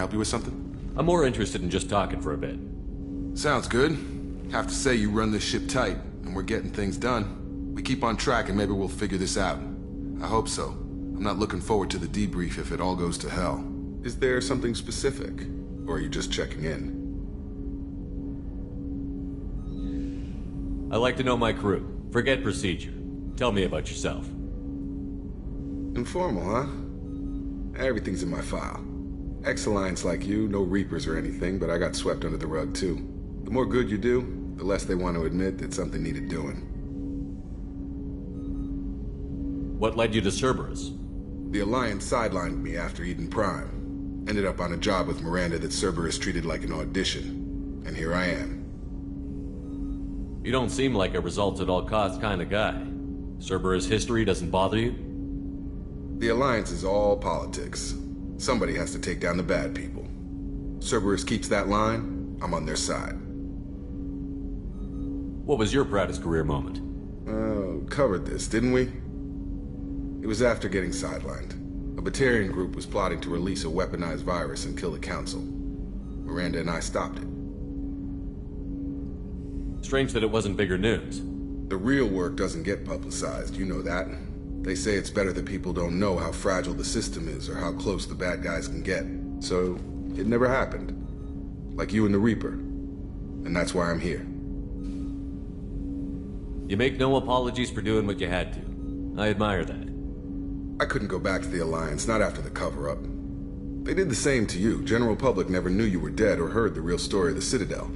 help you with something? I'm more interested in just talking for a bit. Sounds good. Have to say you run this ship tight, and we're getting things done. We keep on track and maybe we'll figure this out. I hope so. I'm not looking forward to the debrief if it all goes to hell. Is there something specific? Or are you just checking in? I like to know my crew. Forget procedure. Tell me about yourself. Informal, huh? Everything's in my file. Ex-Alliance like you, no Reapers or anything, but I got swept under the rug too. The more good you do, the less they want to admit that something needed doing. What led you to Cerberus? The Alliance sidelined me after Eden Prime. Ended up on a job with Miranda that Cerberus treated like an audition. And here I am. You don't seem like a results-at-all-costs kind of guy. Cerberus history doesn't bother you? The Alliance is all politics. Somebody has to take down the bad people. Cerberus keeps that line, I'm on their side. What was your proudest career moment? Covered this, didn't we? It was after getting sidelined. A Batarian group was plotting to release a weaponized virus and kill the Council. Miranda and I stopped it. Strange that it wasn't bigger news. The real work doesn't get publicized, you know that. They say it's better that people don't know how fragile the system is or how close the bad guys can get. So, it never happened. Like you and the Reaper. And that's why I'm here. You make no apologies for doing what you had to. I admire that. I couldn't go back to the Alliance, not after the cover-up. They did the same to you. General public never knew you were dead or heard the real story of the Citadel.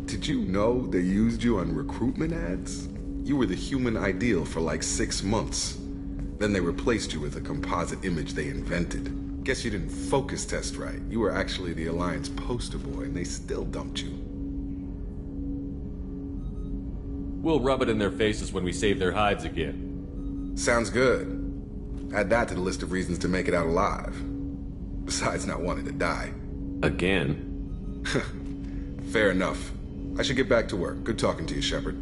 Did you know they used you on recruitment ads? You were the human ideal for like 6 months. Then they replaced you with a composite image they invented. Guess you didn't focus test right. You were actually the Alliance poster boy, and they still dumped you. We'll rub it in their faces when we save their hides again. Sounds good. Add that to the list of reasons to make it out alive. Besides not wanting to die. Again? Fair enough. I should get back to work. Good talking to you, Shepard.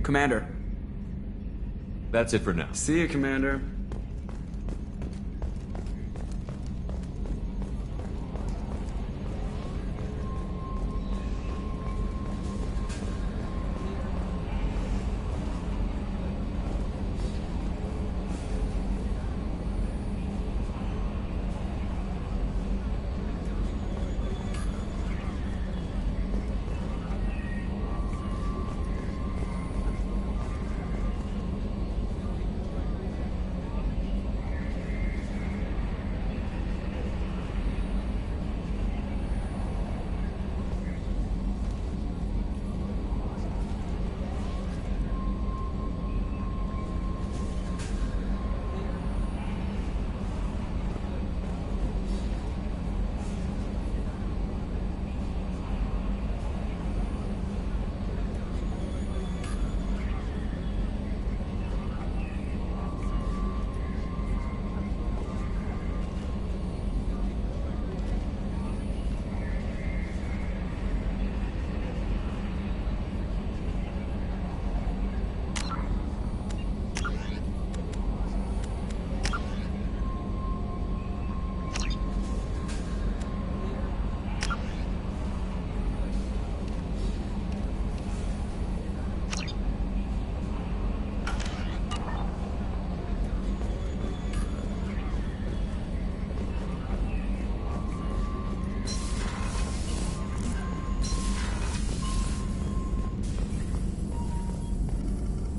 Commander. That's it for now. See you, Commander.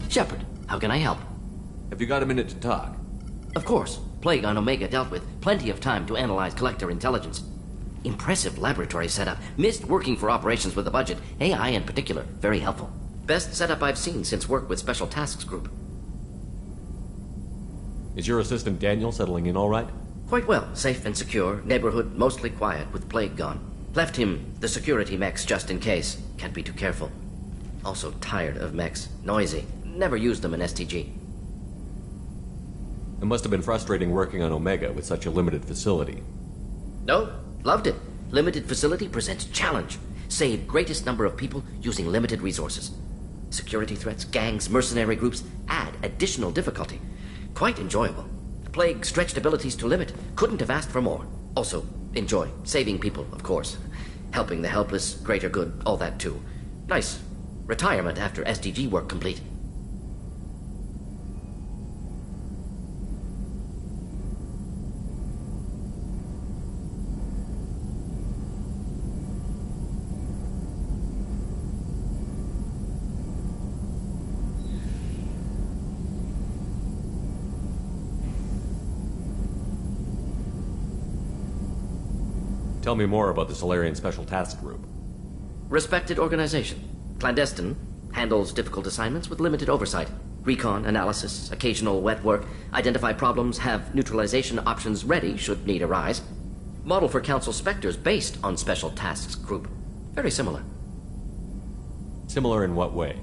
Shepard, how can I help? Have you got a minute to talk? Of course. Plague on Omega dealt with. Plenty of time to analyze Collector intelligence. Impressive laboratory setup. Missed working for operations with a budget. AI in particular. Very helpful. Best setup I've seen since work with Special Tasks Group. Is your assistant Daniel settling in all right? Quite well. Safe and secure. Neighborhood mostly quiet, with plague gone. Left him the security mechs just in case. Can't be too careful. Also tired of mechs. Noisy. Never used them in STG. It must have been frustrating working on Omega with such a limited facility. No, loved it. Limited facility presents challenge. Save greatest number of people using limited resources. Security threats, gangs, mercenary groups add additional difficulty. Quite enjoyable. Plague stretched abilities to limit. Couldn't have asked for more. Also, enjoy. Saving people, of course. Helping the helpless, greater good, all that too. Nice. Retirement after SDG work complete. Tell me more about the Solarian Special Task Group. Respected organization. Clandestine. Handles difficult assignments with limited oversight. Recon, analysis, occasional wet work. Identify problems, have neutralization options ready should need arise. Model for Council Spectres based on Special Tasks Group. Very similar. Similar in what way?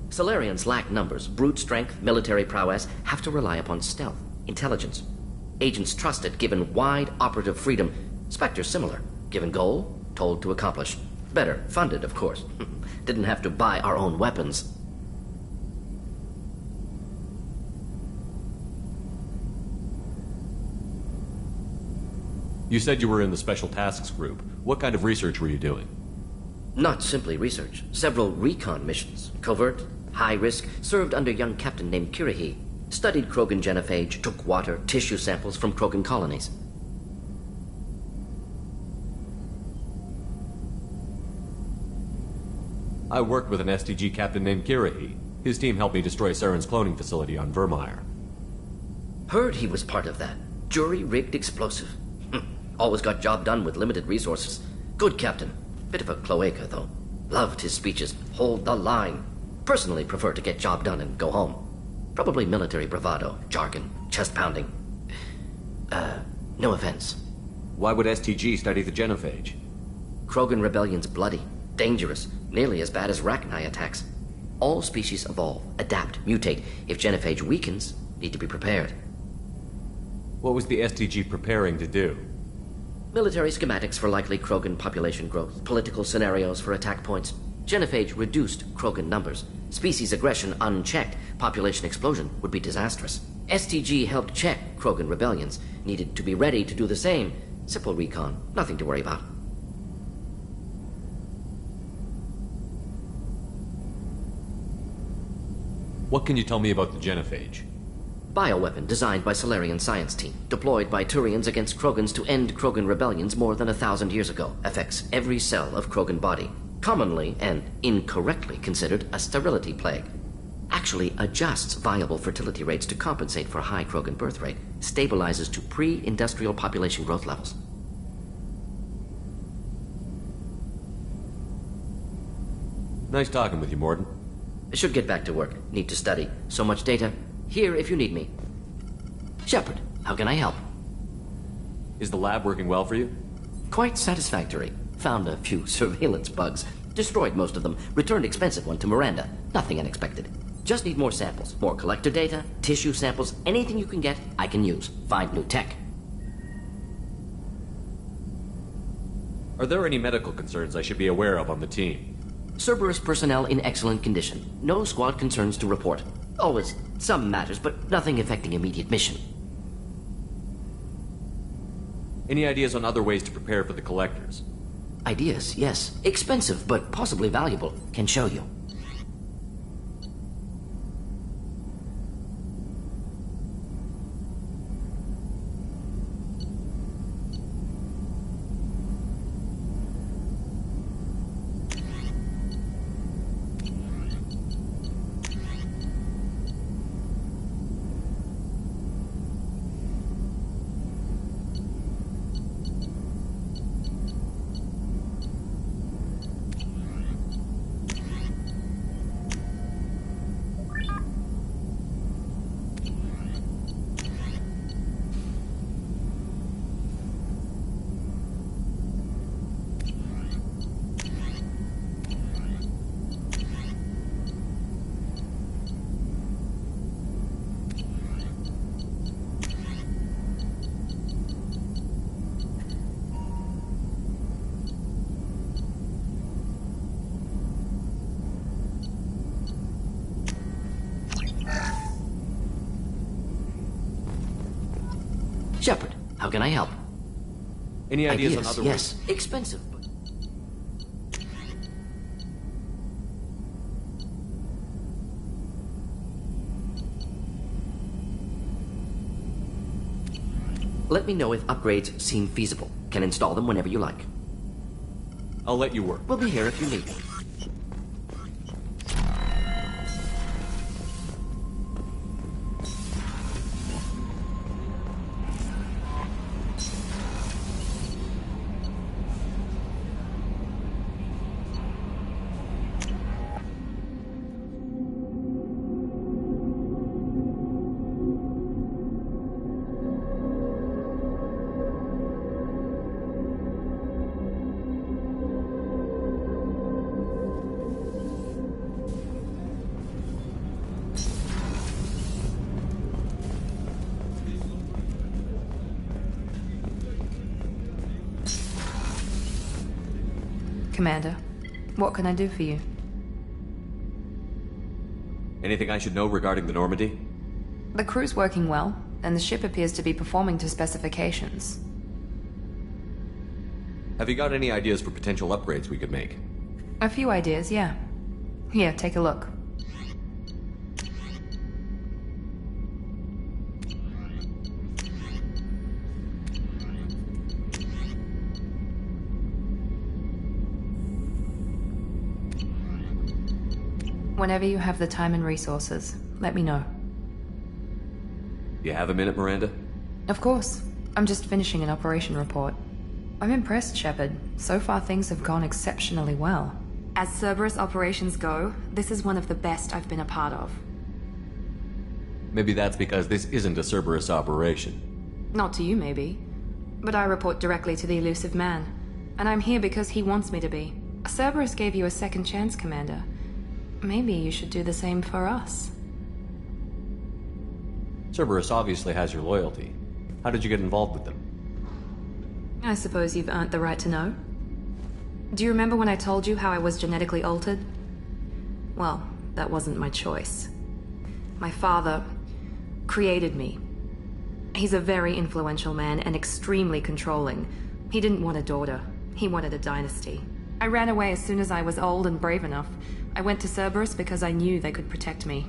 Solarians lack numbers, brute strength, military prowess, have to rely upon stealth, intelligence. Agents trusted, given wide operative freedom. Spectres similar, given goal, told to accomplish. Better, funded, of course. Didn't have to buy our own weapons. You said you were in the Special Tasks Group. What kind of research were you doing? Not simply research. Several recon missions. Covert, high risk, served under a young captain named Kirahi. Studied Krogan genophage, took water, tissue samples from Krogan colonies. I worked with an STG captain named Kirahi. His team helped me destroy Saren's cloning facility on Vermeer. Heard he was part of that. Jury-rigged explosive. Always got job done with limited resources. Good captain. Bit of a cloaca, though. Loved his speeches. Hold the line. Personally prefer to get job done and go home. Probably military bravado, jargon, chest-pounding. No offense. Why would STG study the genophage? Krogan rebellion's bloody. Dangerous, nearly as bad as Rachni attacks. All species evolve, adapt, mutate. If genophage weakens, need to be prepared. What was the STG preparing to do? Military schematics for likely Krogan population growth, political scenarios for attack points. Genophage reduced Krogan numbers. Species aggression unchecked, population explosion would be disastrous. STG helped check Krogan rebellions, needed to be ready to do the same. Simple recon, nothing to worry about. What can you tell me about the genophage? Bioweapon designed by Solarian science team, deployed by Turians against Krogans to end Krogan rebellions more than 1,000 years ago. Affects every cell of Krogan body. Commonly and incorrectly considered a sterility plague. Actually adjusts viable fertility rates to compensate for high Krogan birth rate. Stabilizes to pre-industrial population growth levels. Nice talking with you, Mordin. Should get back to work. Need to study. So much data. Here if you need me. Shepard, how can I help? Is the lab working well for you? Quite satisfactory. Found a few surveillance bugs. Destroyed most of them. Returned expensive one to Miranda. Nothing unexpected. Just need more samples. More collector data, tissue samples, anything you can get, I can use. Find new tech. Are there any medical concerns I should be aware of on the team? Cerberus personnel in excellent condition. No squad concerns to report. Always some matters, but nothing affecting immediate mission. Any ideas on other ways to prepare for the collectors? Ideas, yes. Expensive, but possibly valuable. Can show you. Shepard, how can I help? Any ideas on other yes. Expensive, but... Let me know if upgrades seem feasible. Can install them whenever you like. I'll let you work. We'll be here if you need me. Commander, what can I do for you? Anything I should know regarding the Normandy? The crew's working well, and the ship appears to be performing to specifications. Have you got any ideas for potential upgrades we could make? A few ideas, yeah. Here, take a look. Whenever you have the time and resources, let me know. You have a minute, Miranda? Of course. I'm just finishing an operation report. I'm impressed, Shepard. So far things have gone exceptionally well. As Cerberus operations go, this is one of the best I've been a part of. Maybe that's because this isn't a Cerberus operation. Not to you, maybe. But I report directly to the Elusive Man. And I'm here because he wants me to be. Cerberus gave you a second chance, Commander. Maybe you should do the same for us. Cerberus obviously has your loyalty. How did you get involved with them? I suppose you've earned the right to know. Do you remember when I told you how I was genetically altered? Well, that wasn't my choice. My father created me. He's a very influential man and extremely controlling. He didn't want a daughter. He wanted a dynasty. I ran away as soon as I was old and brave enough. I went to Cerberus because I knew they could protect me.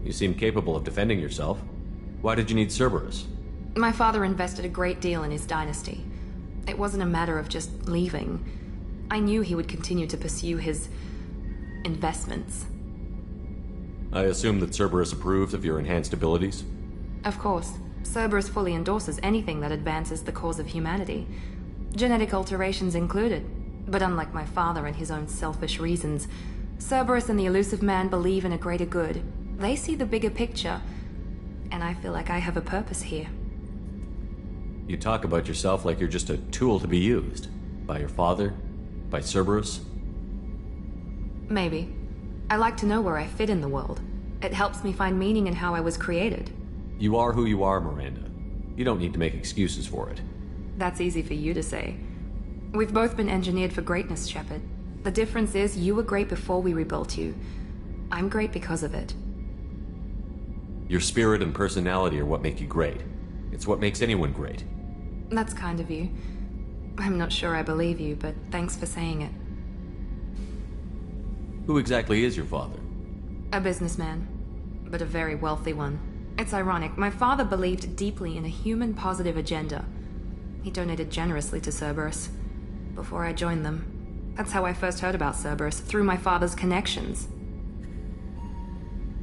You seem capable of defending yourself. Why did you need Cerberus? My father invested a great deal in his dynasty. It wasn't a matter of just leaving. I knew he would continue to pursue his investments. I assume that Cerberus approves of your enhanced abilities? Of course. Cerberus fully endorses anything that advances the cause of humanity. Genetic alterations included. But unlike my father and his own selfish reasons, Cerberus and the Elusive Man believe in a greater good. They see the bigger picture, and I feel like I have a purpose here. You talk about yourself like you're just a tool to be used. By your father? By Cerberus? Maybe. I like to know where I fit in the world. It helps me find meaning in how I was created. You are who you are, Miranda. You don't need to make excuses for it. That's easy for you to say. We've both been engineered for greatness, Shepard. The difference is you were great before we rebuilt you. I'm great because of it. Your spirit and personality are what make you great. It's what makes anyone great. That's kind of you. I'm not sure I believe you, but thanks for saying it. Who exactly is your father? A businessman, but a very wealthy one. It's ironic. My father believed deeply in a human-positive agenda. He donated generously to Cerberus before I joined them. That's how I first heard about Cerberus, through my father's connections.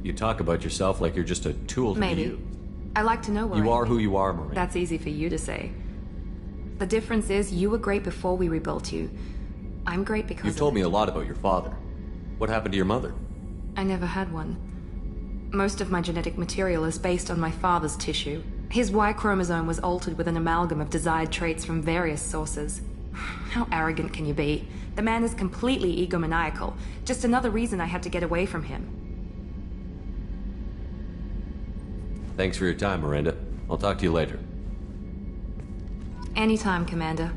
You talk about yourself like you're just a tool to be Maybe. used. I like to know where You I are fit. who you are, Miranda. That's easy for you to say. The difference is you were great before we rebuilt you. I'm great because You've told me a lot about your father. What happened to your mother? I never had one. Most of my genetic material is based on my father's tissue. His Y chromosome was altered with an amalgam of desired traits from various sources. How arrogant can you be? The man is completely egomaniacal. Just another reason I had to get away from him. Thanks for your time, Miranda. I'll talk to you later. Anytime, Commander.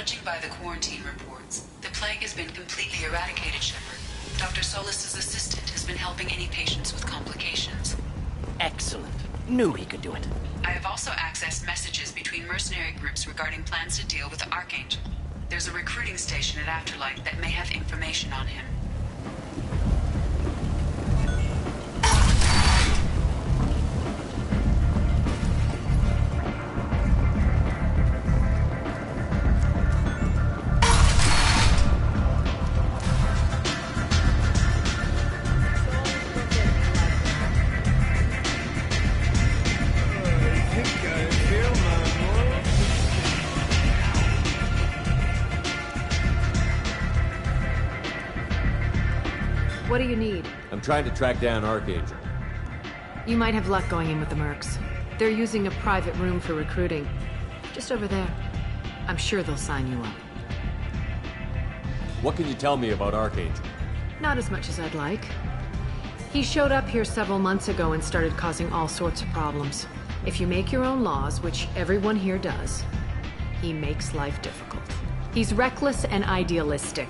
Judging by the quarantine reports, the plague has been completely eradicated, Shepard. Dr. Solis's assistant has been helping any patients with complications. Excellent. Knew he could do it. I have also accessed messages between mercenary groups regarding plans to deal with the Archangel. There's a recruiting station at Afterlight that may have information on him. What do you need? I'm trying to track down Archangel. You might have luck going in with the mercs. They're using a private room for recruiting. Just over there. I'm sure they'll sign you up. What can you tell me about Archangel? Not as much as I'd like. He showed up here several months ago and started causing all sorts of problems. If you make your own laws, which everyone here does, he makes life difficult. He's reckless and idealistic.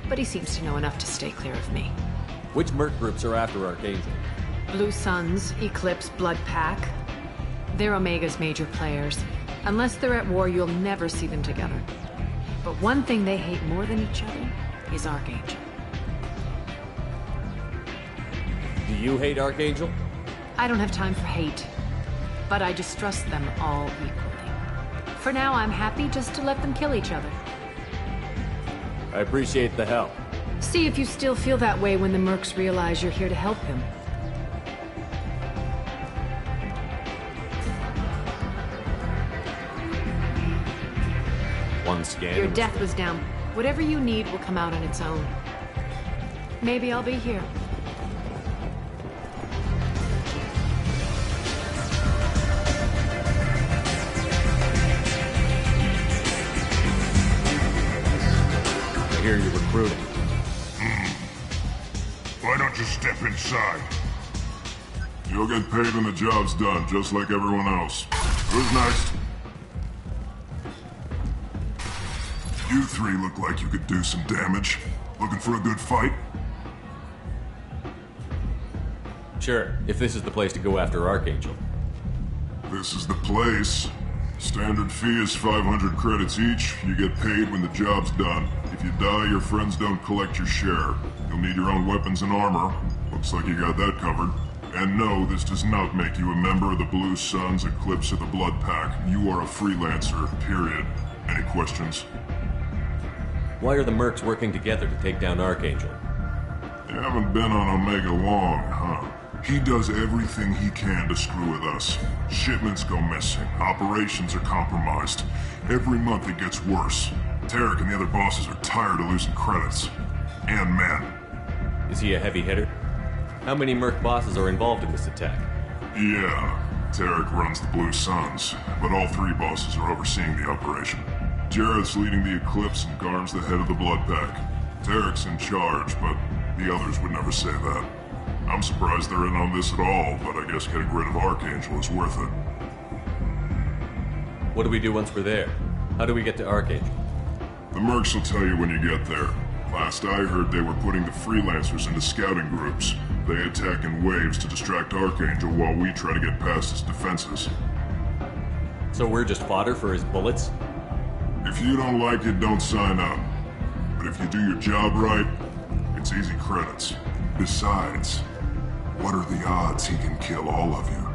But he seems to know enough to stay clear of me. Which merc groups are after Archangel? Blue Suns, Eclipse, Blood Pack. They're Omega's major players. Unless they're at war, you'll never see them together. But one thing they hate more than each other is Archangel. Do you hate Archangel? I don't have time for hate, but I distrust them all equally. For now, I'm happy just to let them kill each other. I appreciate the help. See if you still feel that way when the mercs realize you're here to help them. One scan. Your death was down. Whatever you need will come out on its own. Maybe I'll be here. I hear you're recruiting. Why don't you step inside? You'll get paid when the job's done, just like everyone else. Who's next? You three look like you could do some damage. Looking for a good fight? Sure, if this is the place to go after Archangel. This is the place. Standard fee is 500 credits each. You get paid when the job's done. If you die, your friends don't collect your share. You'll need your own weapons and armor. Looks like you got that covered. And no, this does not make you a member of the Blue Suns, Eclipse, or the Blood Pack. You are a freelancer, period. Any questions? Why are the mercs working together to take down Archangel? You haven't been on Omega long, huh? He does everything he can to screw with us. Shipments go missing. Operations are compromised. Every month it gets worse. Tarek and the other bosses are tired of losing credits. And men. Is he a heavy hitter? How many merc bosses are involved in this attack? Yeah, Tarek runs the Blue Suns, but all three bosses are overseeing the operation. Jareth's leading the Eclipse and Garm's the head of the Blood Pack. Tarek's in charge, but the others would never say that. I'm surprised they're in on this at all, but I guess getting rid of Archangel is worth it. What do we do once we're there? How do we get to Archangel? The mercs will tell you when you get there. Last I heard, they were putting the freelancers into scouting groups. They attack in waves to distract Archangel while we try to get past his defenses. So we're just fodder for his bullets? If you don't like it, don't sign up. But if you do your job right, it's easy credits. Besides, what are the odds he can kill all of you?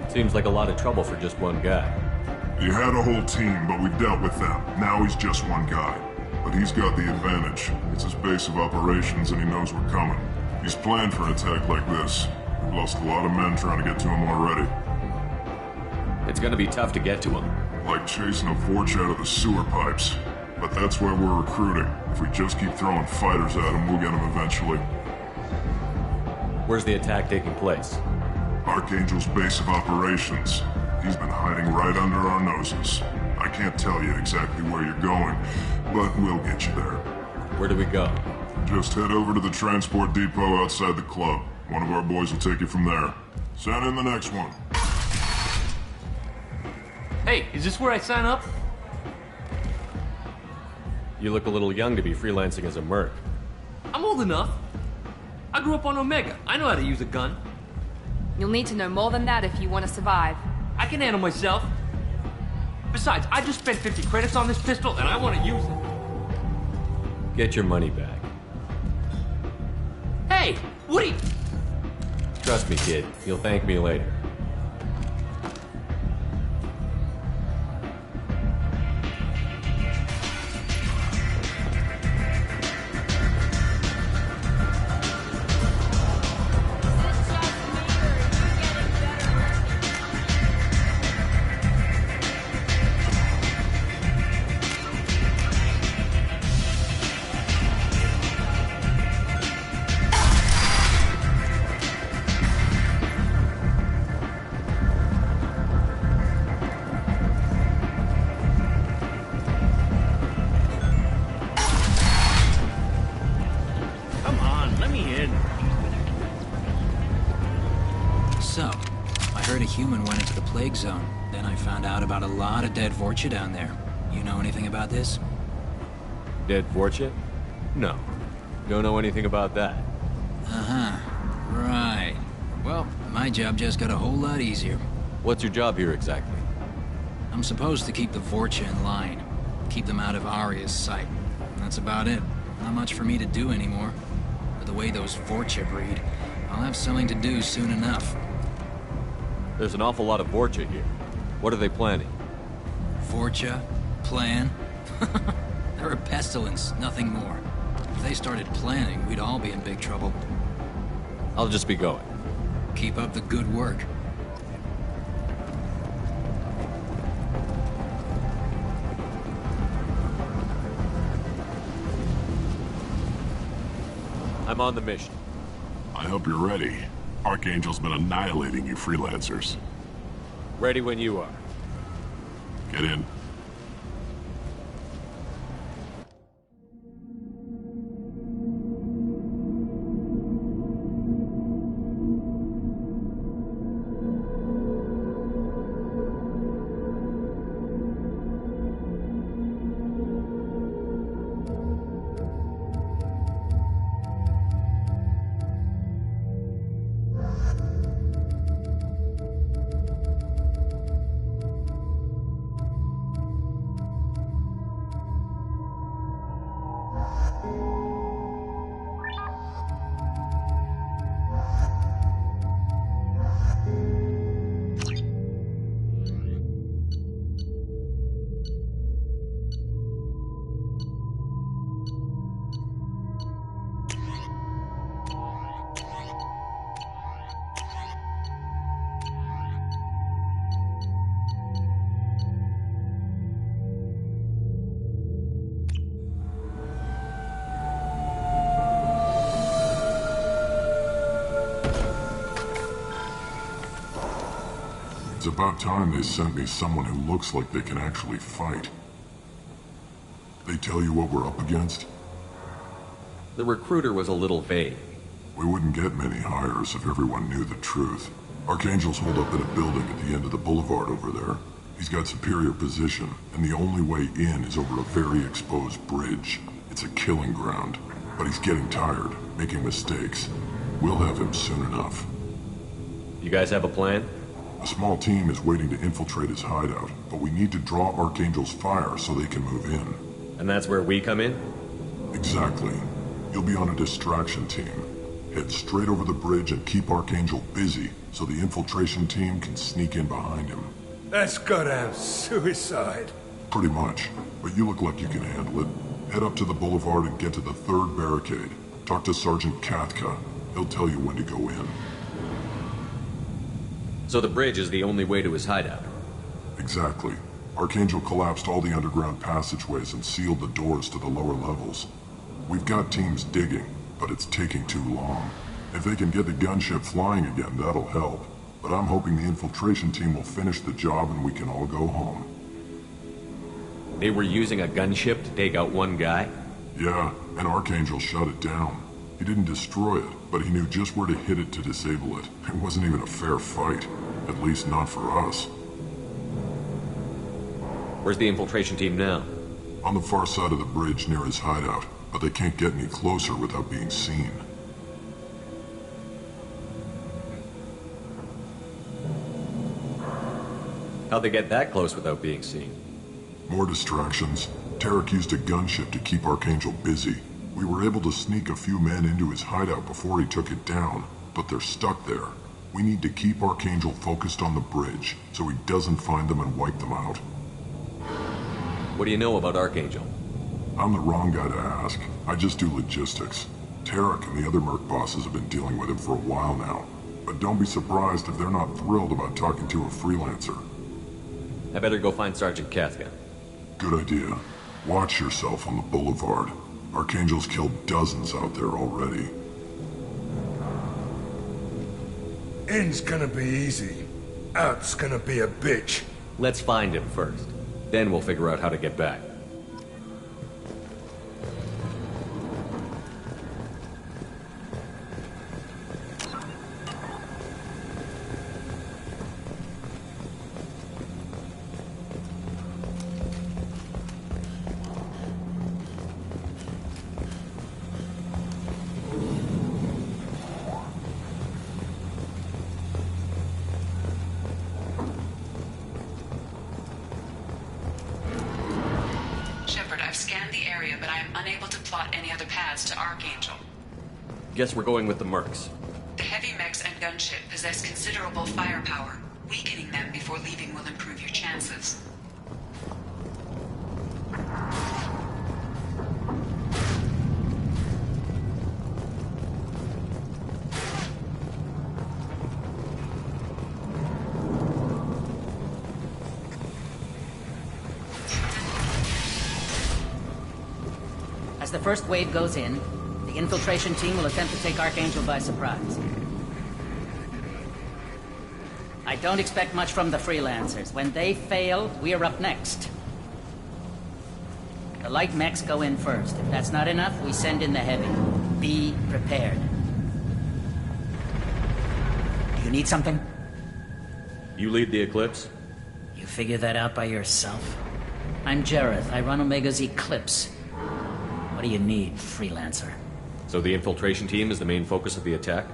Seems like a lot of trouble for just one guy. You had a whole team, but we dealt with them. Now he's just one guy. But he's got the advantage. It's his base of operations and he knows we're coming. He's planned for an attack like this. We've lost a lot of men trying to get to him already. It's gonna be tough to get to him. Like chasing a Vorch out of the sewer pipes. But that's why we're recruiting. If we just keep throwing fighters at him, we'll get him eventually. Where's the attack taking place? Archangel's base of operations. He's been hiding right under our noses. I can't tell you exactly where you're going, but we'll get you there. Where do we go? Just head over to the transport depot outside the club. One of our boys will take you from there. Send in the next one. Hey, is this where I sign up? You look a little young to be freelancing as a merc. I'm old enough. I grew up on Omega. I know how to use a gun. You'll need to know more than that if you want to survive. I can handle myself. Besides, I just spent 50 credits on this pistol, and I want to use it. Get your money back. Hey, what are you... Trust me, kid. You'll thank me later. Zone. Then I found out about a lot of dead Vorcha down there. You know anything about this? Dead Vorcha? No. Don't know anything about that. Uh-huh. Right. Well, my job just got a whole lot easier. What's your job here exactly? I'm supposed to keep the Vorcha in line. Keep them out of Aria's sight. That's about it. Not much for me to do anymore. With the way those Vorcha breed, I'll have something to do soon enough. There's an awful lot of Vorcha here. What are they planning? Vorcha? Plan? They're a pestilence, nothing more. If they started planning, we'd all be in big trouble. I'll just be going. Keep up the good work. I'm on the mission. I hope you're ready. Archangel's been annihilating you freelancers. Ready when you are. Get in. It's about time they sent me someone who looks like they can actually fight. They tell you what we're up against? The recruiter was a little vague. We wouldn't get many hires if everyone knew the truth. Archangel's holed up in a building at the end of the boulevard over there. He's got superior position, and the only way in is over a very exposed bridge. It's a killing ground. But he's getting tired, making mistakes. We'll have him soon enough. You guys have a plan? A small team is waiting to infiltrate his hideout, but we need to draw Archangel's fire so they can move in. And that's where we come in? Exactly. You'll be on a distraction team. Head straight over the bridge and keep Archangel busy so the infiltration team can sneak in behind him. That's goddamn suicide. Pretty much, but you look like you can handle it. Head up to the boulevard and get to the third barricade. Talk to Sergeant Katka. He'll tell you when to go in. So the bridge is the only way to his hideout? Exactly. Archangel collapsed all the underground passageways and sealed the doors to the lower levels. We've got teams digging, but it's taking too long. If they can get the gunship flying again, that'll help. But I'm hoping the infiltration team will finish the job and we can all go home. They were using a gunship to take out one guy? Yeah, and Archangel shut it down. He didn't destroy it, but he knew just where to hit it to disable it. It wasn't even a fair fight. At least not for us. Where's the infiltration team now? On the far side of the bridge near his hideout, but they can't get any closer without being seen. How'd they get that close without being seen? More distractions. Tarek used a gunship to keep Archangel busy. We were able to sneak a few men into his hideout before he took it down, but they're stuck there. We need to keep Archangel focused on the bridge, so he doesn't find them and wipe them out. What do you know about Archangel? I'm the wrong guy to ask. I just do logistics. Tarek and the other merc bosses have been dealing with him for a while now. But don't be surprised if they're not thrilled about talking to a freelancer. I better go find Sergeant Kafka. Good idea. Watch yourself on the boulevard. Archangel's killed dozens out there already. In's gonna be easy. Out's gonna be a bitch. Let's find him first. Then we'll figure out how to get back. Guess we're going with the mercs. The heavy mechs and gunship possess considerable firepower. Weakening them before leaving will improve your chances. As the first wave goes in, the infiltration team will attempt to take Archangel by surprise. I don't expect much from the freelancers. When they fail, we're up next. The light mechs go in first. If that's not enough, we send in the heavy. Be prepared. Do you need something? You lead the Eclipse? You figure that out by yourself? I'm Jareth. I run Omega's Eclipse. What do you need, freelancer? So the infiltration team is the main focus of the attack?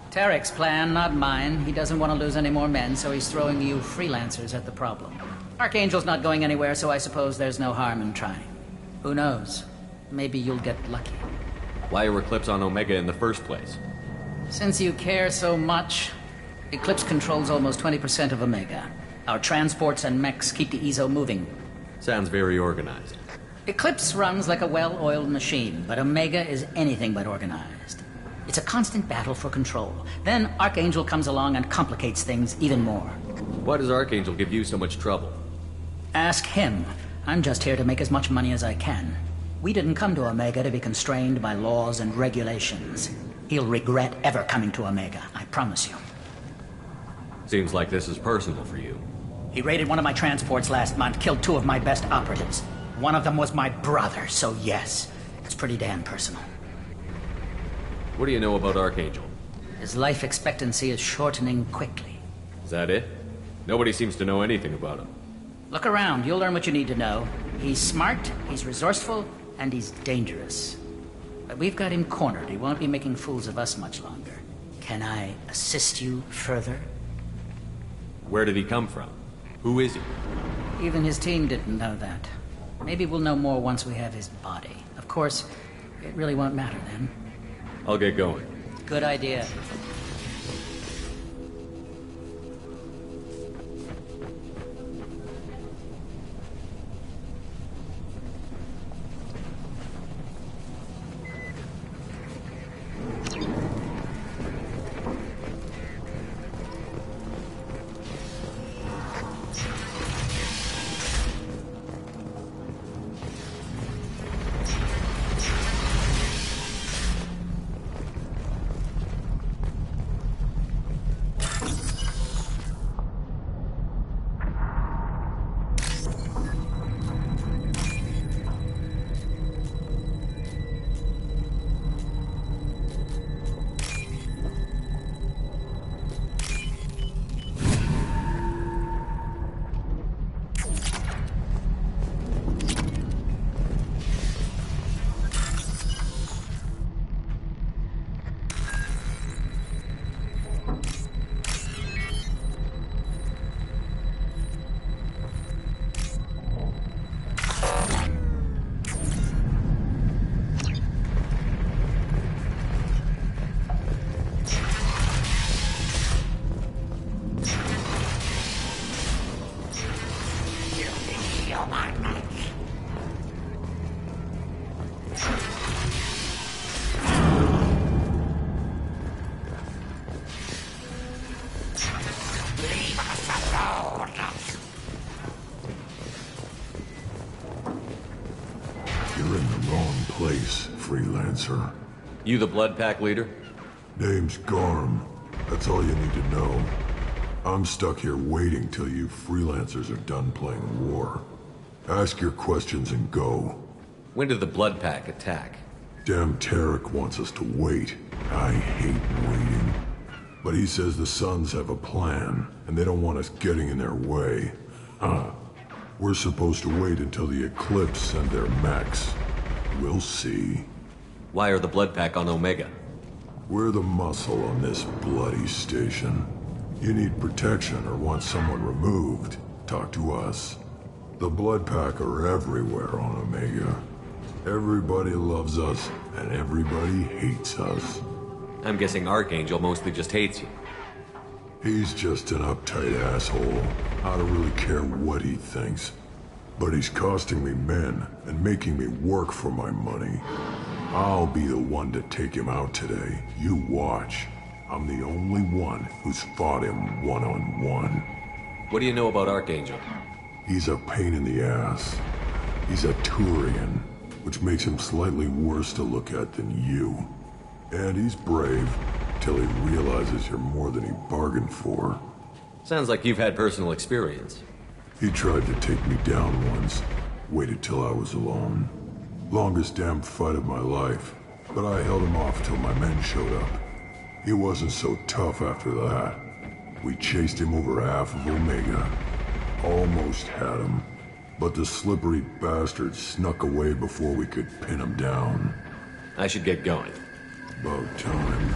Tarek's plan, not mine. He doesn't want to lose any more men, so he's throwing you freelancers at the problem. Archangel's not going anywhere, so I suppose there's no harm in trying. Who knows? Maybe you'll get lucky. Why are Eclipse on Omega in the first place? Since you care so much, Eclipse controls almost 20% of Omega. Our transports and mechs keep the EZO moving. Sounds very organized. Eclipse runs like a well-oiled machine, but Omega is anything but organized. It's a constant battle for control. Then Archangel comes along and complicates things even more. Why does Archangel give you so much trouble? Ask him. I'm just here to make as much money as I can. We didn't come to Omega to be constrained by laws and regulations. He'll regret ever coming to Omega, I promise you. Seems like this is personal for you. He raided one of my transports last month, killed 2 of my best operatives. One of them was my brother, so yes, it's pretty damn personal. What do you know about Archangel? His life expectancy is shortening quickly. Is that it? Nobody seems to know anything about him. Look around, you'll learn what you need to know. He's smart, he's resourceful, and he's dangerous. But we've got him cornered. He won't be making fools of us much longer. Can I assist you further? Where did he come from? Who is he? Even his team didn't know that. Maybe we'll know more once we have his body. Of course, it really won't matter then. I'll get going. Good idea. answer. You the Blood Pack leader? Name's Garm. That's all you need to know. I'm stuck here waiting till you freelancers are done playing war. Ask your questions and go. When did the Blood Pack attack? Damn Tarek wants us to wait. I hate waiting. But he says the Suns have a plan, and they don't want us getting in their way. We're supposed to wait until the Eclipse send their mechs. We'll see. Why are the Blood Pack on Omega? We're the muscle on this bloody station. You need protection or want someone removed, talk to us. The Blood Pack are everywhere on Omega. Everybody loves us, and everybody hates us. I'm guessing Archangel mostly just hates you. He's just an uptight asshole. I don't really care what he thinks. But he's costing me men, and making me work for my money. I'll be the one to take him out today. You watch. I'm the only one who's fought him one-on-one. What do you know about Archangel? He's a pain in the ass. He's a Turian, which makes him slightly worse to look at than you. And he's brave, till he realizes you're more than he bargained for. Sounds like you've had personal experience. He tried to take me down once, waited till I was alone. Longest damn fight of my life, but I held him off till my men showed up. He wasn't so tough after that. We chased him over half of Omega. Almost had him, but the slippery bastard snuck away before we could pin him down. I should get going. About time.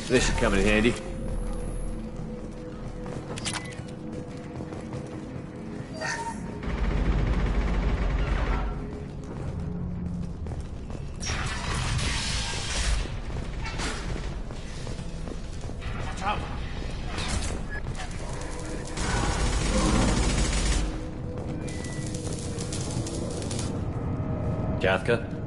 This should come in handy. Kafka?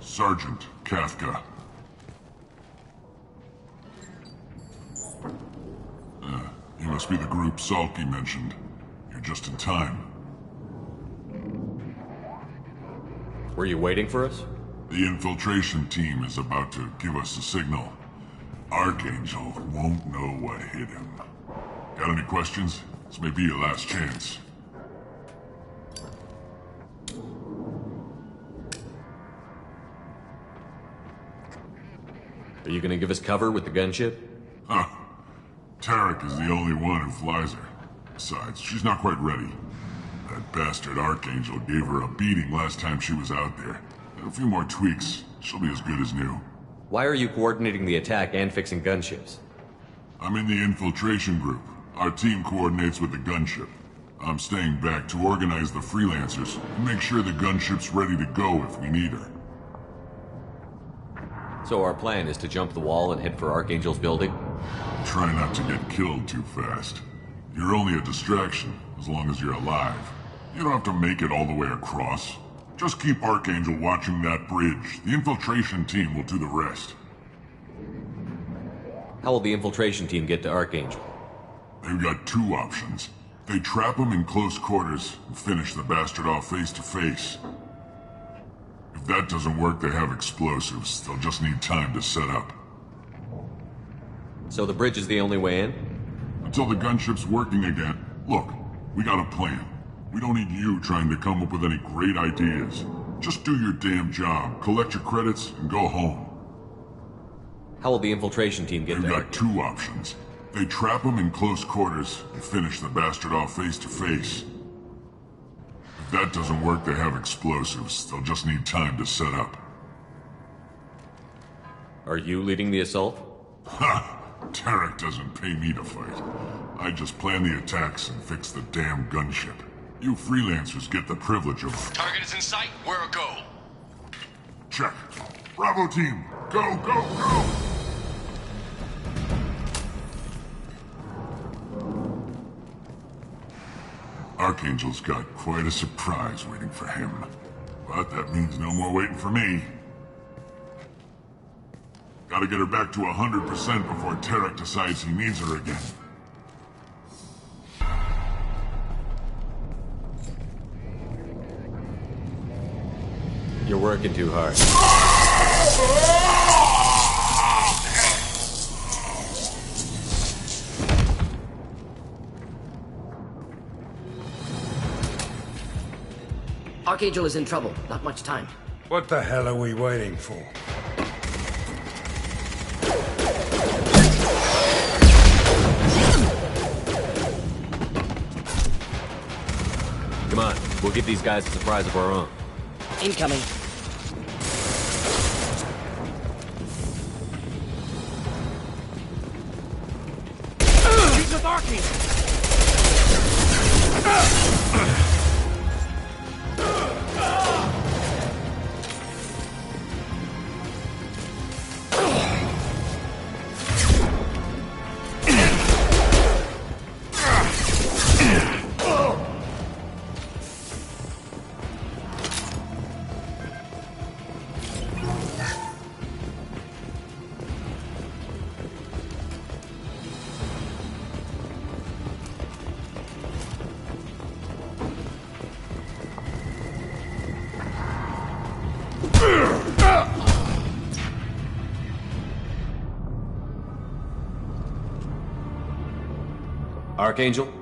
Sergeant Kafka. You must be the group Salky mentioned. You're just in time. Were you waiting for us? The infiltration team is about to give us a signal. Archangel won't know what hit him. Got any questions? This may be your last chance. Are you gonna give us cover with the gunship? Huh. Tarek is the only one who flies her. Besides, she's not quite ready. That bastard Archangel gave her a beating last time she was out there. A few more tweaks, she'll be as good as new. Why are you coordinating the attack and fixing gunships? I'm in the infiltration group. Our team coordinates with the gunship. I'm staying back to organize the freelancers and make sure the gunship's ready to go if we need her. So our plan is to jump the wall and head for Archangel's building? Try not to get killed too fast. You're only a distraction, as long as you're alive. You don't have to make it all the way across. Just keep Archangel watching that bridge. The infiltration team will do the rest. How will the infiltration team get to Archangel? They've got two options. They trap him in close quarters and finish the bastard off face to face. If that doesn't work, they have explosives. They'll just need time to set up. So the bridge is the only way in? Until the gunship's working again. Look, we got a plan. We don't need you trying to come up with any great ideas. Just do your damn job, collect your credits, and go home. How will the infiltration team get They've there? got two options. They trap him in close quarters and finish the bastard off face to face. If that doesn't work, they have explosives. They'll just need time to set up. Are you leading the assault? Ha! Tarek doesn't pay me to fight. I just plan the attacks and fix the damn gunship. You freelancers get the privilege of... Target is in sight. Where a go? Check. Bravo team, go, go, go! Archangel's got quite a surprise waiting for him. But that means no more waiting for me. Gotta get her back to 100% before Tarek decides he needs her again. You're working too hard. Archangel is in trouble. Not much time. What the hell are we waiting for? Come on, we'll give these guys a surprise of our own. Incoming. He's with Archangel! Archangel?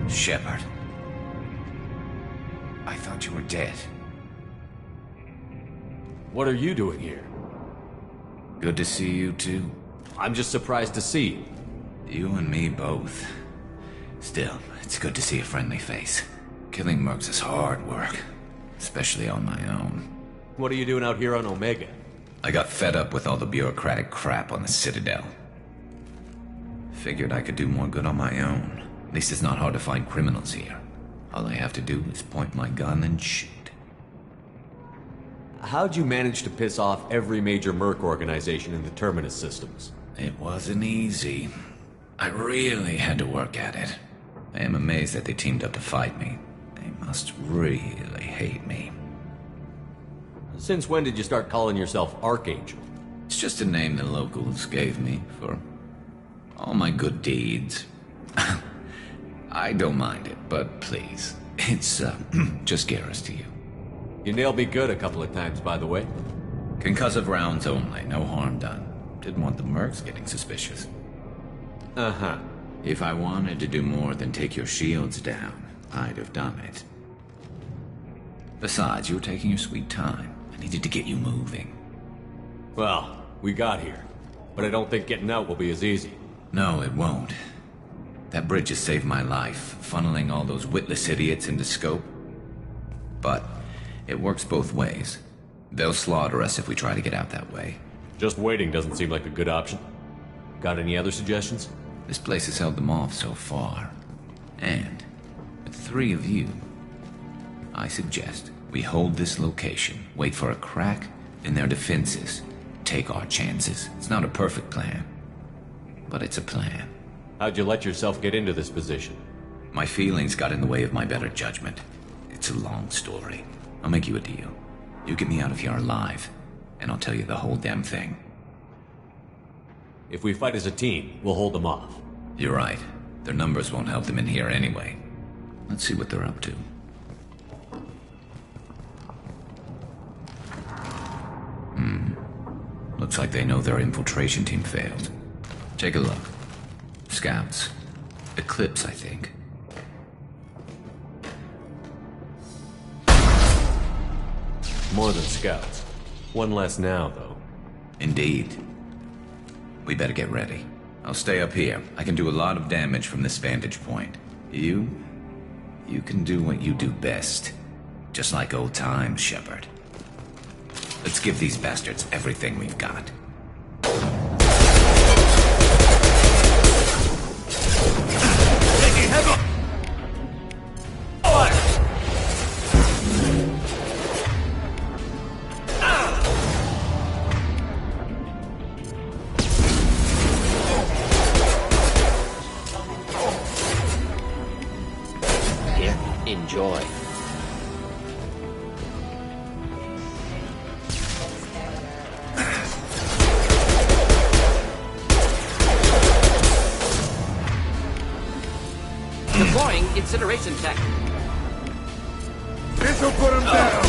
Shepard. I thought you were dead. What are you doing here? Good to see you too. I'm just surprised to see you. You and me both. Still, it's good to see a friendly face. Killing mercs is hard work, especially on my own. What are you doing out here on Omega? I got fed up with all the bureaucratic crap on the Citadel. Figured I could do more good on my own. At least it's not hard to find criminals here. All I have to do is point my gun and shoot. How'd you manage to piss off every major merc organization in the Terminus systems? It wasn't easy. I really had to work at it. I am amazed that they teamed up to fight me. They must really hate me. Since when did you start calling yourself Archangel? It's just a name the locals gave me for all my good deeds. I don't mind it, but please, it's just Garrus to you. You nailed me good a couple of times, by the way. Concussive rounds only, no harm done. Didn't want the mercs getting suspicious. Uh-huh. If I wanted to do more than take your shields down, I'd have done it. Besides, you were taking your sweet time. I needed to get you moving. Well, we got here. But I don't think getting out will be as easy. No, it won't. That bridge has saved my life, funneling all those witless idiots into scope. But it works both ways. They'll slaughter us if we try to get out that way. Just waiting doesn't seem like a good option. Got any other suggestions? This place has held them off so far. And, with 3 of you, I suggest we hold this location, wait for a crack in their defenses, take our chances. It's not a perfect plan, but it's a plan. How'd you let yourself get into this position? My feelings got in the way of my better judgment. It's a long story. I'll make you a deal. You get me out of here alive, and I'll tell you the whole damn thing. If we fight as a team, we'll hold them off. You're right. Their numbers won't help them in here anyway. Let's see what they're up to. Looks like they know their infiltration team failed. Take a look. Scouts. Eclipse, I think. More than scouts. One less now, though. Indeed. We better get ready. I'll stay up here. I can do a lot of damage from this vantage point. You can do what you do best. Just like old times, Shepard. Let's give these bastards everything we've got. Taking heavy fire! Here, enjoy. Deploying incineration tech. This'll put him down!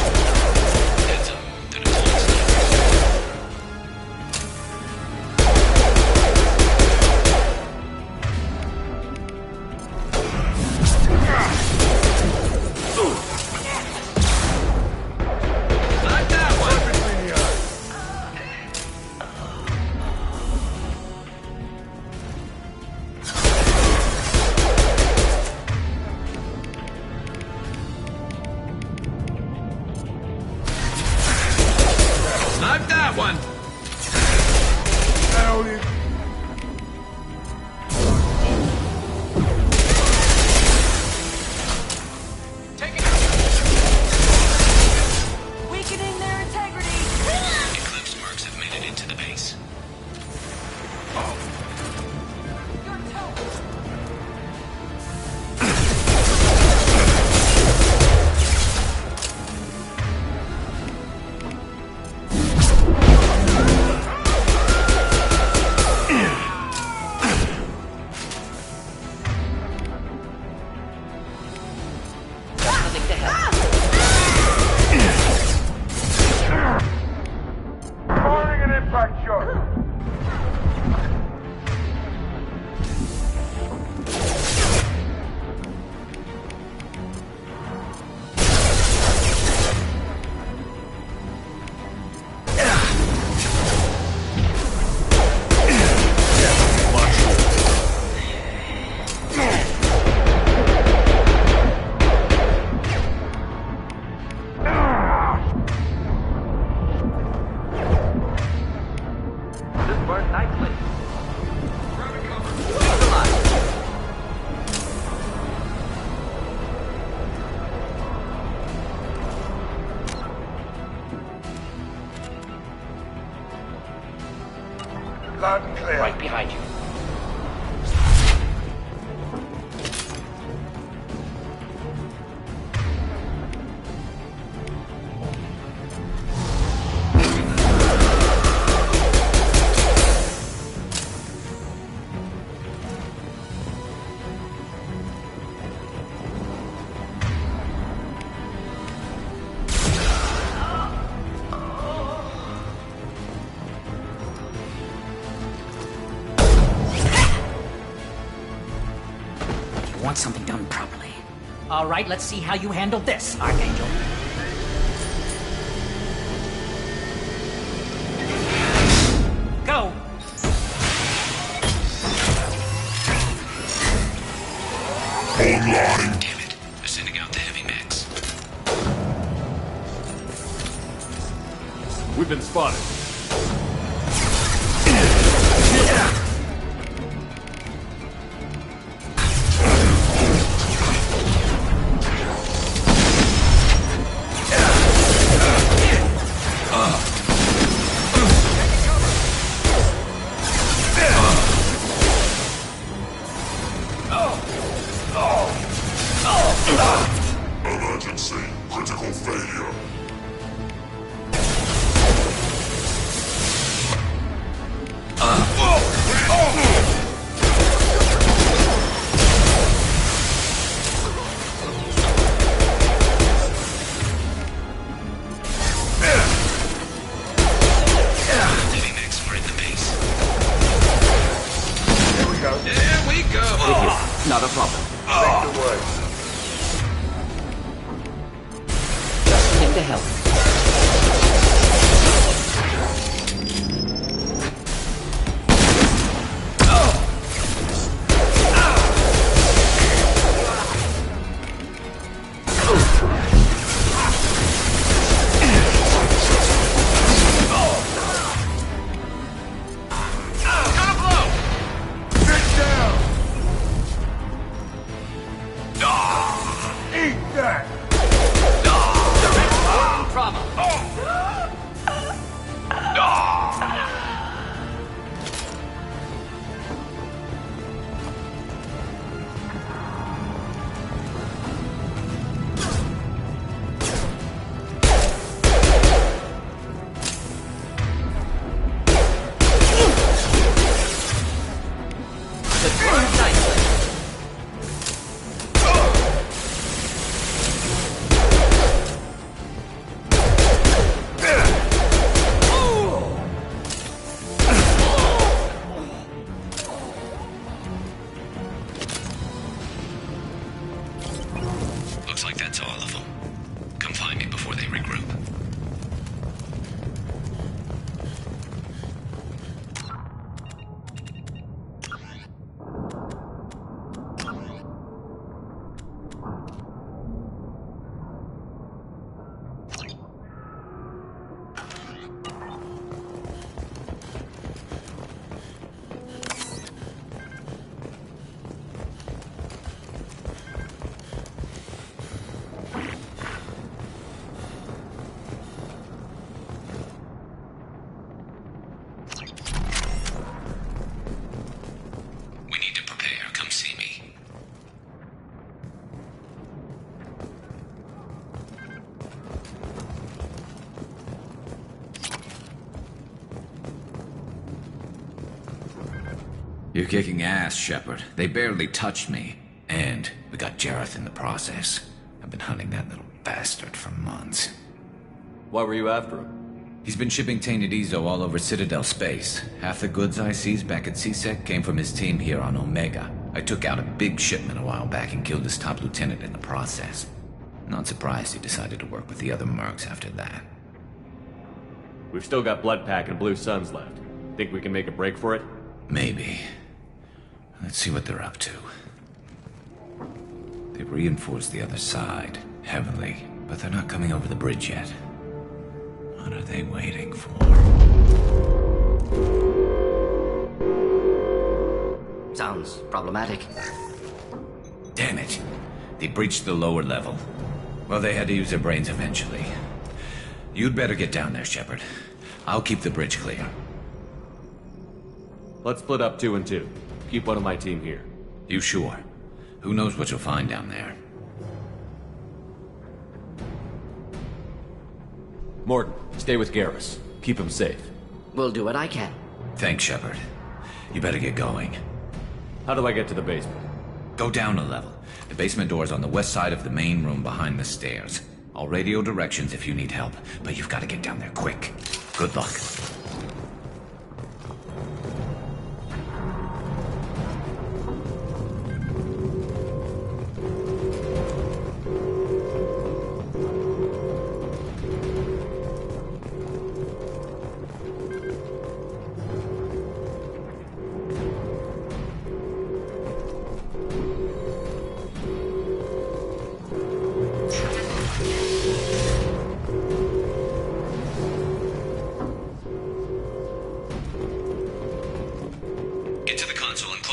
Knock that one! Weakening their integrity. Eclipse mercs have made it into the base. Nothing to help. Firing an impact shot! This worked nicely. Loud and clear. Right behind you. You want something done properly. All right, let's see how you handle this, Archangel. Go! Online. Damn it. They're sending out the heavy mechs. We've been spotted. Emergency. Critical failure. Not a problem. Take the way. Just came to help. Eat that! Looks like that's all of them. Come find me before they regroup. We need to prepare. Come see me. You're kicking ass, Shepard. They barely touched me. And we got Jareth in the process. I've been hunting that little bastard for months. Why were you after him? He's been shipping tainted Ezo all over Citadel space. Half the goods I seized back at CSEC came from his team here on Omega. I took out a big shipment a while back and killed his top lieutenant in the process. Not surprised he decided to work with the other mercs after that. We've still got Bloodpack and Blue Suns left. Think we can make a break for it? Maybe. Let's see what they're up to. They've reinforced the other side, heavily, but they're not coming over the bridge yet. What are they waiting for? Sounds problematic. Damn it. They breached the lower level. Well, they had to use their brains eventually. You'd better get down there, Shepard. I'll keep the bridge clear. Let's split up 2 and 2. Keep one of my team here. You sure? Who knows what you'll find down there? Morton, stay with Garrus. Keep him safe. Will do what I can. Thanks, Shepard. You better get going. How do I get to the basement? Go down a level. The basement door's on the west side of the main room behind the stairs. I'll radio directions if you need help, but you've got to get down there quick. Good luck.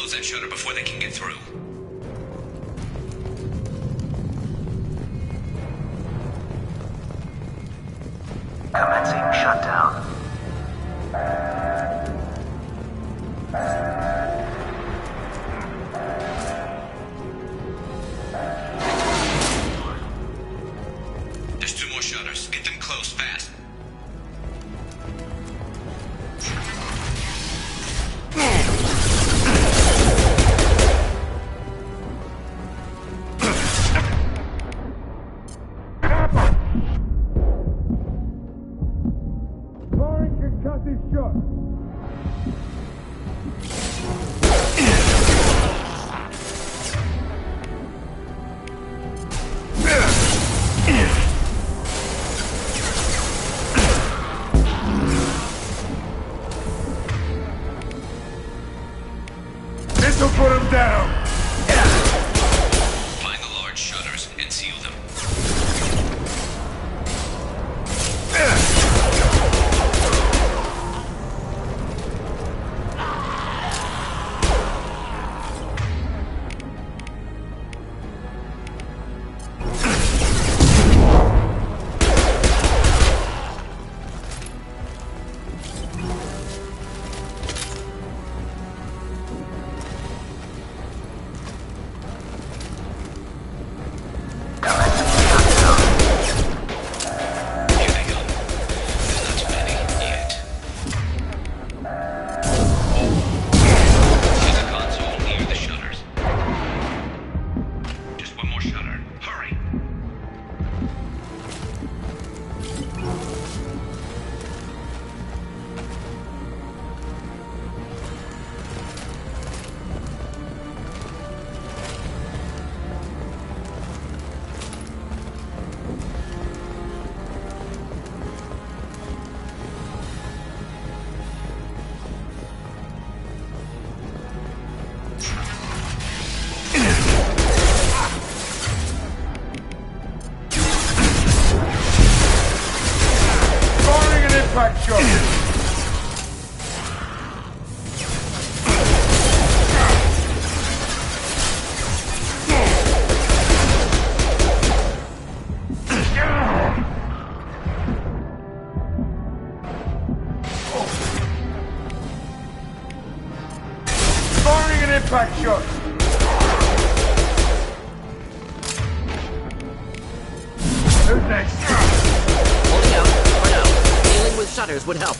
Close that shutter before they can get through. Commencing shutdown. There's 2 more shutters. Get them closed fast. This'll put him down! Find the large shutters and seal them. Impact shot! Firing an impact shot! Who's next? Holding out for now. Dealing with shutters would help.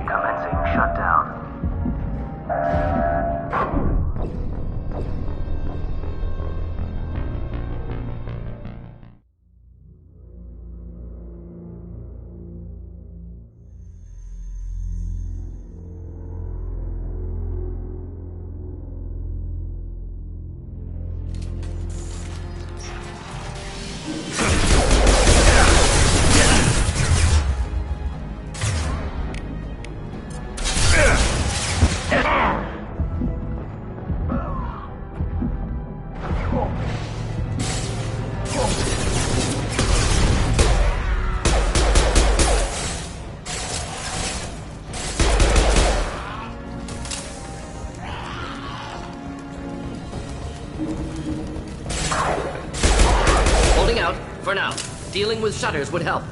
Commencing shutdown. Dealing with shutters would help.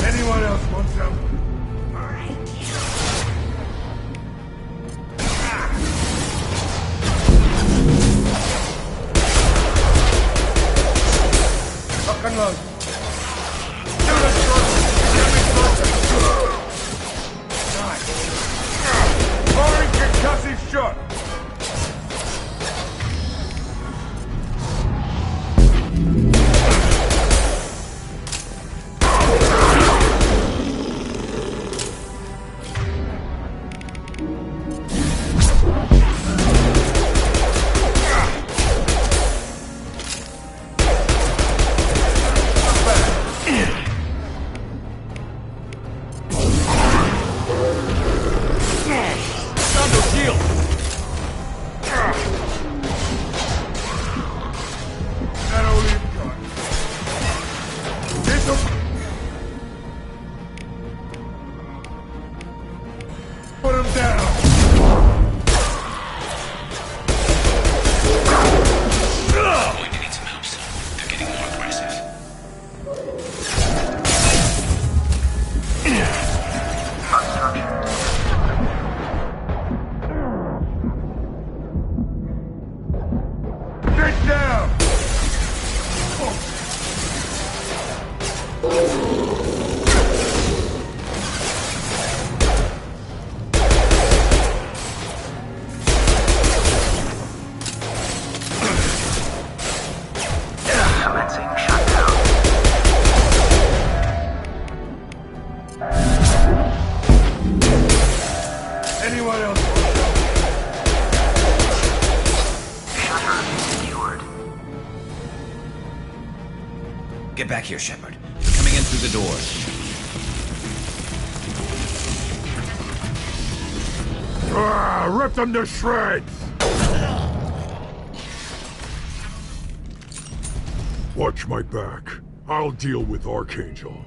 Anyone else want some? Lock and load. Nice. Firing concussive shot. Put him down! Going to need some help, son. They're getting more aggressive. Get down! Commencing shutdown. Anyone else? Shutter secured. Get back here, Shepard. They're coming in through the doors. Rip them to shreds! Watch my back. I'll deal with Archangel.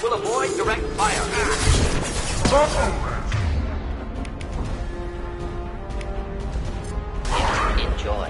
We'll avoid direct fire. Enjoy.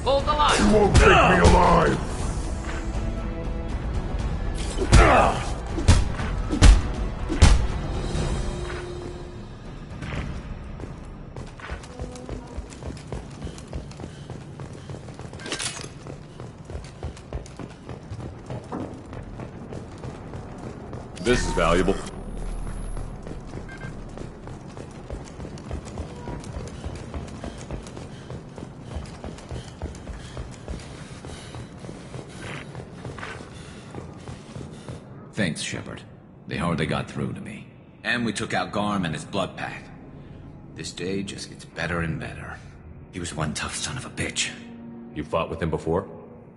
Hold the line. You won't take me alive! This is valuable. Thanks, Shepard. They hardly got through to me. And we took out Garm and his blood pack. This day just gets better and better. He was one tough son of a bitch. You fought with him before?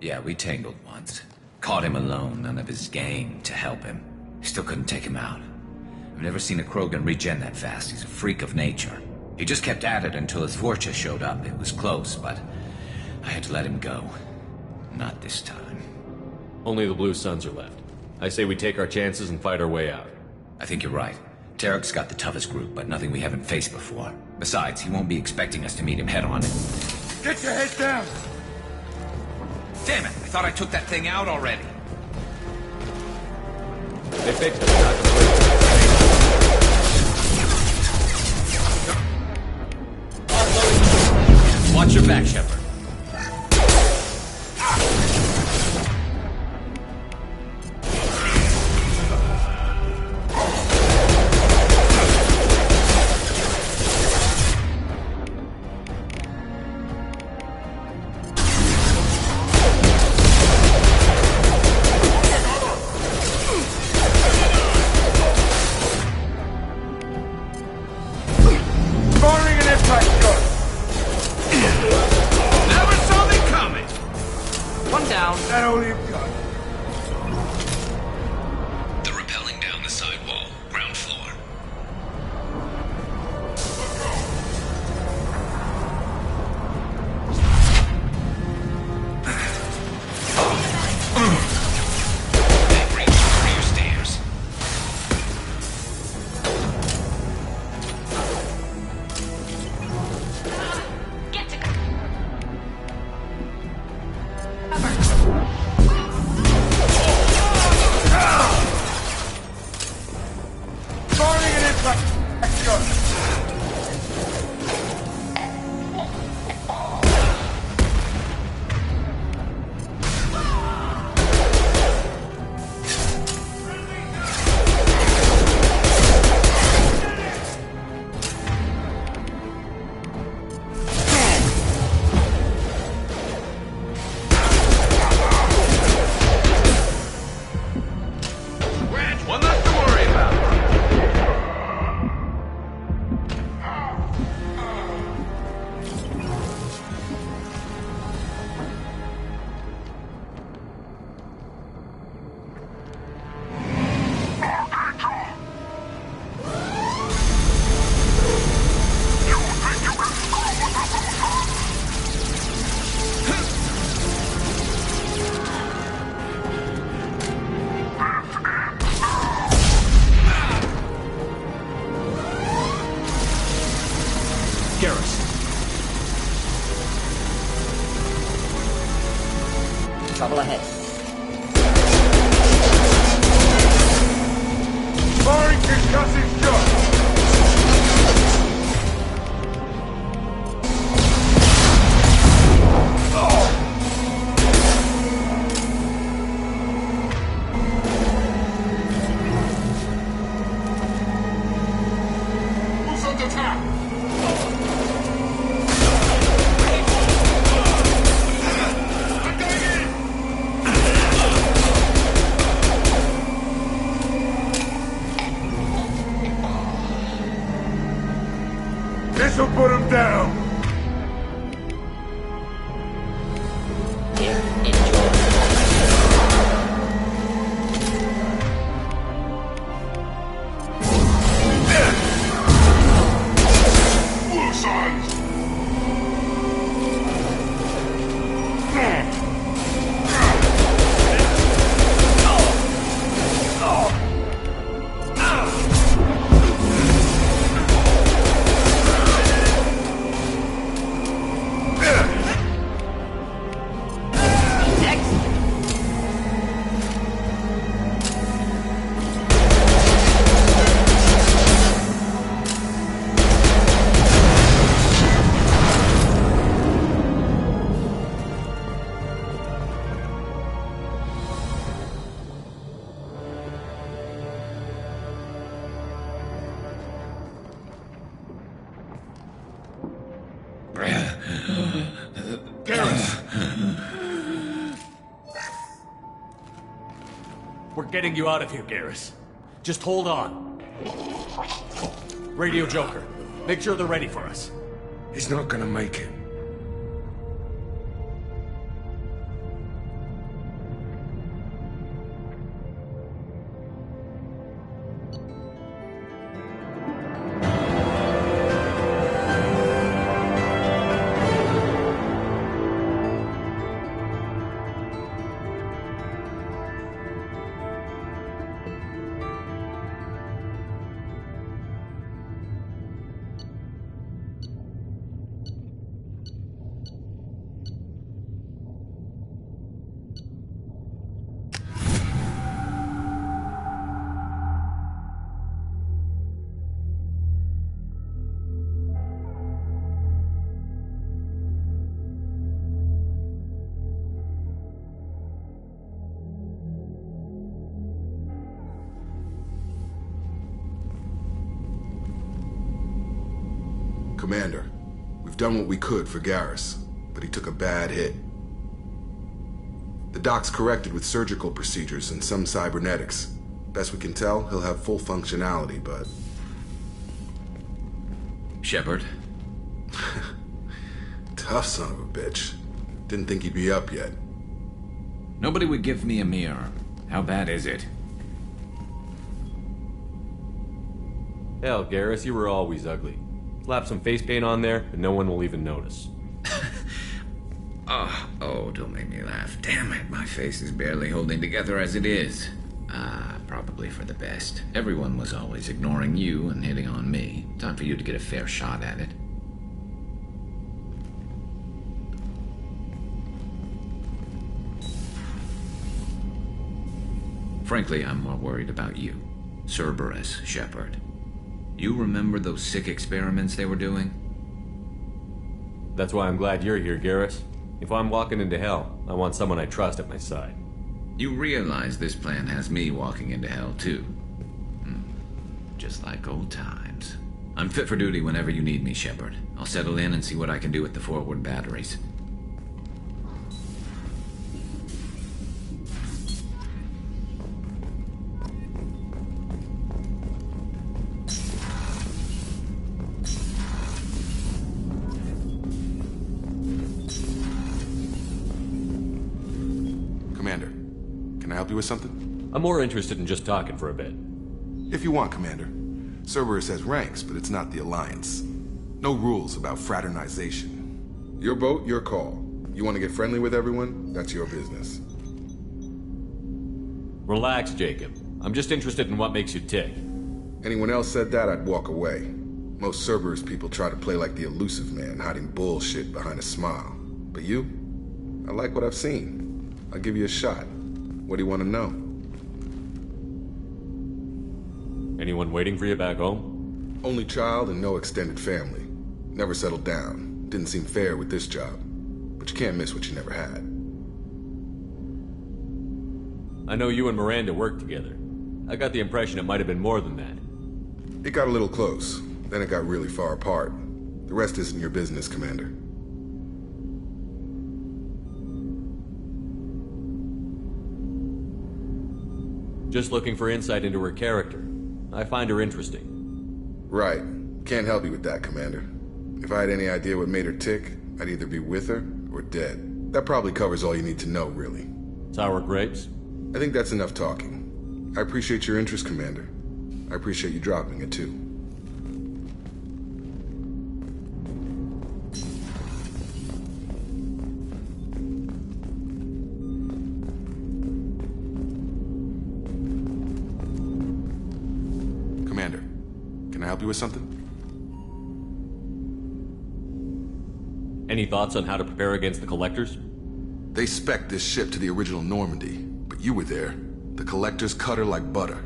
Yeah, we tangled once. Caught him alone, none of his gang to help him. Still couldn't take him out. I've never seen a Krogan regen that fast. He's a freak of nature. He just kept at it until his Vorcha showed up. It was close, but I had to let him go. Not this time. Only the Blue Suns are left. I say we take our chances and fight our way out. I think you're right. Tarek's got the toughest group, but nothing we haven't faced before. Besides, he won't be expecting us to meet him head-on. Get your head down! Damn it! I thought I took that thing out already. They fixed it. Not completely. Watch your back, Shepard. Firing an impact gun! Never saw me coming! One down. That all you've got. They're rappelling down the sidewall, ground floor. They reach for your stairs. Get to Firing an impact gun! One less to worry about. Garrus. Trouble ahead. Firing concussive shot! Who's under attack? This'll put him down! Here, enjoy. Blue signs! We're getting you out of here, Garrus. Just hold on. Radio Joker, make sure they're ready for us. He's not gonna make it. Commander, we've done what we could for Garrus, but he took a bad hit. The doc's corrected with surgical procedures and some cybernetics. Best we can tell, he'll have full functionality, but... Shepard? Tough son of a bitch. Didn't think he'd be up yet. Nobody would give me a mirror. How bad is it? Hell, Garrus, you were always ugly. Slap some face paint on there, and no one will even notice. Oh, don't make me laugh. Damn it, my face is barely holding together as it is. Probably for the best. Everyone was always ignoring you and hitting on me. Time for you to get a fair shot at it. Frankly, I'm more worried about you. Cerberus, Shepard. You remember those sick experiments they were doing? That's why I'm glad you're here, Garrus. If I'm walking into hell, I want someone I trust at my side. You realize this plan has me walking into hell, too. Just like old times. I'm fit for duty whenever you need me, Shepard. I'll settle in and see what I can do with the forward batteries. Commander, can I help you with something? I'm more interested in just talking for a bit. If you want, Commander. Cerberus has ranks, but it's not the Alliance. No rules about fraternization. Your boat, your call. You want to get friendly with everyone? That's your business. Relax, Jacob. I'm just interested in what makes you tick. Anyone else said that, I'd walk away. Most Cerberus people try to play like the elusive man, hiding bullshit behind a smile. But you? I like what I've seen. I'll give you a shot. What do you want to know? Anyone waiting for you back home? Only child and no extended family. Never settled down. Didn't seem fair with this job. But you can't miss what you never had. I know you and Miranda worked together. I got the impression it might have been more than that. It got a little close. Then it got really far apart. The rest isn't your business, Commander. Just looking for insight into her character. I find her interesting. Right. Can't help you with that, Commander. If I had any idea what made her tick, I'd either be with her or dead. That probably covers all you need to know, really. Sour grapes? I think that's enough talking. I appreciate your interest, Commander. I appreciate you dropping it, too. Commander, can I help you with something? Any thoughts on how to prepare against the Collectors? They spec'd this ship to the original Normandy, but you were there. The Collectors cut her like butter.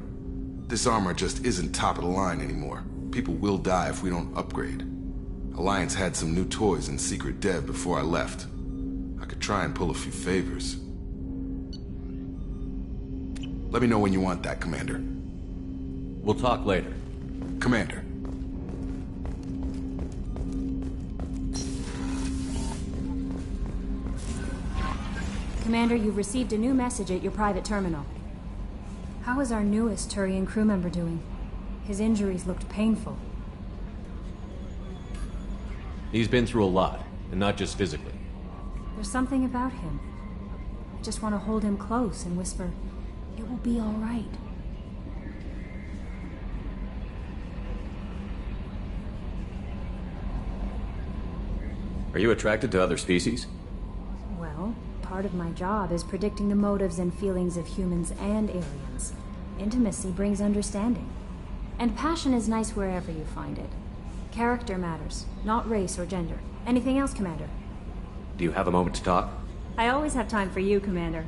This armor just isn't top of the line anymore. People will die if we don't upgrade. Alliance had some new toys in secret dev before I left. I could try and pull a few favors. Let me know when you want that, Commander. We'll talk later. Commander. Commander, you've received a new message at your private terminal. How is our newest Turian crew member doing? His injuries looked painful. He's been through a lot, and not just physically. There's something about him. I just want to hold him close and whisper, "It will be all right." Are you attracted to other species? Well, part of my job is predicting the motives and feelings of humans and aliens. Intimacy brings understanding. And passion is nice wherever you find it. Character matters, not race or gender. Anything else, Commander? Do you have a moment to talk? I always have time for you, Commander.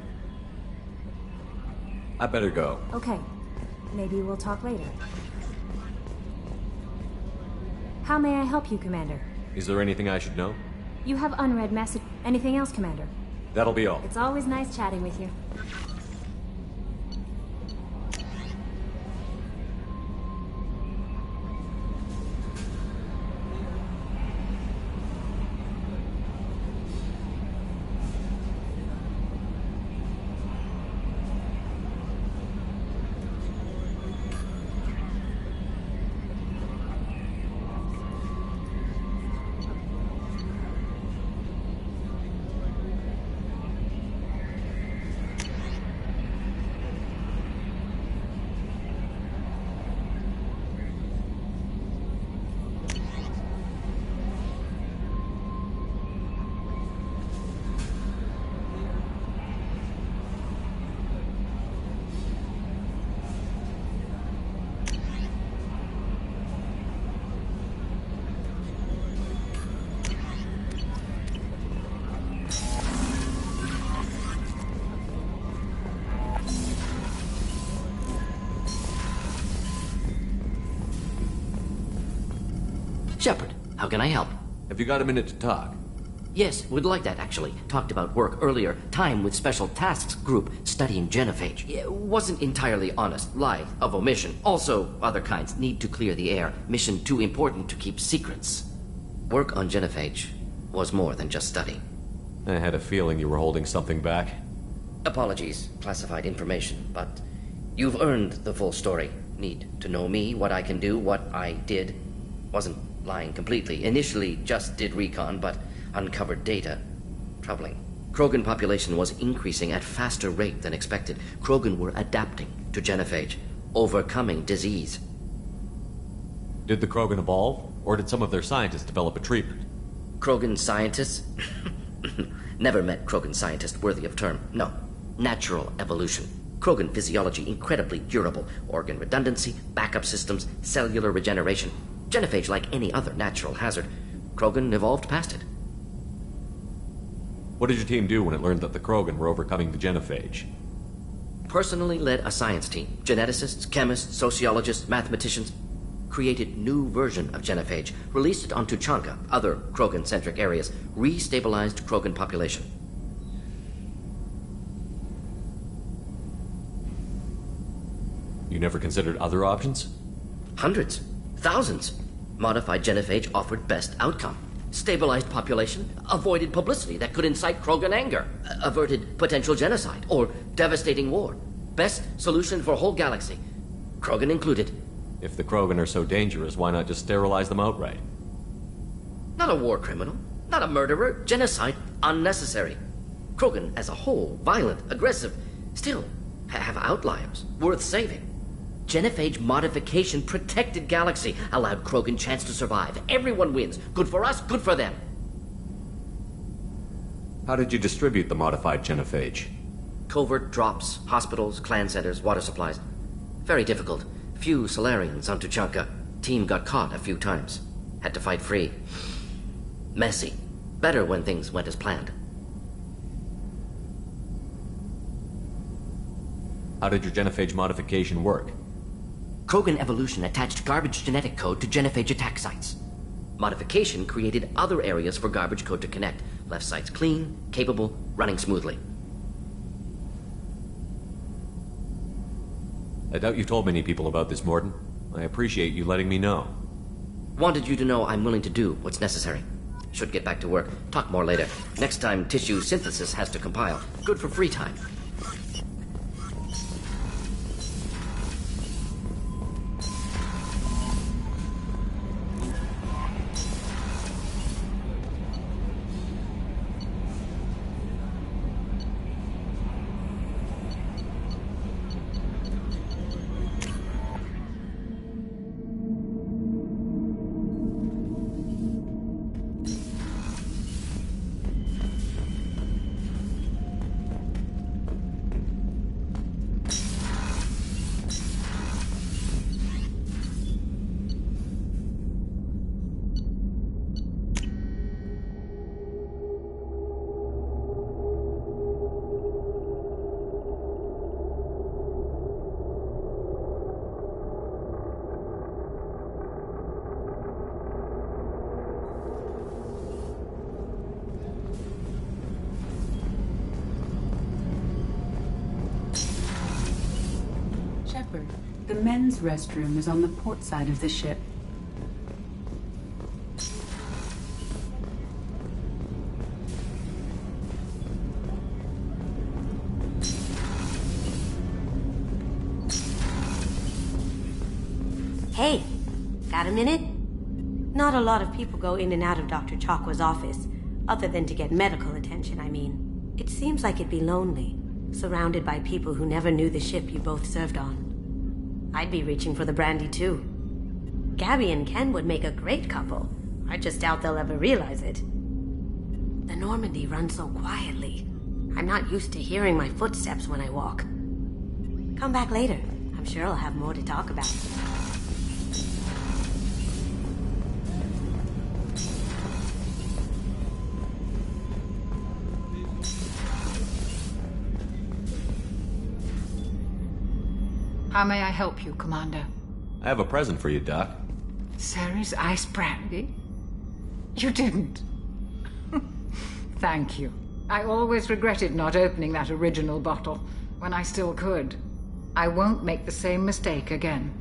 I better go. Okay. Maybe we'll talk later. How may I help you, Commander? Is there anything I should know? You have unread message. Anything else, Commander? That'll be all. It's always nice chatting with you. How can I help? Have you got a minute to talk? Yes, would like that, actually. Talked about work earlier. Time with Special Tasks Group studying genophage. Yeah, wasn't entirely honest. Lie of omission. Also, other kinds. Need to clear the air. Mission too important to keep secrets. Work on genophage was more than just study. I had a feeling you were holding something back. Apologies, classified information, but you've earned the full story. Need to know me, what I can do, what I did. Wasn't lying completely. Initially just did recon, but uncovered data. Troubling. Krogan population was increasing at faster rate than expected. Krogan were adapting to genophage, overcoming disease. Did the Krogan evolve, or did some of their scientists develop a treatment? Krogan scientists? Never met Krogan scientist worthy of term. No. Natural evolution. Krogan physiology incredibly durable. Organ redundancy, backup systems, cellular regeneration. Genophage like any other natural hazard. Krogan evolved past it. What did your team do when it learned that the Krogan were overcoming the genophage? Personally led a science team. Geneticists, chemists, sociologists, mathematicians. Created new version of genophage. Released it on Tuchanka, other Krogan-centric areas. Restabilized Krogan population. You never considered other options? Hundreds. Thousands. Modified genophage offered best outcome. Stabilized population, avoided publicity that could incite Krogan anger, averted potential genocide or devastating war. Best solution for whole galaxy, Krogan included. If the Krogan are so dangerous, why not just sterilize them outright? Not a war criminal, not a murderer, genocide, unnecessary. Krogan as a whole, violent, aggressive, still have outliers, worth saving. Genophage modification protected galaxy, allowed Krogan chance to survive. Everyone wins. Good for us, good for them. How did you distribute the modified genophage? Covert drops, hospitals, clan centers, water supplies. Very difficult. Few Solarians on Tuchanka. Team got caught a few times. Had to fight free. Messy. Better when things went as planned. How did your genophage modification work? Krogan evolution attached garbage genetic code to genophage attack sites. Modification created other areas for garbage code to connect. Left sites clean, capable, running smoothly. I doubt you told many people about this, Mordin. I appreciate you letting me know. Wanted you to know I'm willing to do what's necessary. Should get back to work. Talk more later. Next time tissue synthesis has to compile. Good for free time. The men's restroom is on the port side of the ship. Hey, got a minute? Not a lot of people go in and out of Dr. Chakwa's office, other than to get medical attention, I mean. It seems like it'd be lonely, surrounded by people who never knew the ship you both served on. I'd be reaching for the brandy too. Gabby and Ken would make a great couple. I just doubt they'll ever realize it. The Normandy runs so quietly. I'm not used to hearing my footsteps when I walk. Come back later. I'm sure I'll have more to talk about. How may I help you, Commander? I have a present for you, Doc. Ceres Ice Brandy? You didn't. Thank you. I always regretted not opening that original bottle when I still could. I won't make the same mistake again.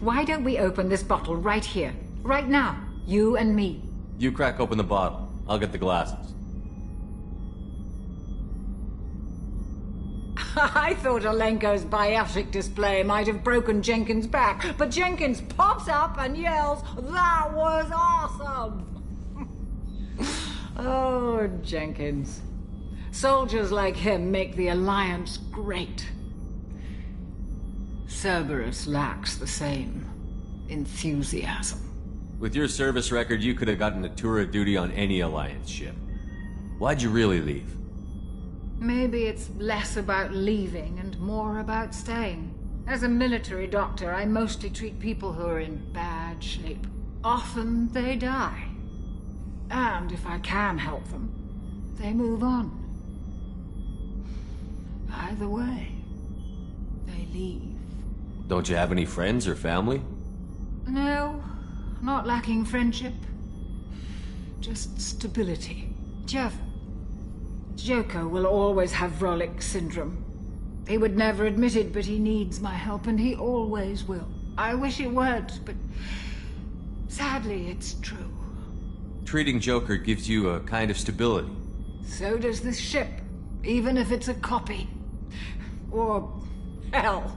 Why don't we open this bottle right here, right now, you and me? You crack open the bottle. I'll get the glasses. I thought Alenko's biotic display might have broken Jenkins' back, but Jenkins pops up and yells, "That was awesome!" Oh, Jenkins. Soldiers like him make the Alliance great. Cerberus lacks the same enthusiasm. With your service record, you could have gotten a tour of duty on any Alliance ship. Why'd you really leave? Maybe it's less about leaving and more about staying. As a military doctor, I mostly treat people who are in bad shape. Often they die. And if I can help them, they move on. Either way, they leave. Don't you have any friends or family? No, not lacking friendship. Just stability. Jeff, Joker will always have Vrolik syndrome. He would never admit it, but he needs my help, and he always will. I wish it weren't, but sadly, it's true. Treating Joker gives you a kind of stability. So does this ship, even if it's a copy. Or, hell,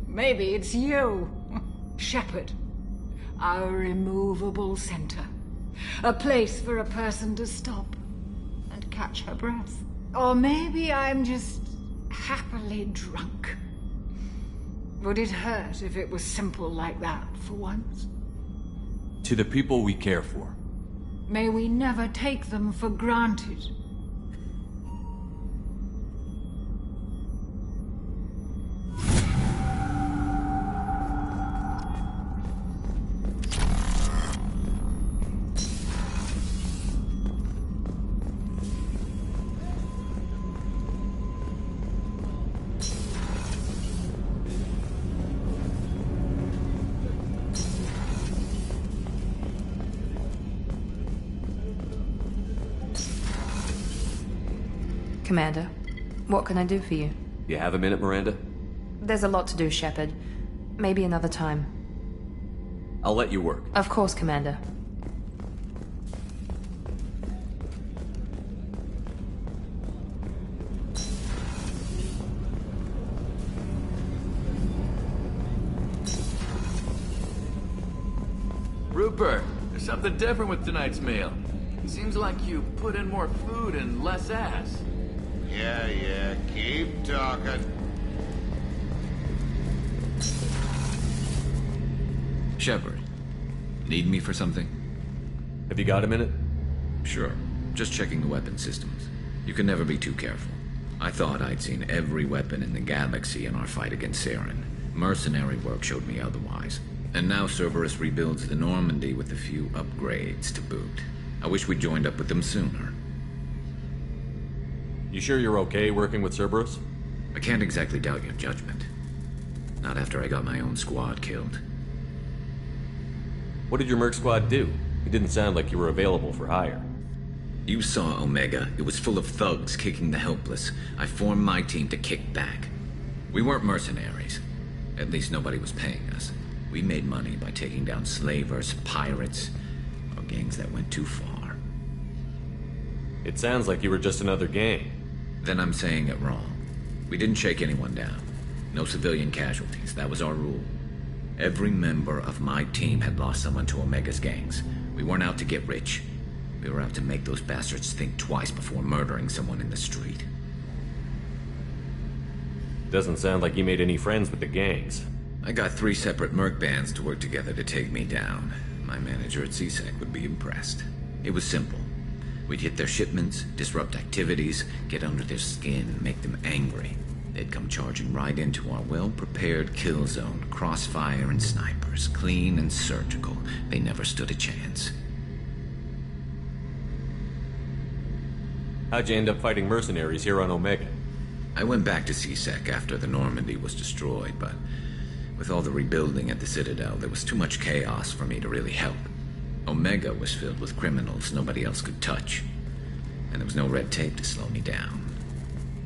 maybe it's you, Shepard. Our immovable center. A place for a person to stop and catch her breath. Or maybe I'm just happily drunk. Would it hurt if it was simple like that for once? To the people we care for. May we never take them for granted. Commander, what can I do for you? You have a minute, Miranda? There's a lot to do, Shepard. Maybe another time. I'll let you work. Of course, Commander. Rupert, there's something different with tonight's meal. It seems like you put in more food and less ass. Yeah, keep talking. Shepard, need me for something? Have you got a minute? Sure. Just checking the weapon systems. You can never be too careful. I thought I'd seen every weapon in the galaxy in our fight against Saren. Mercenary work showed me otherwise. And now Cerberus rebuilds the Normandy with a few upgrades to boot. I wish we'd joined up with them sooner. You sure you're okay working with Cerberus? I can't exactly doubt your judgment. Not after I got my own squad killed. What did your merc squad do? It didn't sound like you were available for hire. You saw Omega. It was full of thugs kicking the helpless. I formed my team to kick back. We weren't mercenaries. At least nobody was paying us. We made money by taking down slavers, pirates, or gangs that went too far. It sounds like you were just another gang. Then I'm saying it wrong. We didn't shake anyone down. No civilian casualties. That was our rule. Every member of my team had lost someone to Omega's gangs. We weren't out to get rich. We were out to make those bastards think twice before murdering someone in the street. Doesn't sound like you made any friends with the gangs. I got 3 separate merc bands to work together to take me down. My manager at CSEC would be impressed. It was simple. We'd hit their shipments, disrupt activities, get under their skin, and make them angry. They'd come charging right into our well-prepared kill zone, crossfire and snipers, clean and surgical. They never stood a chance. How'd you end up fighting mercenaries here on Omega? I went back to CSEC after the Normandy was destroyed, but with all the rebuilding at the Citadel, there was too much chaos for me to really help. Omega was filled with criminals nobody else could touch. And there was no red tape to slow me down.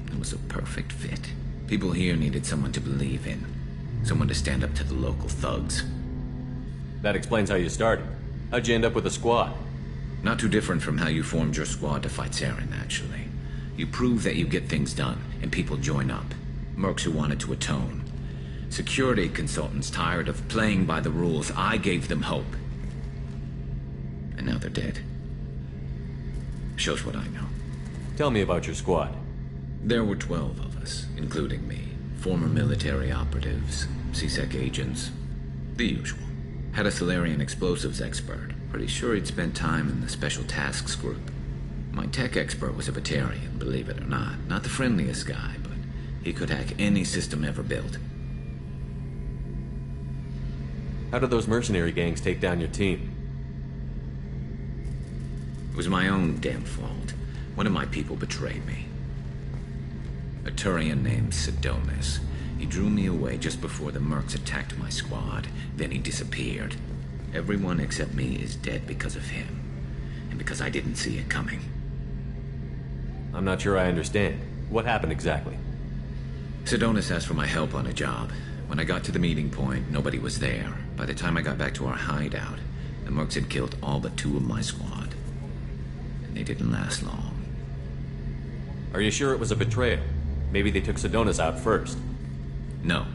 It was a perfect fit. People here needed someone to believe in. Someone to stand up to the local thugs. That explains how you started. How'd you end up with a squad? Not too different from how you formed your squad to fight Saren, actually. You prove that you get things done, and people join up. Mercs who wanted to atone. Security consultants tired of playing by the rules. I gave them hope. And now they're dead. Shows what I know. Tell me about your squad. There were 12 of us, including me. Former military operatives, CSEC agents, the usual. Had a Solarian explosives expert. Pretty sure he'd spent time in the Special Tasks Group. My tech expert was a Batarian, believe it or not. Not the friendliest guy, but he could hack any system ever built. How did those mercenary gangs take down your team? It was my own damn fault. One of my people betrayed me. A Turian named Sidonis. He drew me away just before the Mercs attacked my squad. Then he disappeared. Everyone except me is dead because of him. And because I didn't see it coming. I'm not sure I understand. What happened exactly? Sidonis asked for my help on a job. When I got to the meeting point, nobody was there. By the time I got back to our hideout, the Mercs had killed all but 2 of my squad. And they didn't last long. Are you sure it was a betrayal? Maybe they took Sidonis out first. No.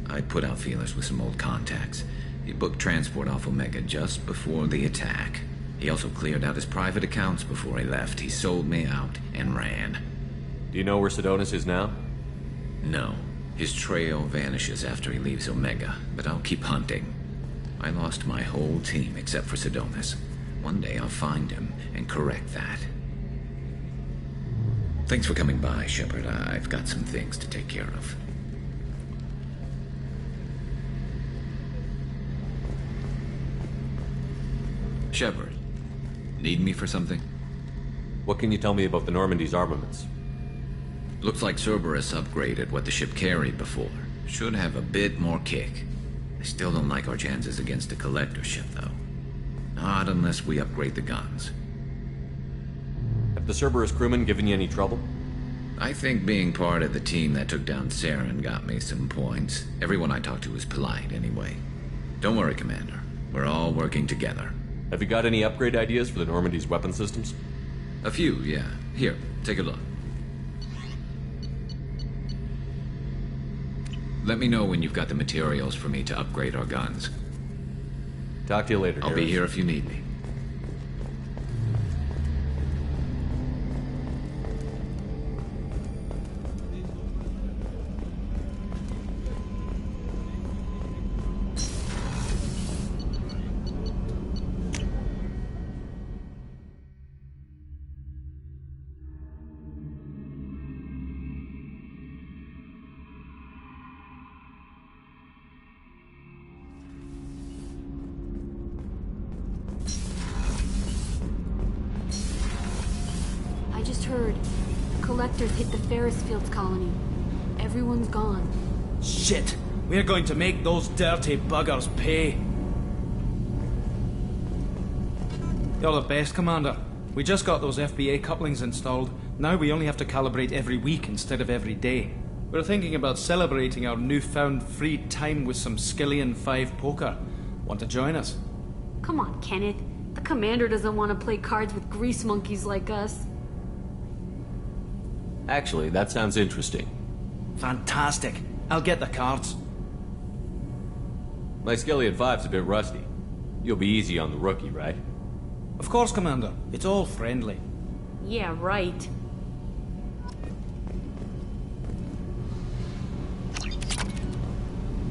I put out feelers with some old contacts. He booked transport off Omega just before the attack. He also cleared out his private accounts before he left. He sold me out and ran. Do you know where Sidonis is now? No. His trail vanishes after he leaves Omega, but I'll keep hunting. I lost my whole team except for Sidonis. One day I'll find him and correct that. Thanks for coming by, Shepard. I've got some things to take care of. Shepard, need me for something? What can you tell me about the Normandy's armaments? Looks like Cerberus upgraded what the ship carried before. Should have a bit more kick. I still don't like our chances against a collector ship, though. Not unless we upgrade the guns. Have the Cerberus crewmen given you any trouble? I think being part of the team that took down Saren got me some points. Everyone I talked to was polite, anyway. Don't worry, Commander. We're all working together. Have you got any upgrade ideas for the Normandy's weapon systems? A few, yeah. Here, take a look. Let me know when you've got the materials for me to upgrade our guns. Talk to you later, I'll be here if you need me. Collectors hit the Ferris Fields colony. Everyone's gone. Shit! We're going to make those dirty buggers pay. You're the best, Commander. We just got those FBA couplings installed. Now we only have to calibrate every week instead of every day. We're thinking about celebrating our newfound free time with some Skillian 5 poker. Want to join us? Come on, Kenneth. The Commander doesn't want to play cards with grease monkeys like us. Actually, that sounds interesting. Fantastic. I'll get the cards. My Skillian 5's a bit rusty. You'll be easy on the rookie, right? Of course, Commander. It's all friendly. Yeah, right.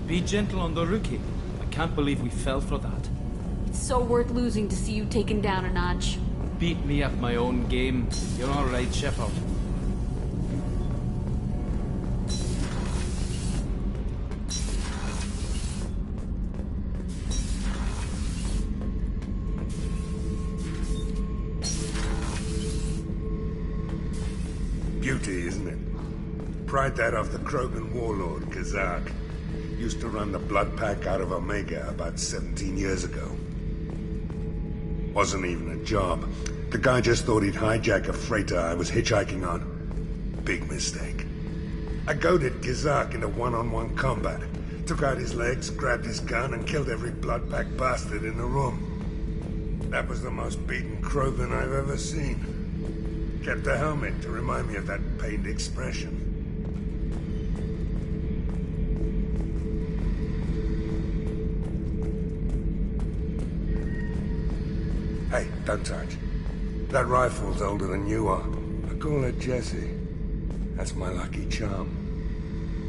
Be gentle on the rookie. I can't believe we fell for that. It's so worth losing to see you taken down a notch. Beat me at my own game. You're all right, Shepard. Beauty, isn't it? Pried that off the Krogan warlord, Kazak. Used to run the Blood Pack out of Omega about 17 years ago. Wasn't even a job. The guy just thought he'd hijack a freighter I was hitchhiking on. Big mistake. I goaded Gizak into one-on-one combat. Took out his legs, grabbed his gun, and killed every blood-packed bastard in the room. That was the most beaten Krogan I've ever seen. Kept a helmet to remind me of that pained expression. Hey, don't touch. That rifle's older than you are. I call it Jesse. That's my lucky charm.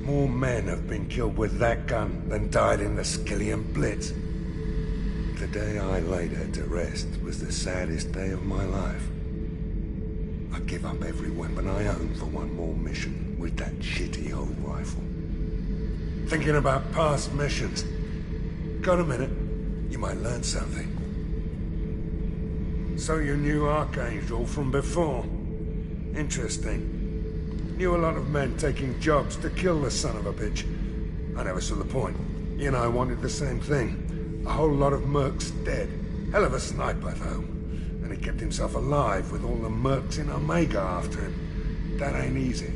More men have been killed with that gun than died in the Skillian Blitz. The day I laid her to rest was the saddest day of my life. I'd give up every weapon I own for one more mission with that shitty old rifle. Thinking about past missions. Got a minute? You might learn something. So you knew Archangel from before? Interesting. Knew a lot of men taking jobs to kill the son of a bitch. I never saw the point. He and I wanted the same thing. A whole lot of mercs dead. Hell of a sniper, though. And he kept himself alive with all the mercs in Omega after him. That ain't easy.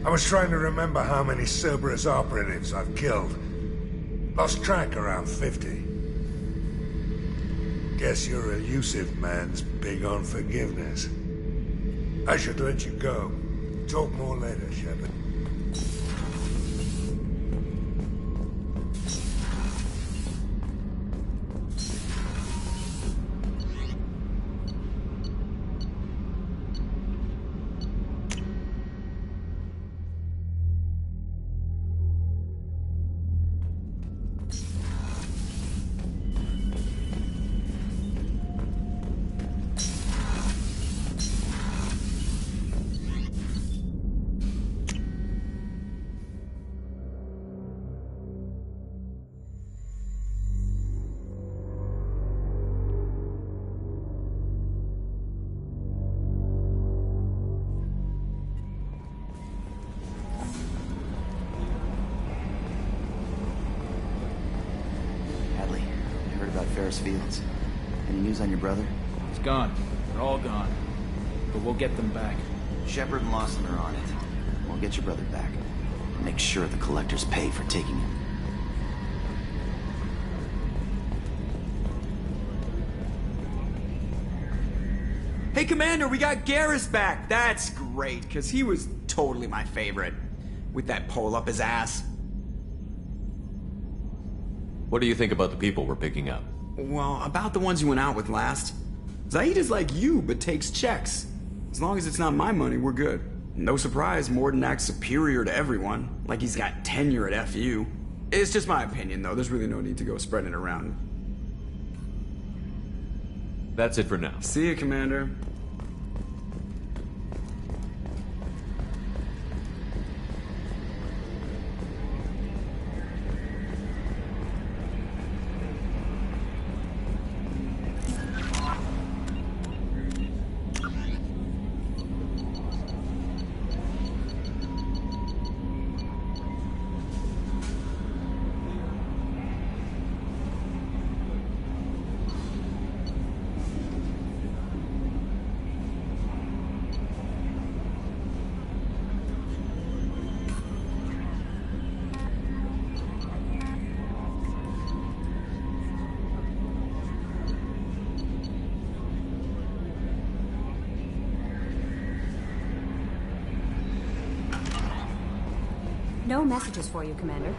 I was trying to remember how many Cerberus operatives I've killed. Lost track around 50. Guess your elusive man's big on forgiveness. I should let you go. Talk more later, Shepard. Fields. Any news on your brother? He's gone. They're all gone. But we'll get them back. Shepard and Lawson are on it. We'll get your brother back. Make sure the collectors pay for taking him. Hey, Commander, we got Garrus back. That's great, because he was totally my favorite. With that pole up his ass. What do you think about the people we're picking up? Well, about the ones you went out with last. Zaid is like you, but takes checks. As long as it's not my money, we're good. No surprise, Mordin acts superior to everyone, like he's got tenure at FU. It's just my opinion, though. There's really no need to go spreading it around. That's it for now. See you, Commander. No messages for you, Commander.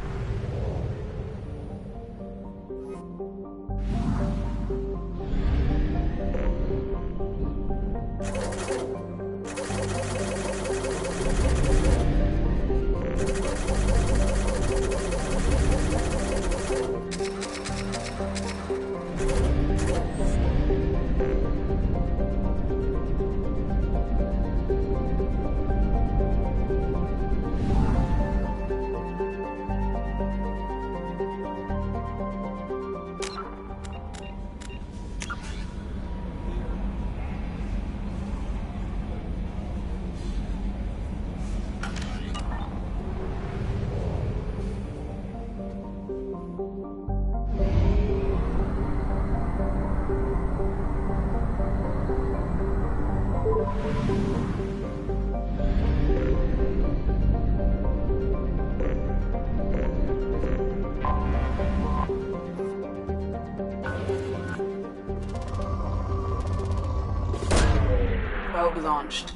Probe launched.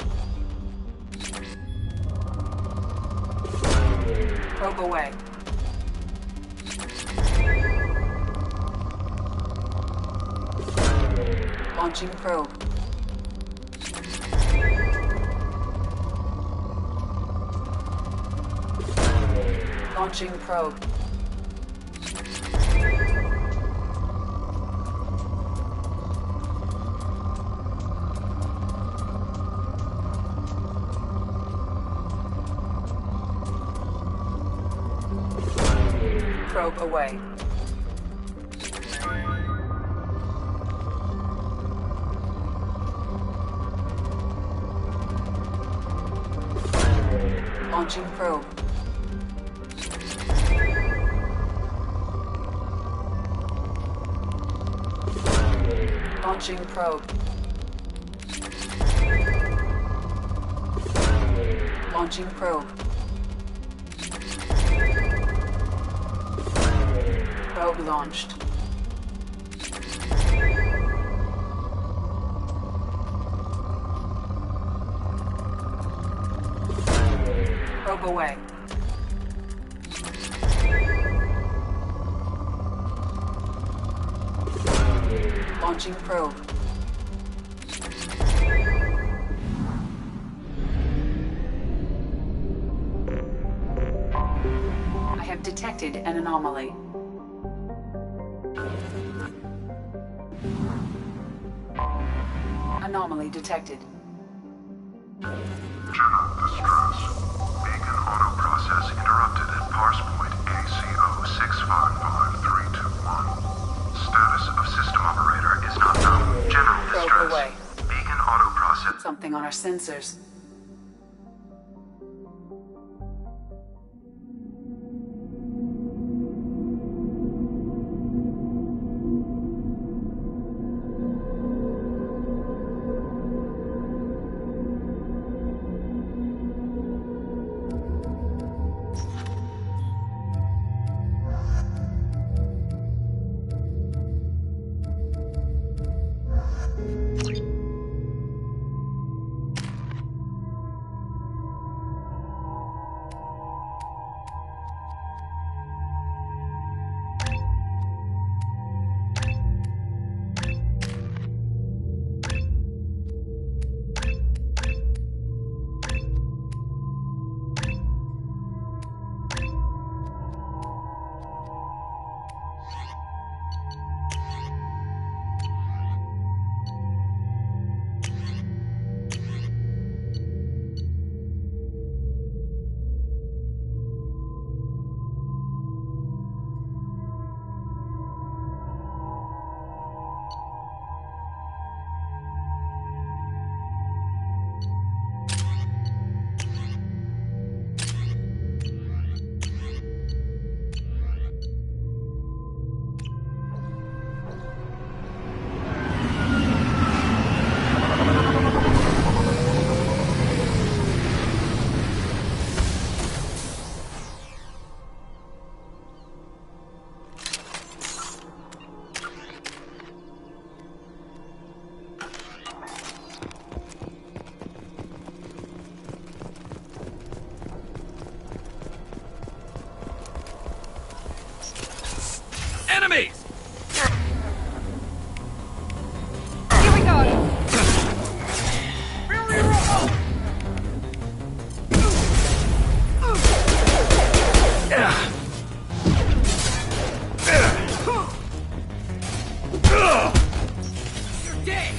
Probe away. Launching probe. Launching probe. Probe away. Launching probe. Launching probe. Launching probe. Probe launched. Probe away. Launching probe. I have detected an anomaly. Anomaly detected. General distress. Beacon auto process interrupted at parse point ACO 655321. Status of system operator is not known. General Probe distress. away. Beacon auto process. Something on our sensors. Enemies! Here we go! You're dead!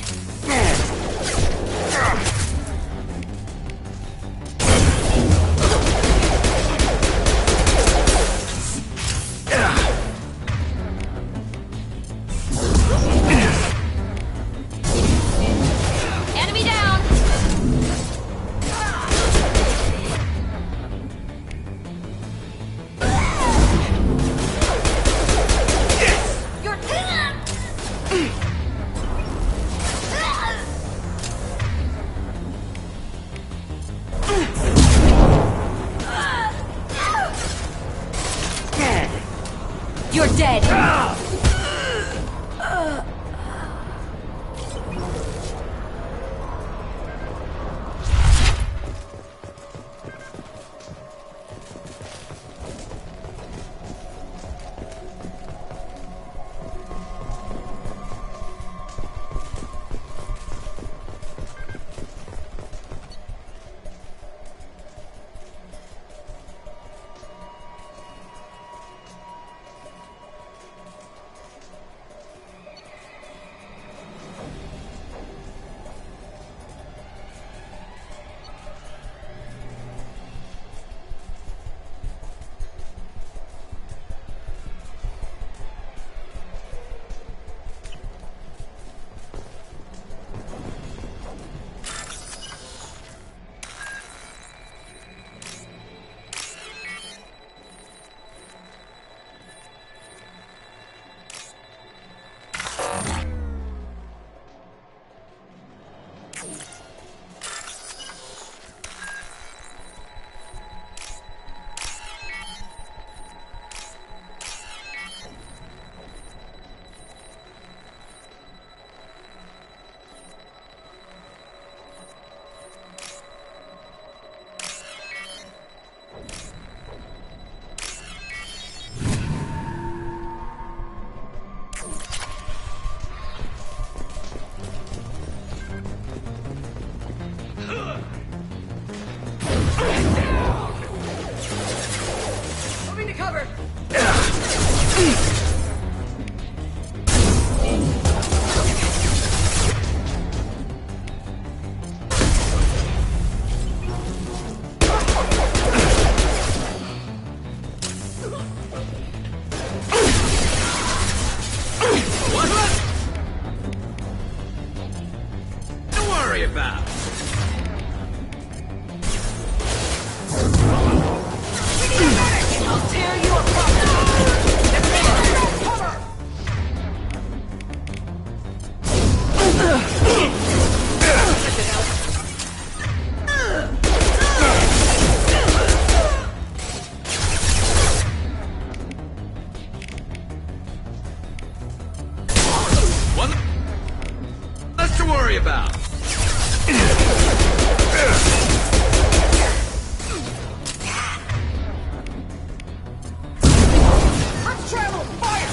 Enemy down! You're... worry about. I'll tear you apart! One less to worry about. Let's travel! Fire!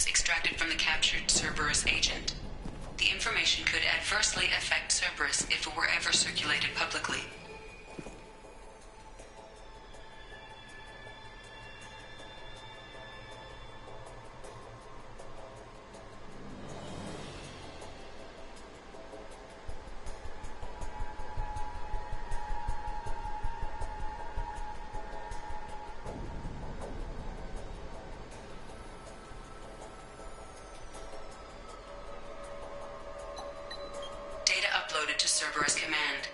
extracted from the captured Cerberus agent. The information could adversely affect Cerberus if it were ever circulated publicly. Data uploaded to Cerberus Command.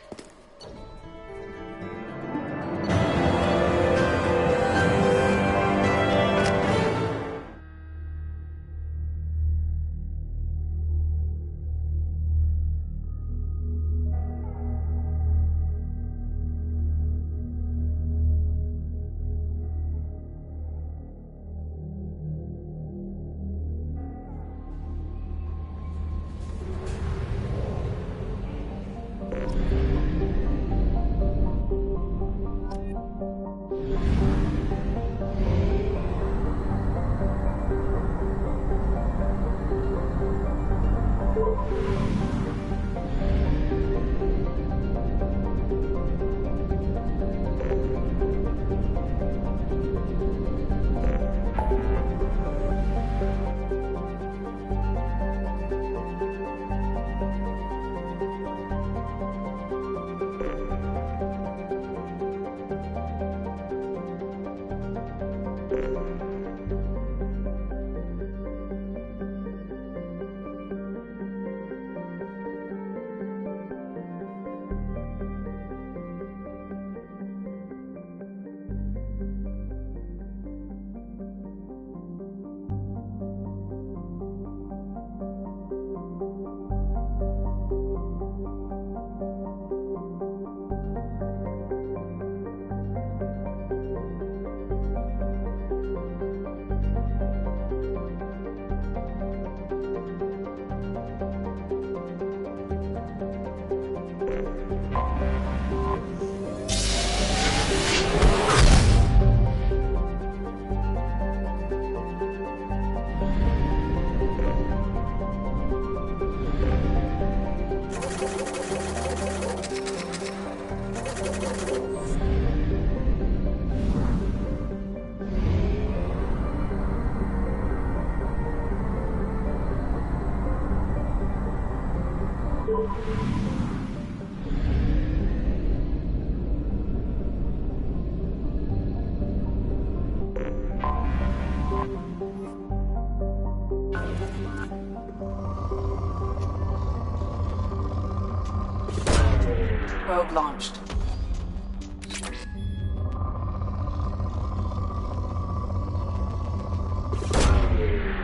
Probe launched.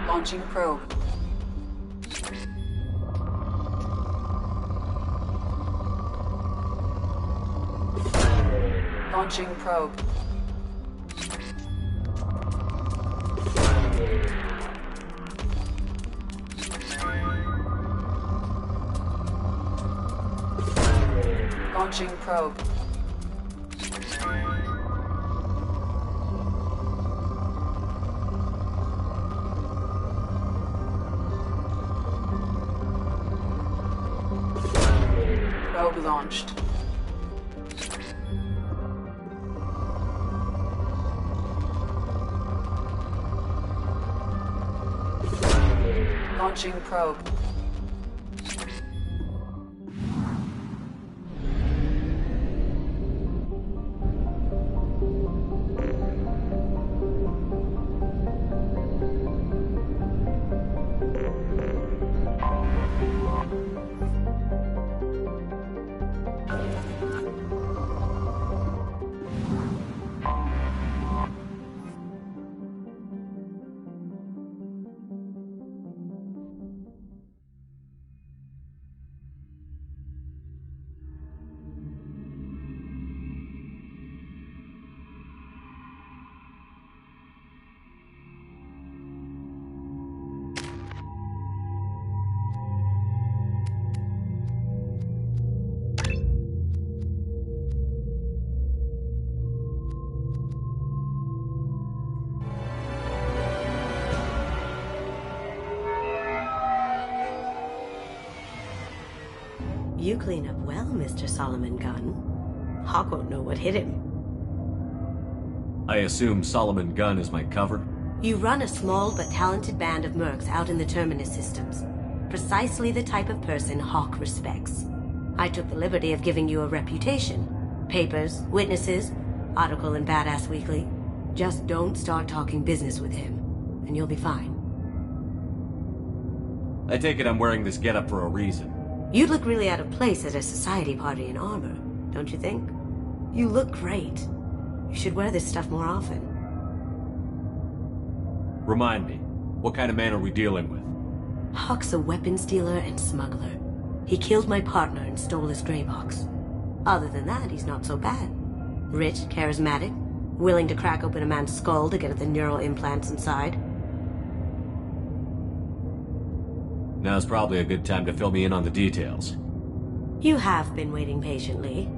Launching probe. Launching probe. Launching probe. Probe launched. Launching probe. You clean up well, Mr. Solomon Gunn. Hawk won't know what hit him. I assume Solomon Gunn is my cover? You run a small but talented band of mercs out in the Terminus systems. Precisely the type of person Hawk respects. I took the liberty of giving you a reputation. Papers, witnesses, article in Badass Weekly. Just don't start talking business with him, and you'll be fine. I take it I'm wearing this getup for a reason. You'd look really out of place at a society party in armor, don't you think? You look great. You should wear this stuff more often. Remind me, what kind of man are we dealing with? Hawk's a weapons dealer and smuggler. He killed my partner and stole his gray box. Other than that, he's not so bad. Rich, charismatic, willing to crack open a man's skull to get at the neural implants inside. Now's probably a good time to fill me in on the details. You have been waiting patiently.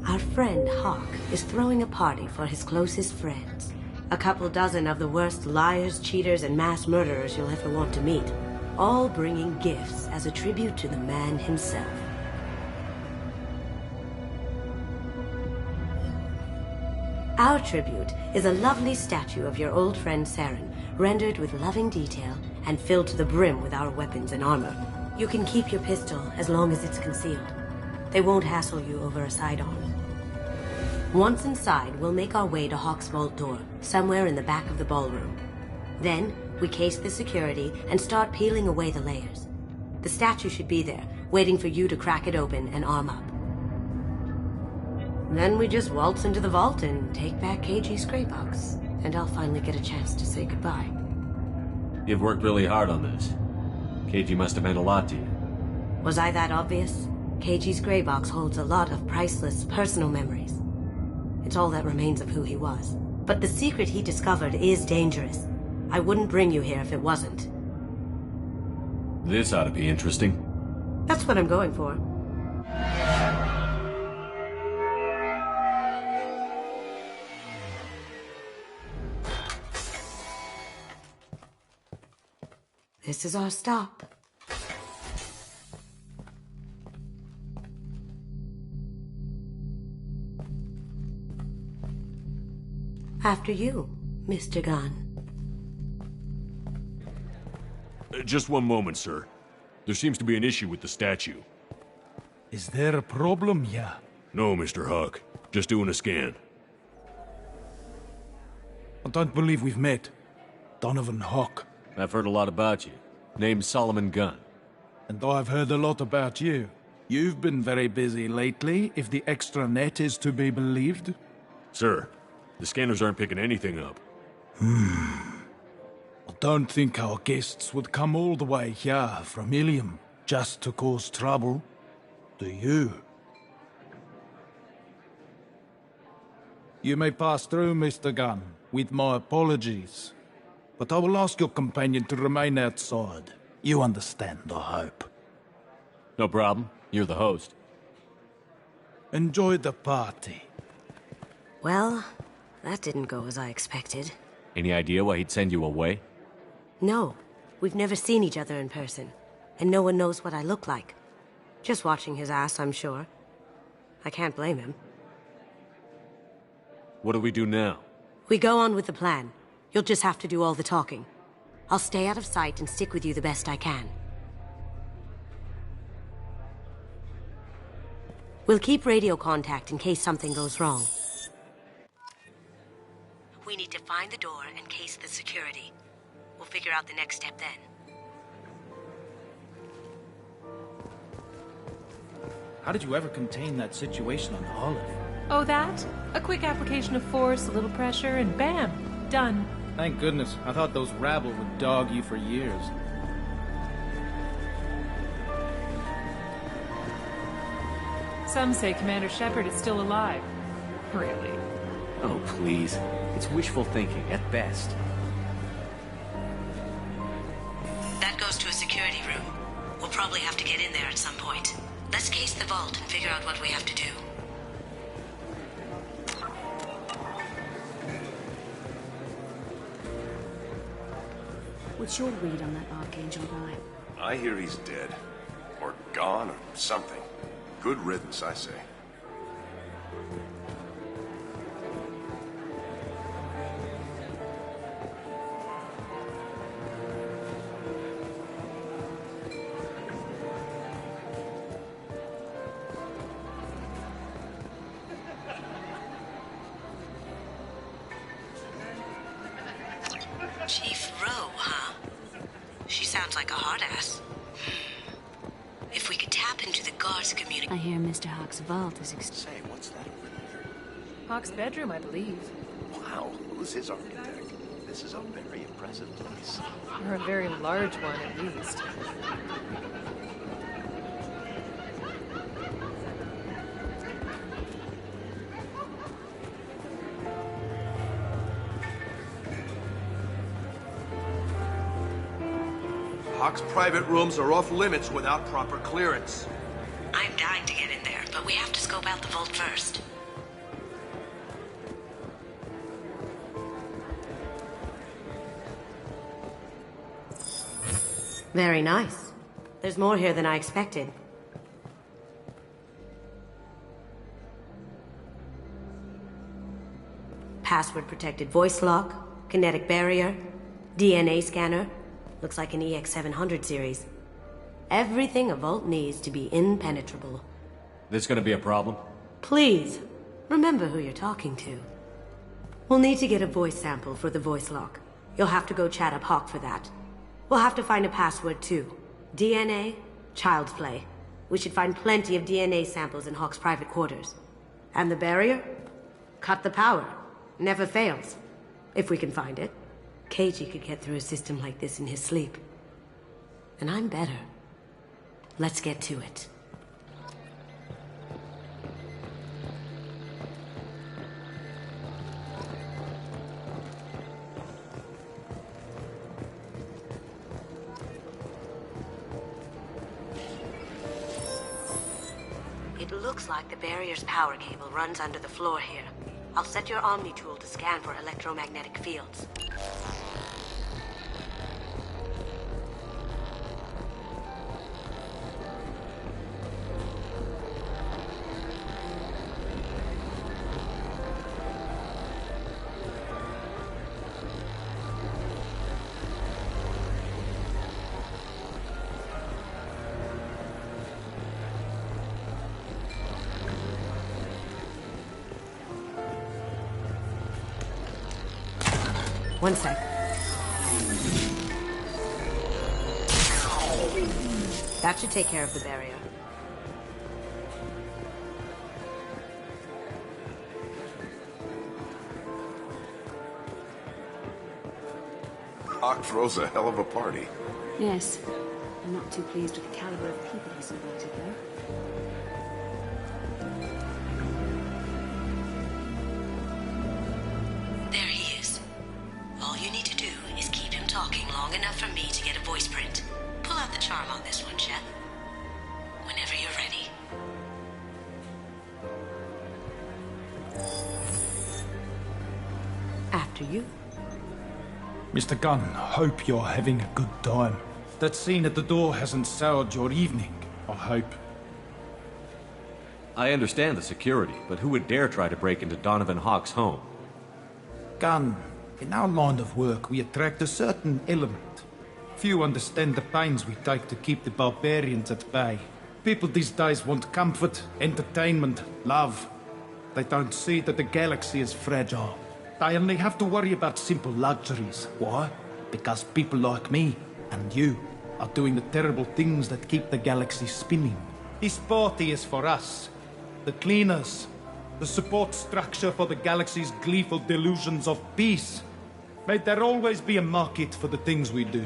Our friend Hawk is throwing a party for his closest friends. A couple dozen of the worst liars, cheaters, and mass murderers you'll ever want to meet. All bringing gifts as a tribute to the man himself. Our tribute is a lovely statue of your old friend Saren, rendered with loving detail and filled to the brim with our weapons and armor. You can keep your pistol as long as it's concealed. They won't hassle you over a sidearm. Once inside, we'll make our way to Hawk's vault door, somewhere in the back of the ballroom. Then, we case the security and start peeling away the layers. The statue should be there, waiting for you to crack it open and arm up. Then we just waltz into the vault and take back KG's gray box, and I'll finally get a chance to say goodbye. You've worked really hard on this. KG must have meant a lot to you. Was I that obvious? KG's gray box holds a lot of priceless personal memories. It's all that remains of who he was. But the secret he discovered is dangerous. I wouldn't bring you here if it wasn't. This ought to be interesting. That's what I'm going for. This is our stop. After you, Mr. Gunn. Just one moment, sir. There seems to be an issue with the statue. Is there a problem here? No, Mr. Huck. Just doing a scan. I don't believe we've met. Donovan Huck. I've heard a lot about you. Name's Solomon Gunn. And I've heard a lot about you. You've been very busy lately, if the extra net is to be believed. Sir, the scanners aren't picking anything up. I don't think our guests would come all the way here from Ilium just to cause trouble. Do you? You may pass through, Mr. Gunn, with my apologies. But I will ask your companion to remain outside. You understand, I hope. No problem. You're the host. Enjoy the party. Well, that didn't go as I expected. Any idea why he'd send you away? No, we've never seen each other in person, and no one knows what I look like. Just watching his ass, I'm sure. I can't blame him. What do we do now? We go on with the plan. You'll just have to do all the talking. I'll stay out of sight and stick with you the best I can. We'll keep radio contact in case something goes wrong. We need to find the door and case the security. We'll figure out the next step then. How did you ever contain that situation on Olive? Oh, that? A quick application of force, a little pressure, and bam! Done. Thank goodness. I thought those rabble would dog you for years. Some say Commander Shepard is still alive. Really? Oh, please. It's wishful thinking, at best. That goes to a security room. We'll probably have to get in there at some point. Let's case the vault and figure out what we have to do. What's your read on that Archangel guy? I hear he's dead. Or gone, or something. Good riddance, I say. Chief Rowe, huh? She sounds like a hard ass. If we could tap into the guard's community... I hear Mr. Hawk's vault is... Say, what's that over there? Hawk's bedroom, I believe. Wow, who's his architect? This is a very impressive place. Or a very large one, at least. Hawk's private rooms are off limits without proper clearance. I'm dying to get in there, but we have to scope out the vault first. Very nice. There's more here than I expected. Password-protected voice lock, kinetic barrier, DNA scanner. Looks like an EX-700 series. Everything a vault needs to be impenetrable. This gonna be a problem? Please, remember who you're talking to. We'll need to get a voice sample for the voice lock. You'll have to go chat up Hawk for that. We'll have to find a password too. DNA, child's play. We should find plenty of DNA samples in Hawk's private quarters. And the barrier? Cut the power. Never fails. If we can find it. KG could get through a system like this in his sleep. And I'm better. Let's get to it. It looks like the barrier's power cable runs under the floor here. I'll set your Omni tool to scan for electromagnetic fields. One sec. That should take care of the barrier. Hawk throws a hell of a party. Yes. I'm not too pleased with the caliber of people he's invited, though. There he is. All you need to do is keep him talking long enough for me to get a voice print. Pull out the charm on this one, Shep. Whenever you're ready. After you. Mr. Gunn, hope you're having a good time. That scene at the door hasn't soured your evening, I hope. I understand the security, but who would dare try to break into Donovan Hawk's home? Gunn, in our line of work, we attract a certain element. Few understand the pains we take to keep the barbarians at bay. People these days want comfort, entertainment, love. They don't see that the galaxy is fragile. They only have to worry about simple luxuries. Why? Because people like me and you are doing the terrible things that keep the galaxy spinning. This party is for us, the cleaners, the support structure for the galaxy's gleeful delusions of peace. May there always be a market for the things we do.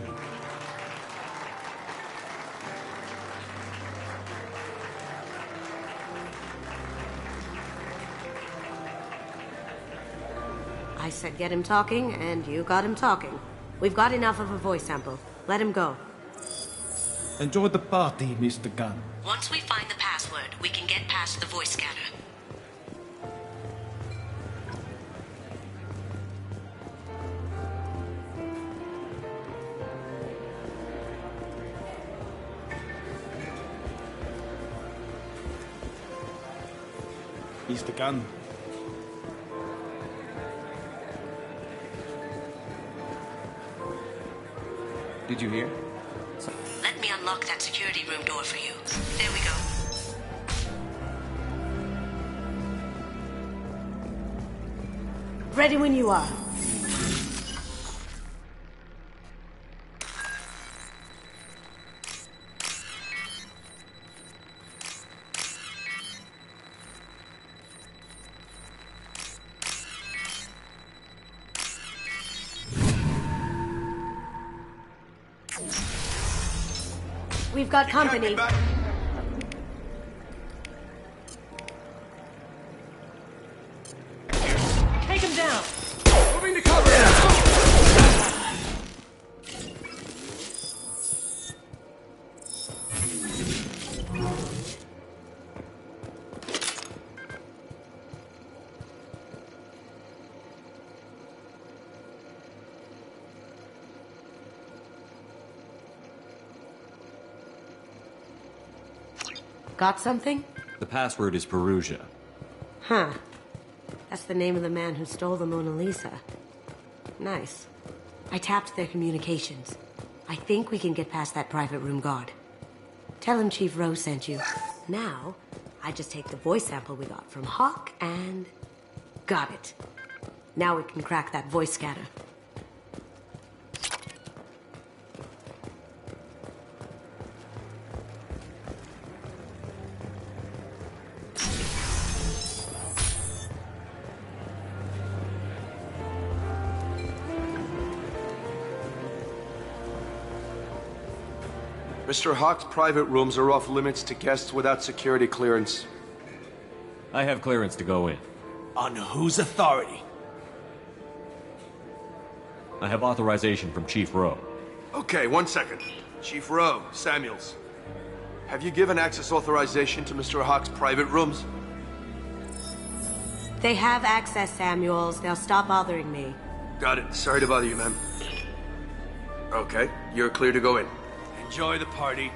I said get him talking, and you got him talking. We've got enough of a voice sample. Let him go. Enjoy the party, Mr. Gunn. Once we find the password, we can get past the voice scanner. Mr. Gunn. Did you hear? Let me unlock that security room door for you. There we go. Ready when you are. We've got company. Take him down! Moving to cover! Got something? The password is Perugia. Huh. That's the name of the man who stole the Mona Lisa. Nice. I tapped their communications. I think we can get past that private room guard. Tell him Chief Rose sent you. Now, I just take the voice sample we got from Hawk and... got it. Now we can crack that voice scanner. Mr. Hawk's private rooms are off limits to guests without security clearance. I have clearance to go in. On whose authority? I have authorization from Chief Rowe. Okay, 1 second. Chief Rowe, Samuels. Have you given access authorization to Mr. Hawk's private rooms? They have access, Samuels. They'll stop bothering me. Got it. Sorry to bother you, ma'am. Okay, you're clear to go in. Enjoy the party.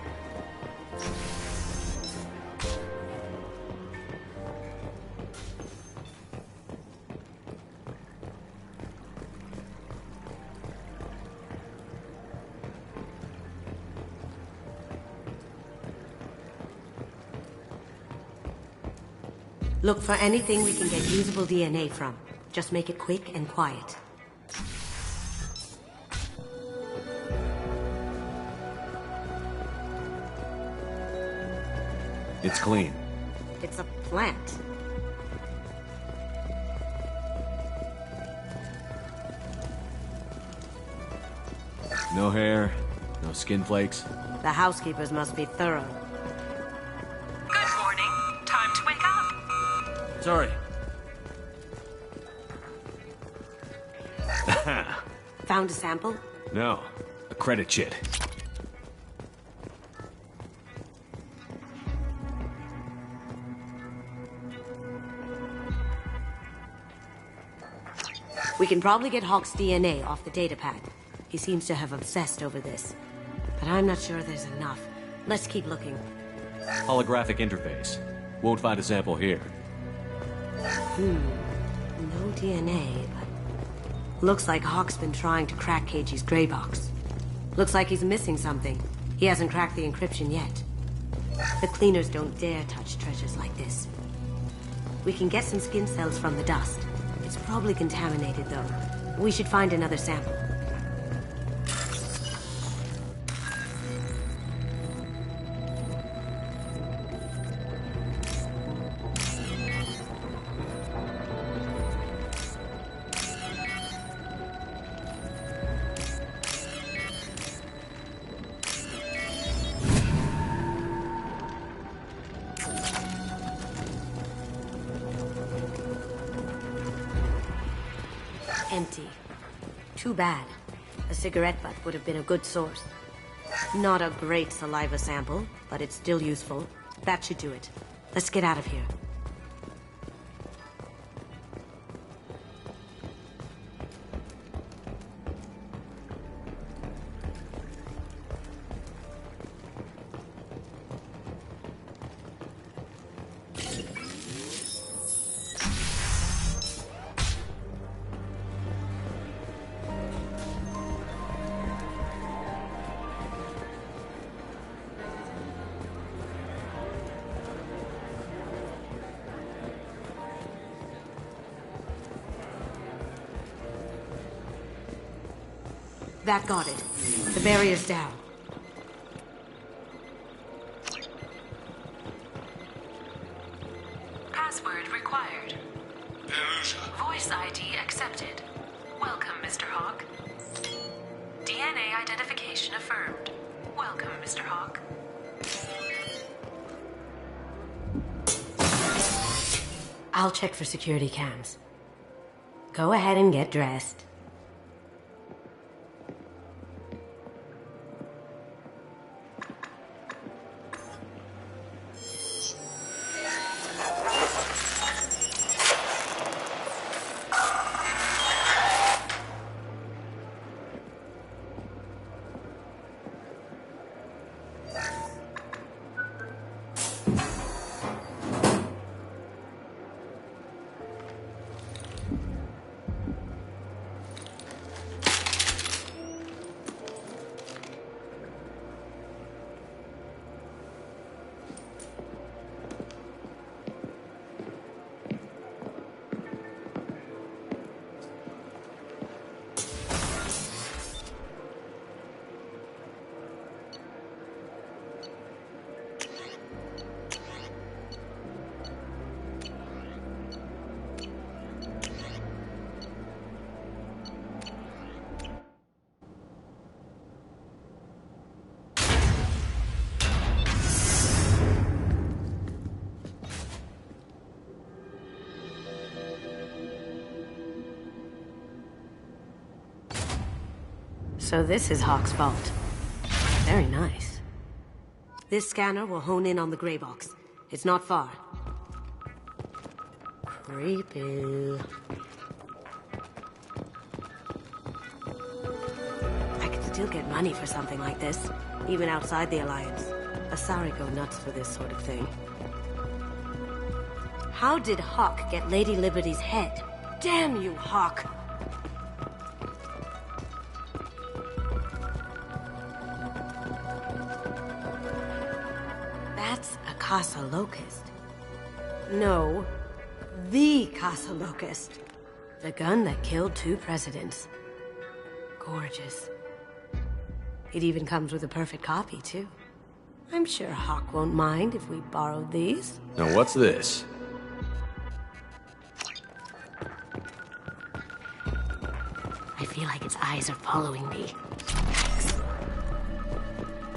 Look for anything we can get usable DNA from. Just make it quick and quiet. It's clean. It's a plant. No hair, no skin flakes. The housekeepers must be thorough. Good morning. Time to wake up. Sorry. Found a sample? No, a credit chit. We can probably get Hawk's DNA off the datapad. He seems to have obsessed over this. But I'm not sure there's enough. Let's keep looking. Holographic interface. Won't find a sample here. No DNA, but... Looks like Hawk's been trying to crack KG's gray box. Looks like he's missing something. He hasn't cracked the encryption yet. The cleaners don't dare touch treasures like this. We can get some skin cells from the dust. It's probably contaminated, though. We should find another sample. Empty. Too bad. A cigarette butt would have been a good source. Not a great saliva sample, but it's still useful. That should do it. Let's get out of here. That got it. The barrier's down. Password required. Voice ID accepted. Welcome, Mr. Hawk. DNA identification affirmed. Welcome, Mr. Hawk. I'll check for security cams. Go ahead and get dressed. So this is Hawk's vault. Very nice. This scanner will hone in on the gray box. It's not far. Creepy. I could still get money for something like this, even outside the Alliance. Asari go nuts for this sort of thing. How did Hawk get Lady Liberty's head? Damn you, Hawk! That's a Casa Locust. No, the Casa Locust. The gun that killed 2 presidents. Gorgeous. It even comes with a perfect copy, too. I'm sure Hawk won't mind if we borrowed these. Now what's this? I feel like its eyes are following me. Yikes.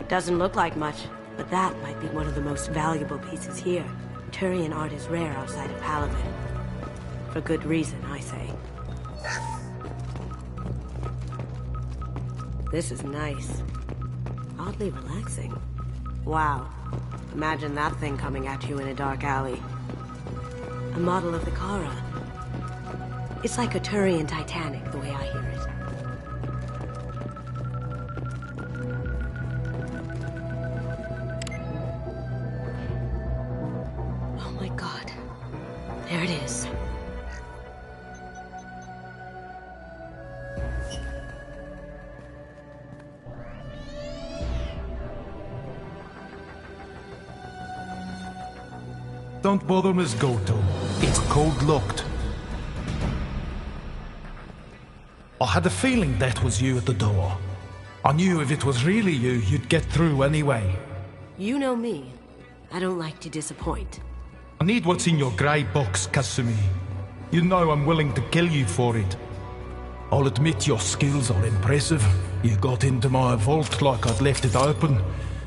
It doesn't look like much, but that might be one of the most valuable pieces here. Turian art is rare outside of Palaven. For good reason, I say. This is nice. Oddly relaxing. Wow. Imagine that thing coming at you in a dark alley. A model of the Kara. It's like a Turian Titanic, the way I hear it. Oh my god. There it is. Don't bother, Miss Goto. It's code-locked. I had a feeling that was you at the door. I knew if it was really you, you'd get through anyway. You know me. I don't like to disappoint. I need what's in your grey box, Kasumi. You know I'm willing to kill you for it. I'll admit your skills are impressive. You got into my vault like I'd left it open,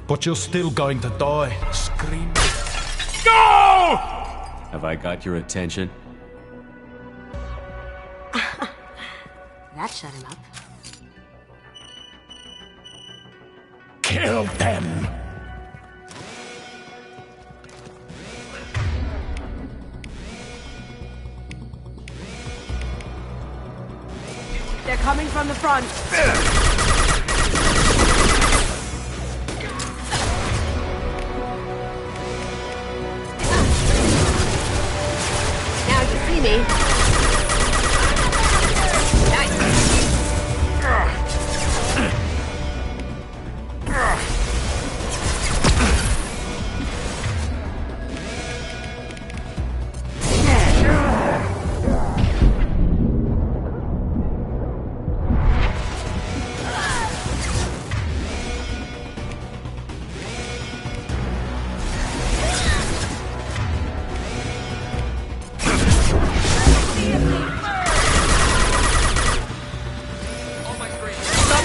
but you're still going to die. Scream. Go! Have I got your attention? That shut him up. Kill them! They're coming from the front. Now you see me.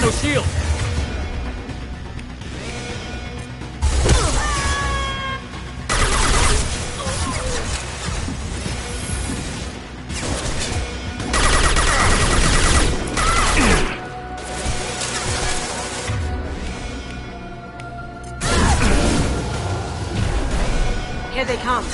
No shield! Here they come.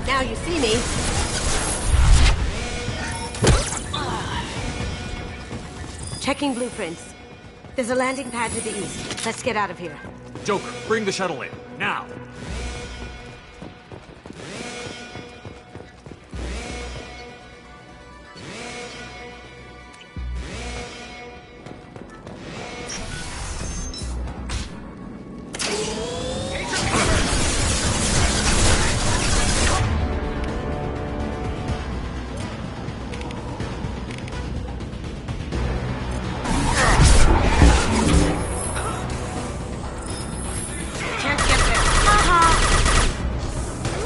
Now you see me. Checking blueprints. There's a landing pad to the east. Let's get out of here. Joker, bring the shuttle in. Now!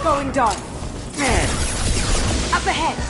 Going dark. Up ahead.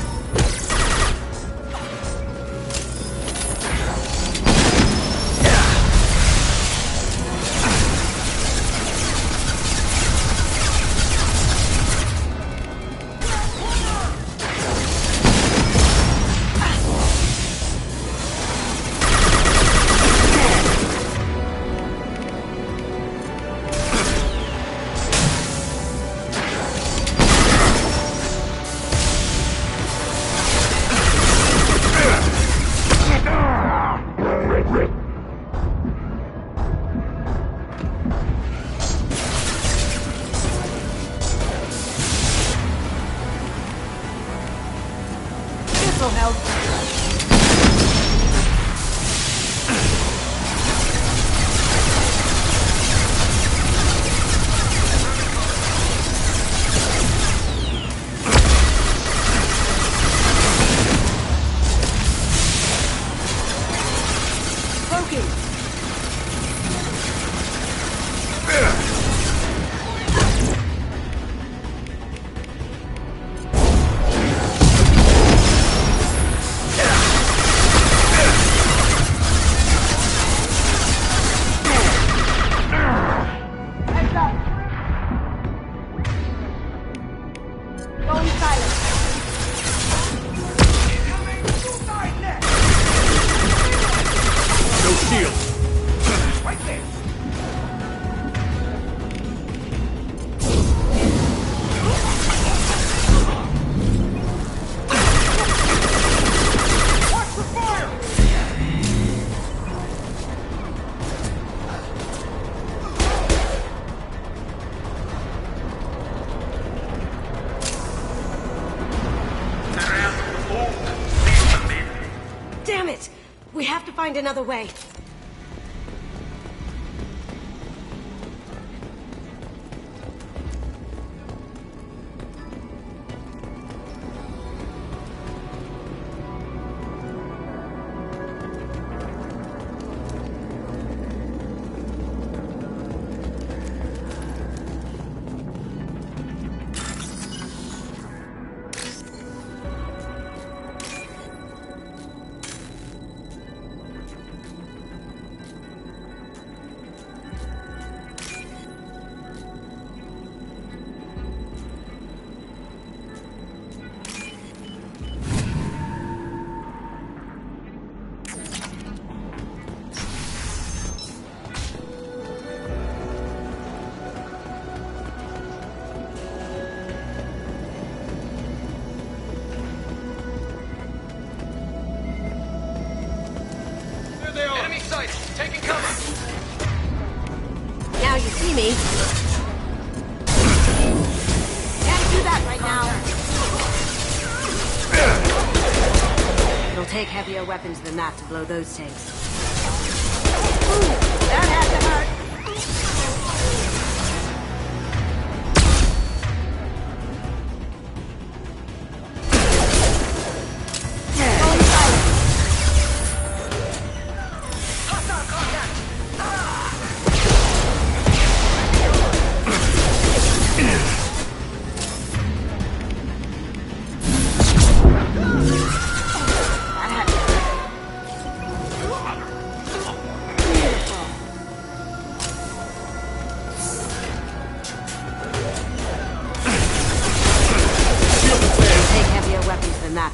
smoking! Damn it! We have to find another way. Enemy sight! Taking cover! Now you see me. Can't do that right now. It'll take heavier weapons than that to blow those tanks. Ooh, that had to hurt.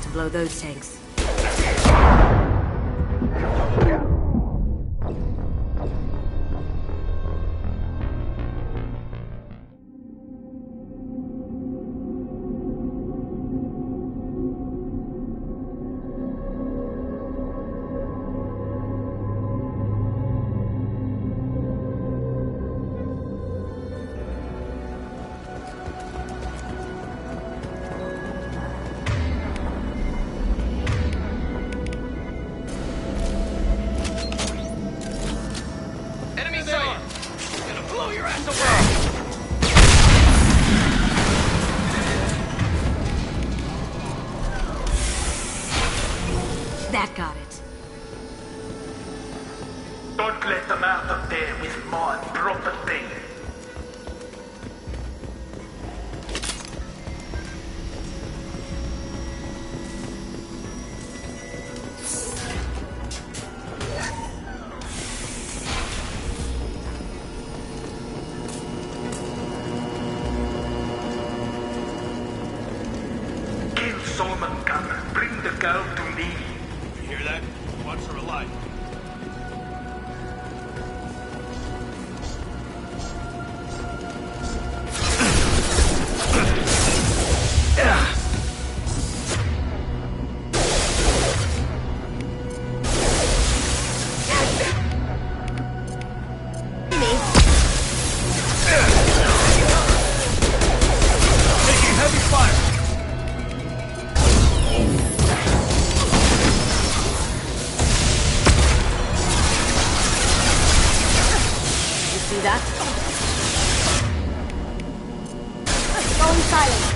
To blow those tanks. That got it. Don't let them out of there with more property. Kill Solomon Gunner. Bring the girl to me. You hear that? Wants her alive. Taking heavy fire. See that? Going silent.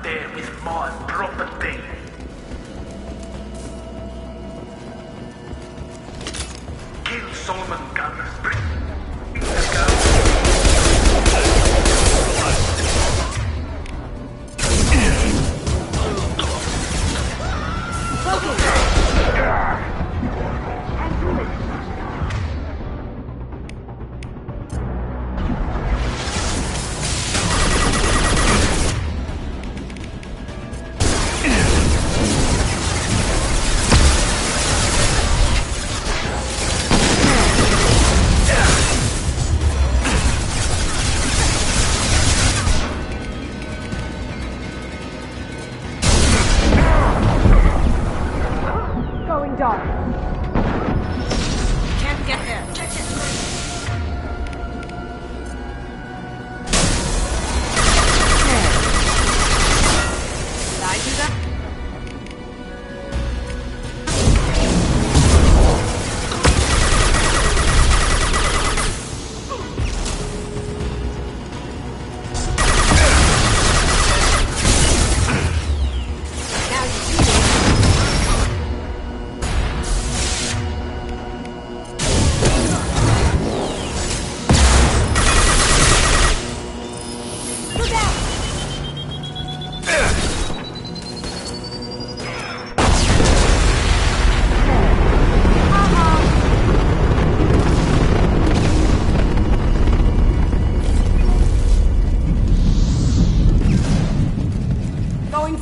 bear with my property. Kill Solomon Gunn. Bring the girl.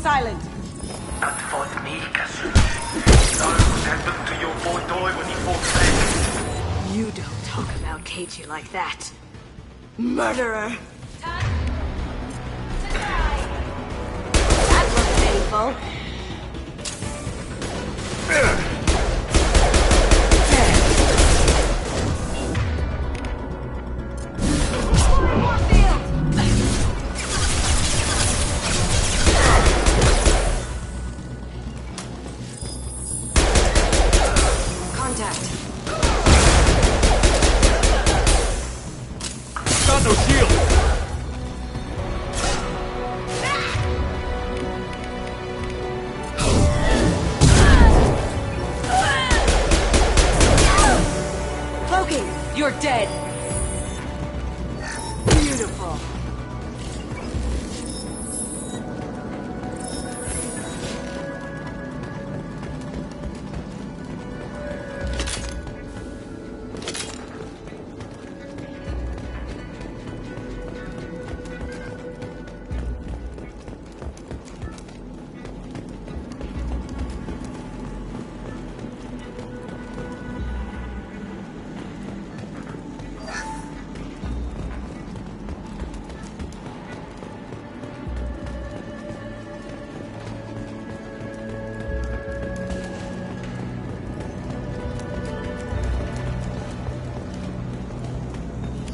Silent. That fought me, Cassio. Know what happened to your boy Doy when he fought back? You don't talk about KG like that. Murderer. That looks painful. Got no shield! Cloaking, you're dead. Beautiful.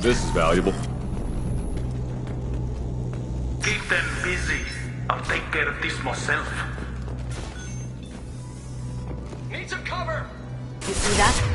This is valuable. Keep them busy. I'll take care of this myself. Need some cover! You see that?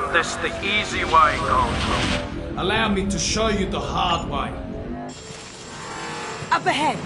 done this the easy way, Goldblum. Allow me to show you the hard way. Up ahead!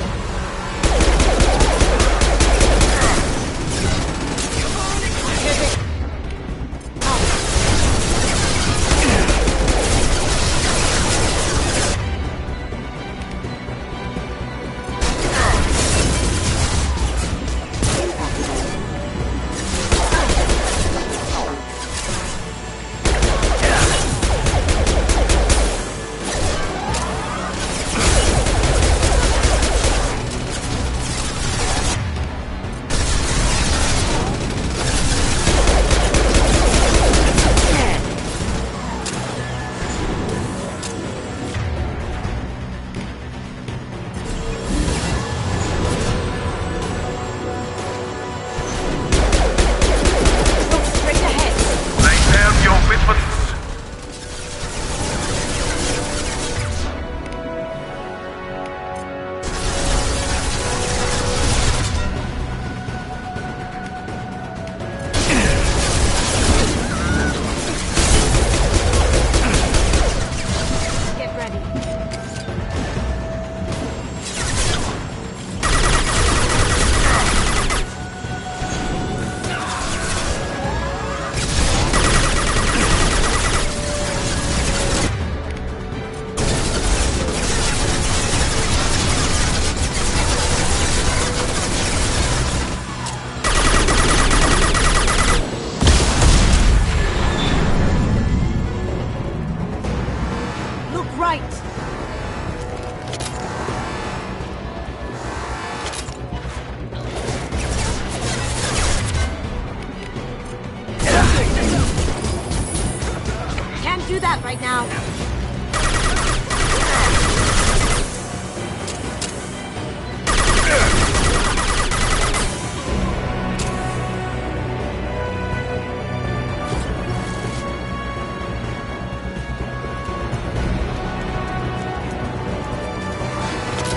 Can't do that right now.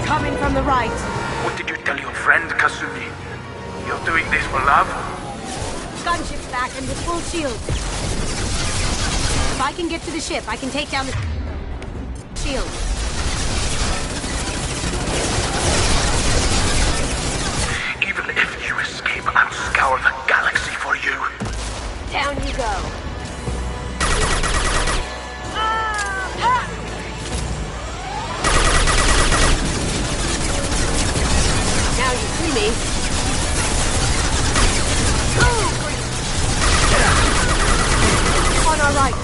Coming from the right. What did you tell your friend, Kasumi? You're doing this for love? Gunship's back and with full shield. If I can get to the ship, I can take down the shield. Even if you escape, I'll scour the galaxy for you. Down you go. Now you see me. On our right.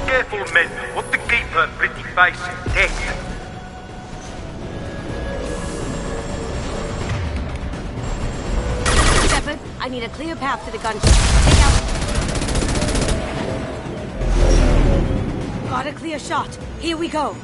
Careful, men. What the keep her pretty face in death. Shepard, I need a clear path to the gunship. Take out. Got a clear shot. Here we go.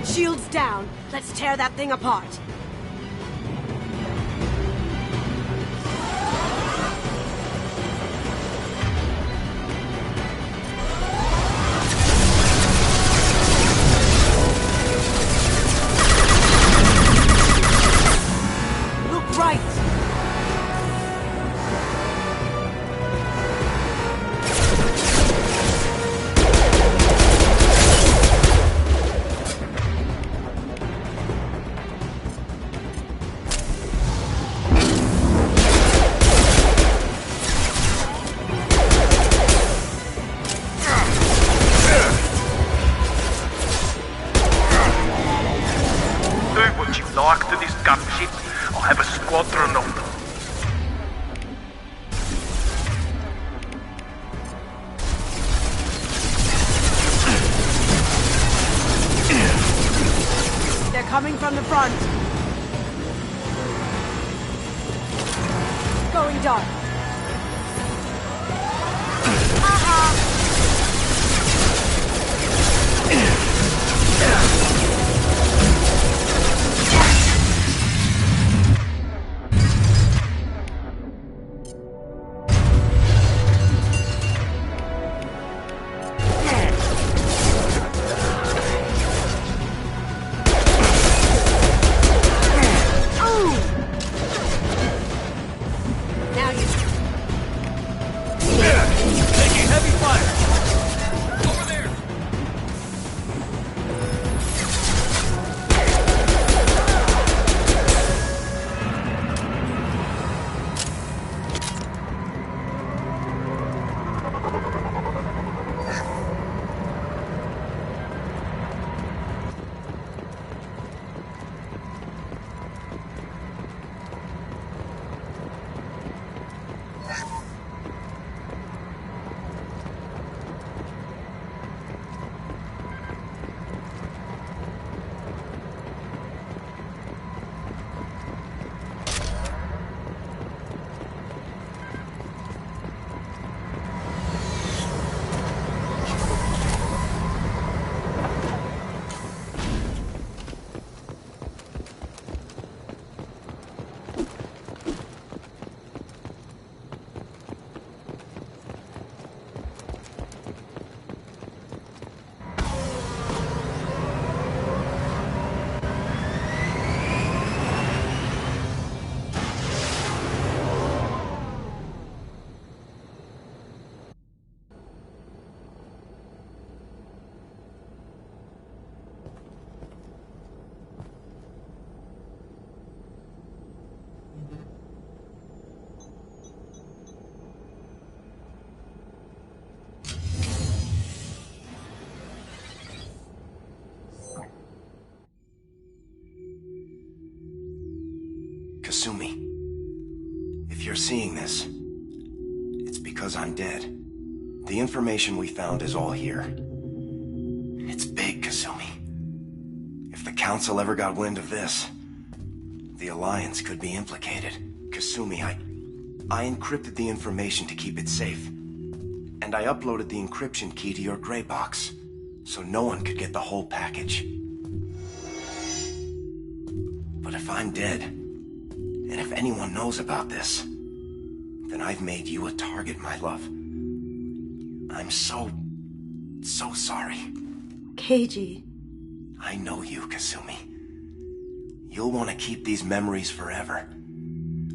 Shields down. Let's tear that thing apart. Look right. backup ship. I'll have a squadron of them. They're coming from the front. Going dark. Kasumi, if you're seeing this, it's because I'm dead. The information we found is all here. It's big, Kasumi. If the Council ever got wind of this, the Alliance could be implicated. Kasumi, I encrypted the information to keep it safe. And I uploaded the encryption key to your gray box, so no one could get the whole package. But if I'm dead, and if anyone knows about this, then I've made you a target, my love. I'm so sorry. Keiji. I know you, Kasumi. You'll want to keep these memories forever.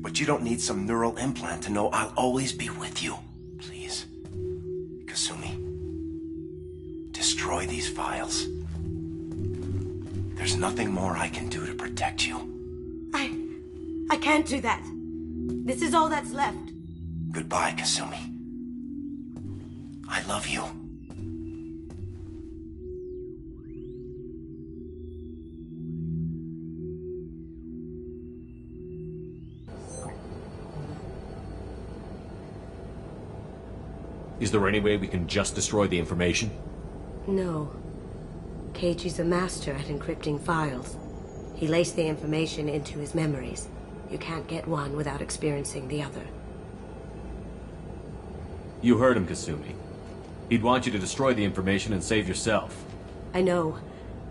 But you don't need some neural implant to know I'll always be with you. Please. Kasumi. Destroy these files. There's nothing more I can do to protect you. I can't do that. This is all that's left. Goodbye, Kasumi. I love you. Is there any way we can just destroy the information? No. Keiji's a master at encrypting files. He laced the information into his memories. You can't get one without experiencing the other. You heard him, Kasumi. He'd want you to destroy the information and save yourself. I know.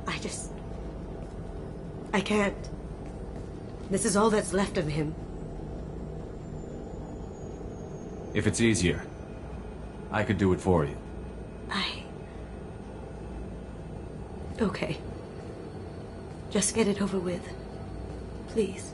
I can't. This is all that's left of him. If it's easier, I could do it for you. Okay. Just get it over with. Please.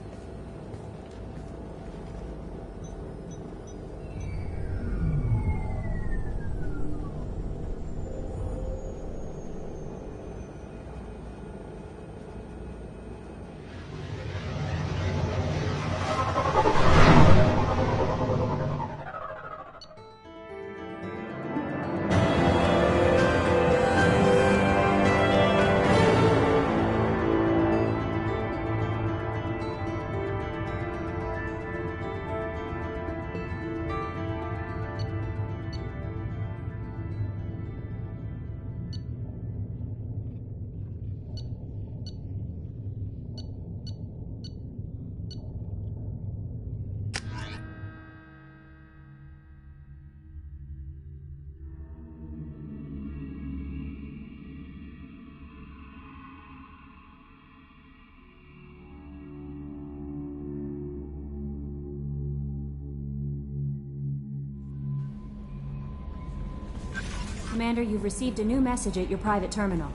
Commander, you've received a new message at your private terminal.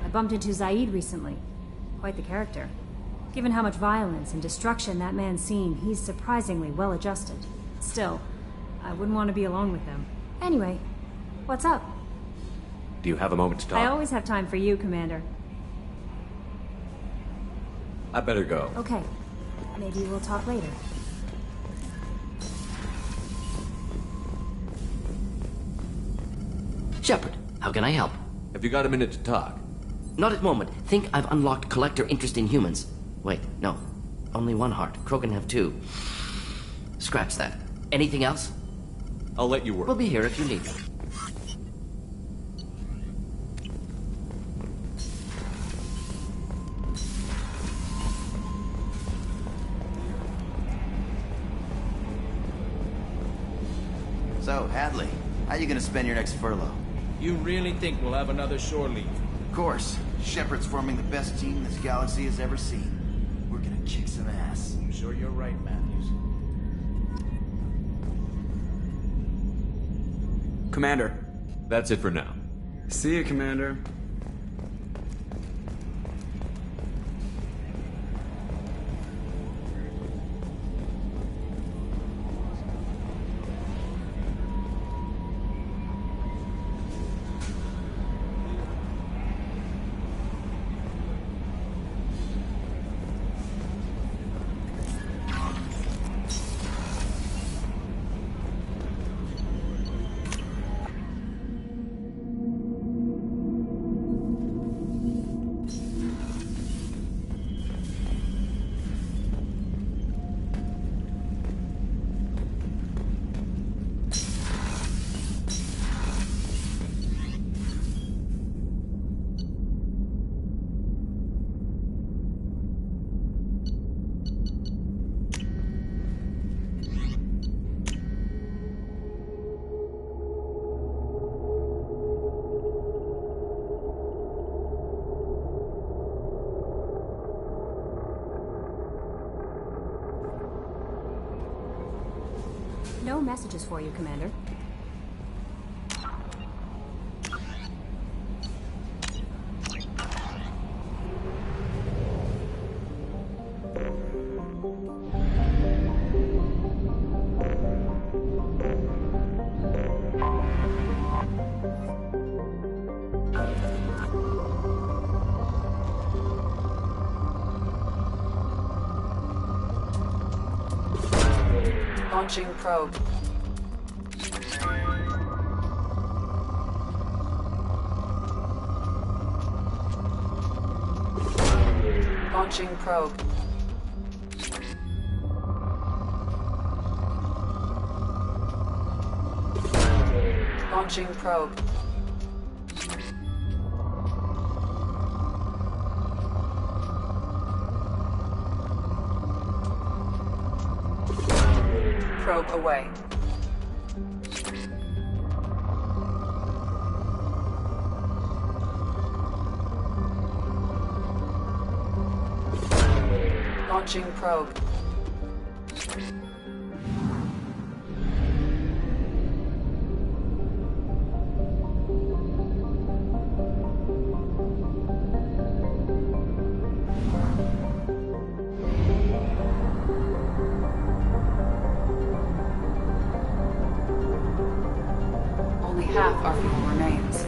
I bumped into Zaid recently. Quite the character. Given how much violence and destruction that man's seen, he's surprisingly well adjusted. Still, I wouldn't want to be alone with him. Anyway, what's up? Do you have a moment to talk? I always have time for you, Commander. I better go. Okay. Maybe we'll talk later. Shepard, how can I help? Have you got a minute to talk? Not at the moment. Think I've unlocked collector interest in humans. Wait, no. Only one heart. Krogan have two. Scratch that. Anything else? I'll let you work. We'll be here if you need me. So, Hadley, how you gonna spend your next furlough? You really think we'll have another shore leave? Of course. Shepard's forming the best team this galaxy has ever seen. We're gonna kick some ass. I'm sure you're right, Matthews. Commander. That's it for now. See you, Commander. No messages for you, Commander. Launching probe. Launching probe. Launching probe. away. Launching probe. Only half our fuel remains.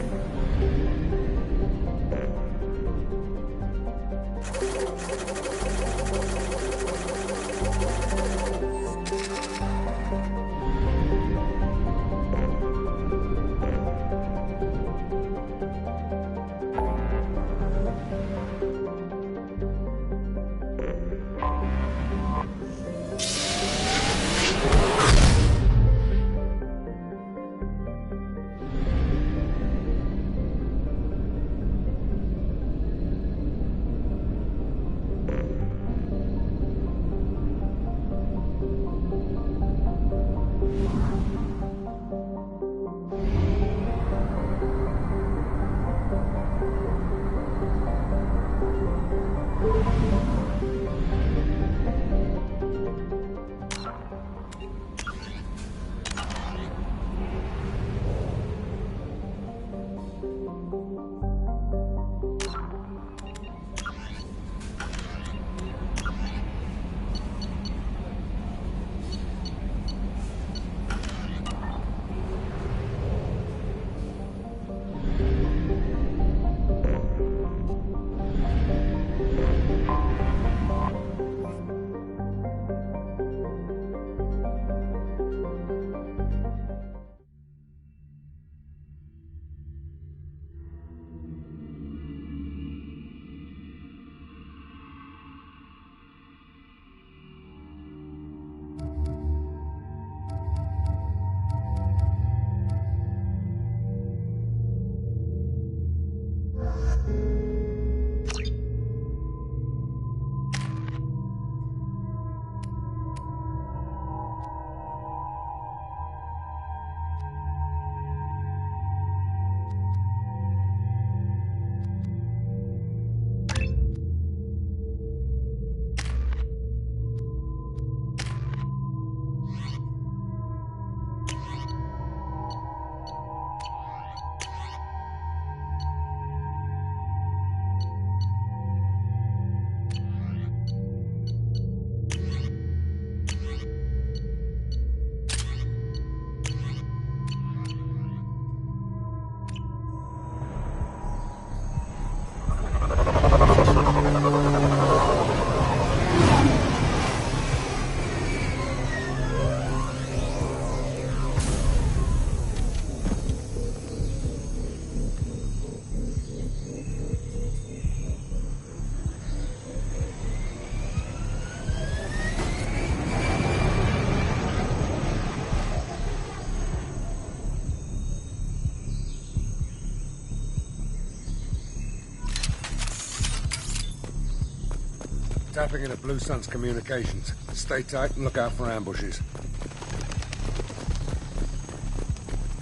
Tapping into Blue Sun's communications. Stay tight and look out for ambushes.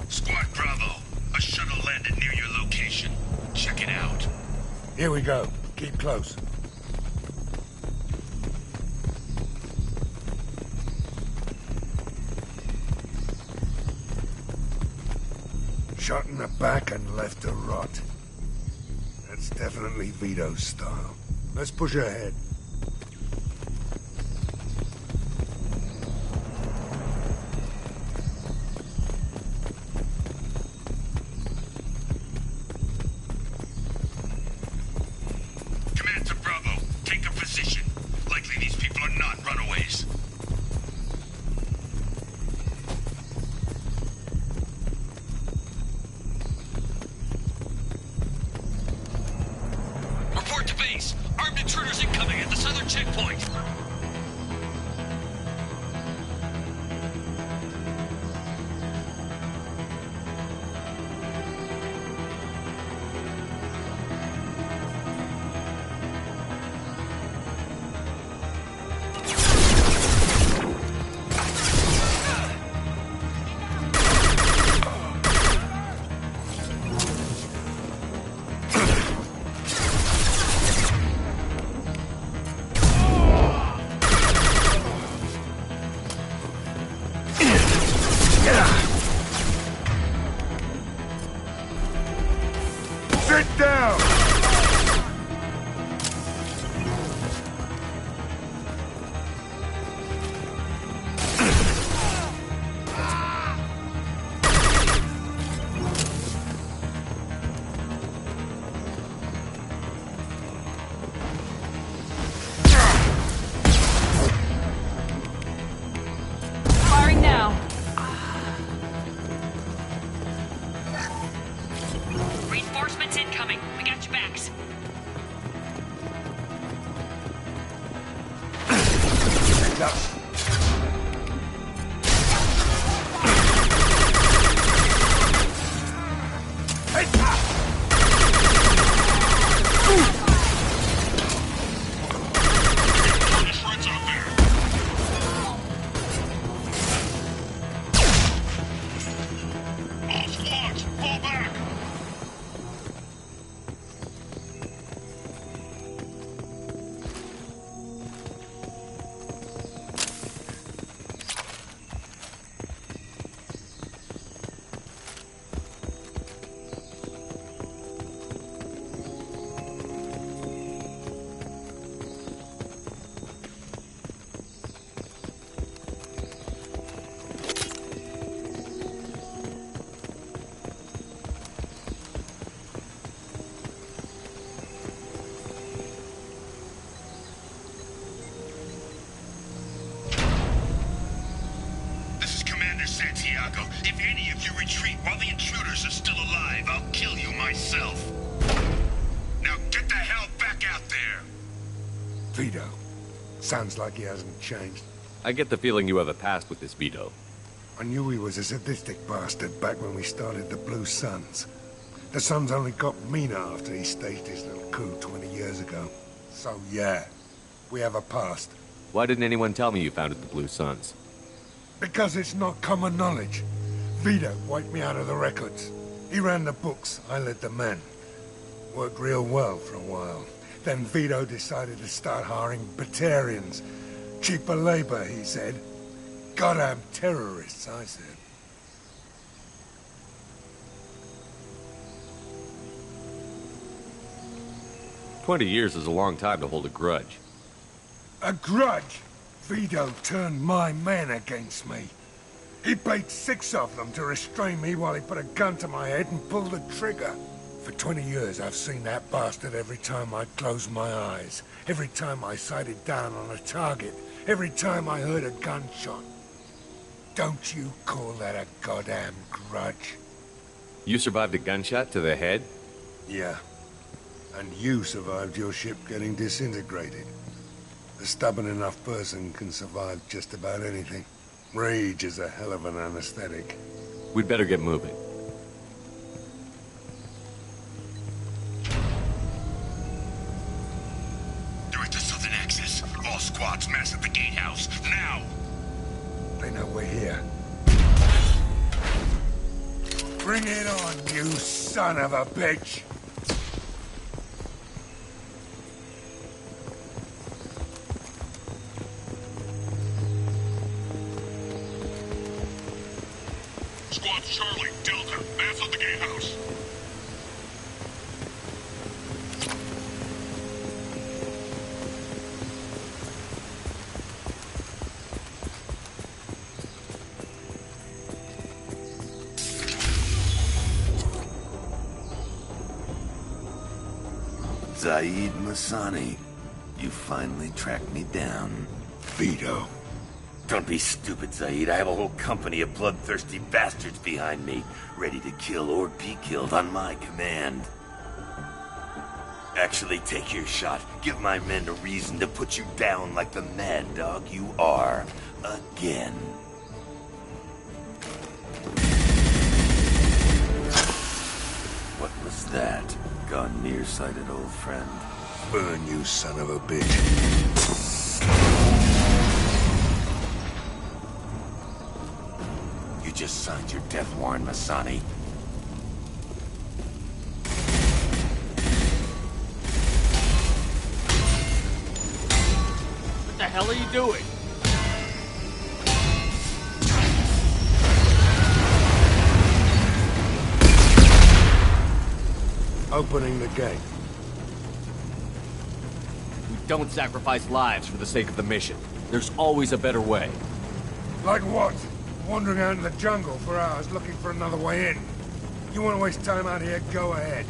Squad Bravo, a shuttle landed near your location. Check it out. Here we go. Keep close. Shot in the back and left to rot. That's definitely Vito's style. Let's push ahead. Command to Bravo, take a position. Likely these people are not runaways. Report to base. Armed intruders incoming at the southern checkpoint. down! Firing now. Reinforcements incoming. We got your backs. Stand up. All squads, fall back! This is Commander Santiago. If any of you retreat while the intruders are still alive, I'll kill you myself. Now get the hell back out there! Vito. Sounds like he hasn't changed. I get the feeling you have a past with this Vito. I knew he was a sadistic bastard back when we started the Blue Suns. The Suns only got meaner after he staged his little coup 20 years ago. So yeah, we have a past. Why didn't anyone tell me you founded the Blue Suns? Because it's not common knowledge. Vito wiped me out of the records. He ran the books, I led the men. Worked real well for a while. Then Vito decided to start hiring Batarians. Cheaper labor, he said. Goddamn terrorists, I said. "20 years is a long time to hold a grudge. A grudge? Vito turned my men against me. He paid 6 of them to restrain me while he put a gun to my head and pulled the trigger. For 20 years, I've seen that bastard every time I closed my eyes. Every time I sighted down on a target. Every time I heard a gunshot. Don't you call that a goddamn grudge? You survived a gunshot to the head? Yeah. And you survived your ship getting disintegrated. A stubborn enough person can survive just about anything. Rage is a hell of an anesthetic. We'd better get moving. Direct to Southern Access. All squads mass at the gatehouse. Now! They know we're here. Bring it on, you son of a bitch! Squad Charlie, Delta, mass at the gatehouse. Zaid Masani, you finally tracked me down. Vito. Don't be stupid, Zaid. I have a whole company of bloodthirsty bastards behind me, ready to kill or be killed on my command. Actually, take your shot. Give my men a reason to put you down like the mad dog you are. Again. What was that? Gone nearsighted, old friend. Burn, you son of a bitch. You just signed your death warrant, Masani. What the hell are you doing? opening the gate. We don't sacrifice lives for the sake of the mission. There's always a better way. Like what? Wandering out in the jungle for hours looking for another way in. You want to waste time out here? Go ahead.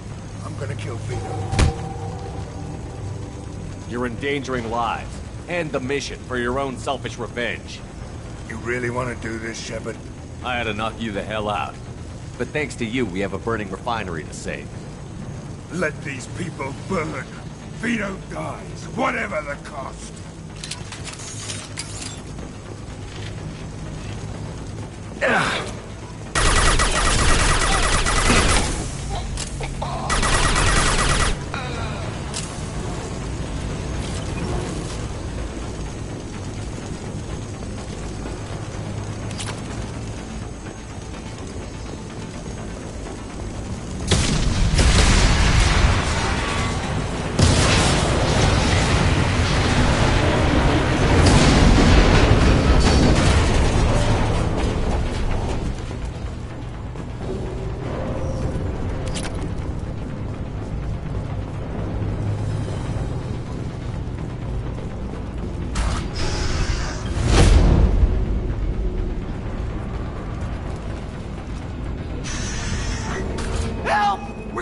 I'm gonna kill Vito. You're endangering lives, and the mission for your own selfish revenge. You really want to do this, Shepard? I had to knock you the hell out. But thanks to you, we have a burning refinery to save. Let these people burn. Vito dies, whatever the cost.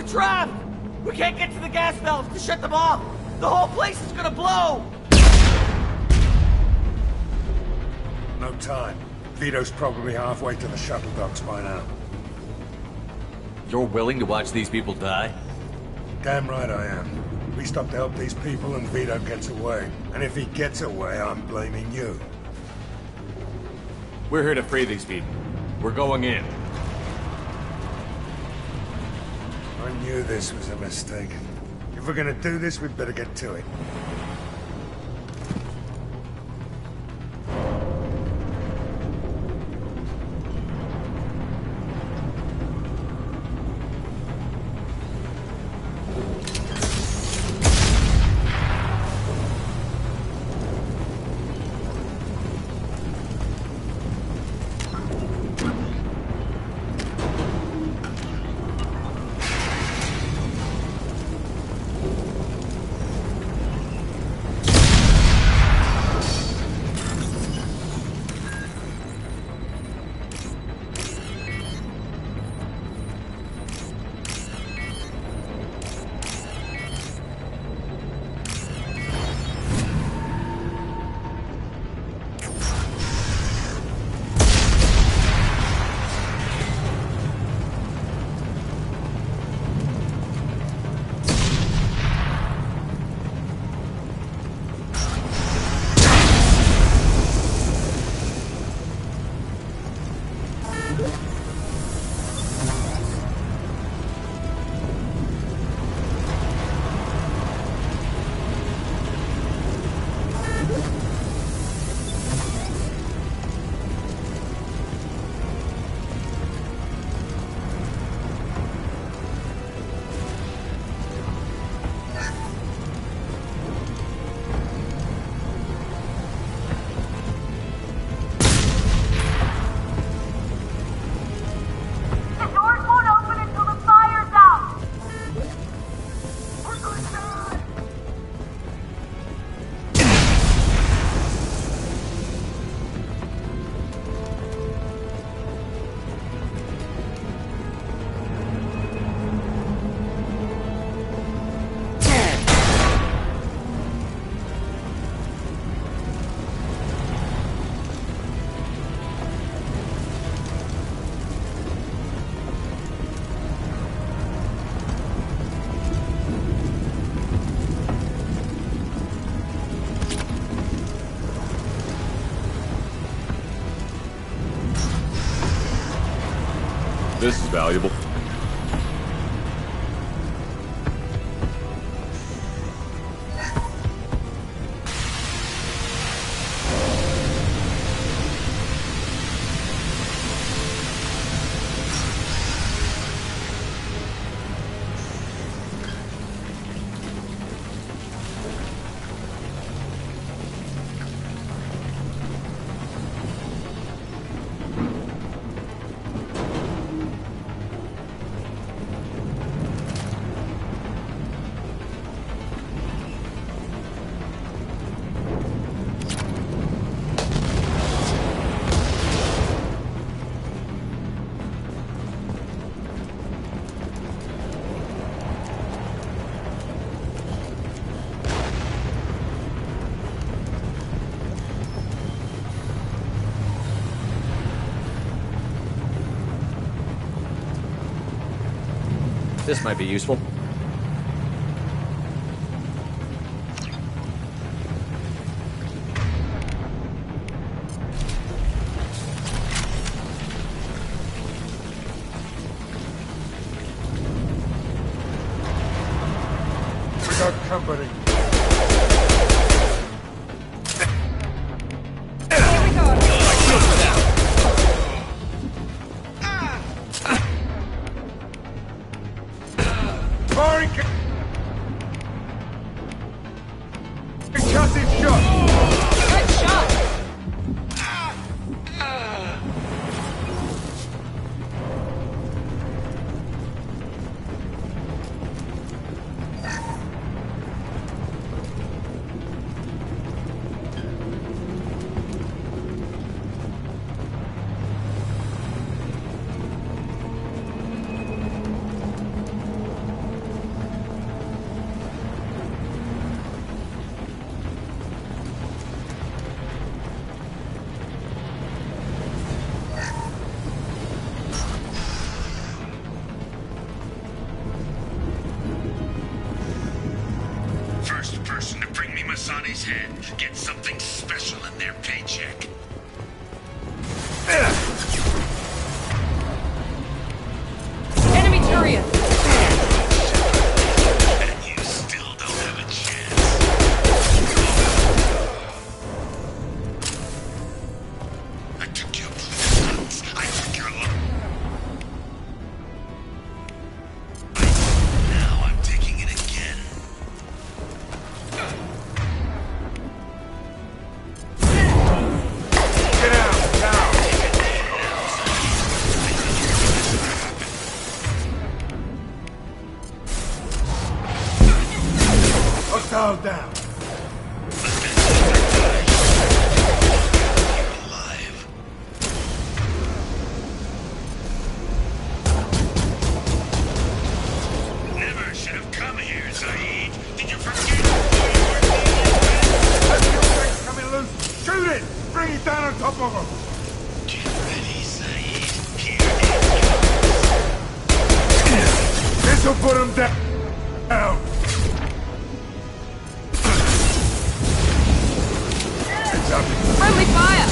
Trapped! We can't get to the gas valves to shut them off! The whole place is gonna blow! No time. Vito's probably halfway to the shuttle docks by now. You're willing to watch these people die? Damn right I am. We stop to help these people and Vito gets away. And if he gets away, I'm blaming you. We're here to free these people. We're going in. I knew this was a mistake. If we're gonna do this, we'd better get to it. This is valuable. This might be useful. We got company. First person to bring me Masani's head gets something special in their paycheck. Enemy turret! And you still don't have a chance. I took your plans. I took your luck. Now I'm taking it again. Get out, now! Hostile down. Never should have come here, Zaid. Did you forget? Let's get things coming loose. Shoot it! Bring it down on top of them. Get ready, Zaid. This'll put them down. It's up. Friendly fire!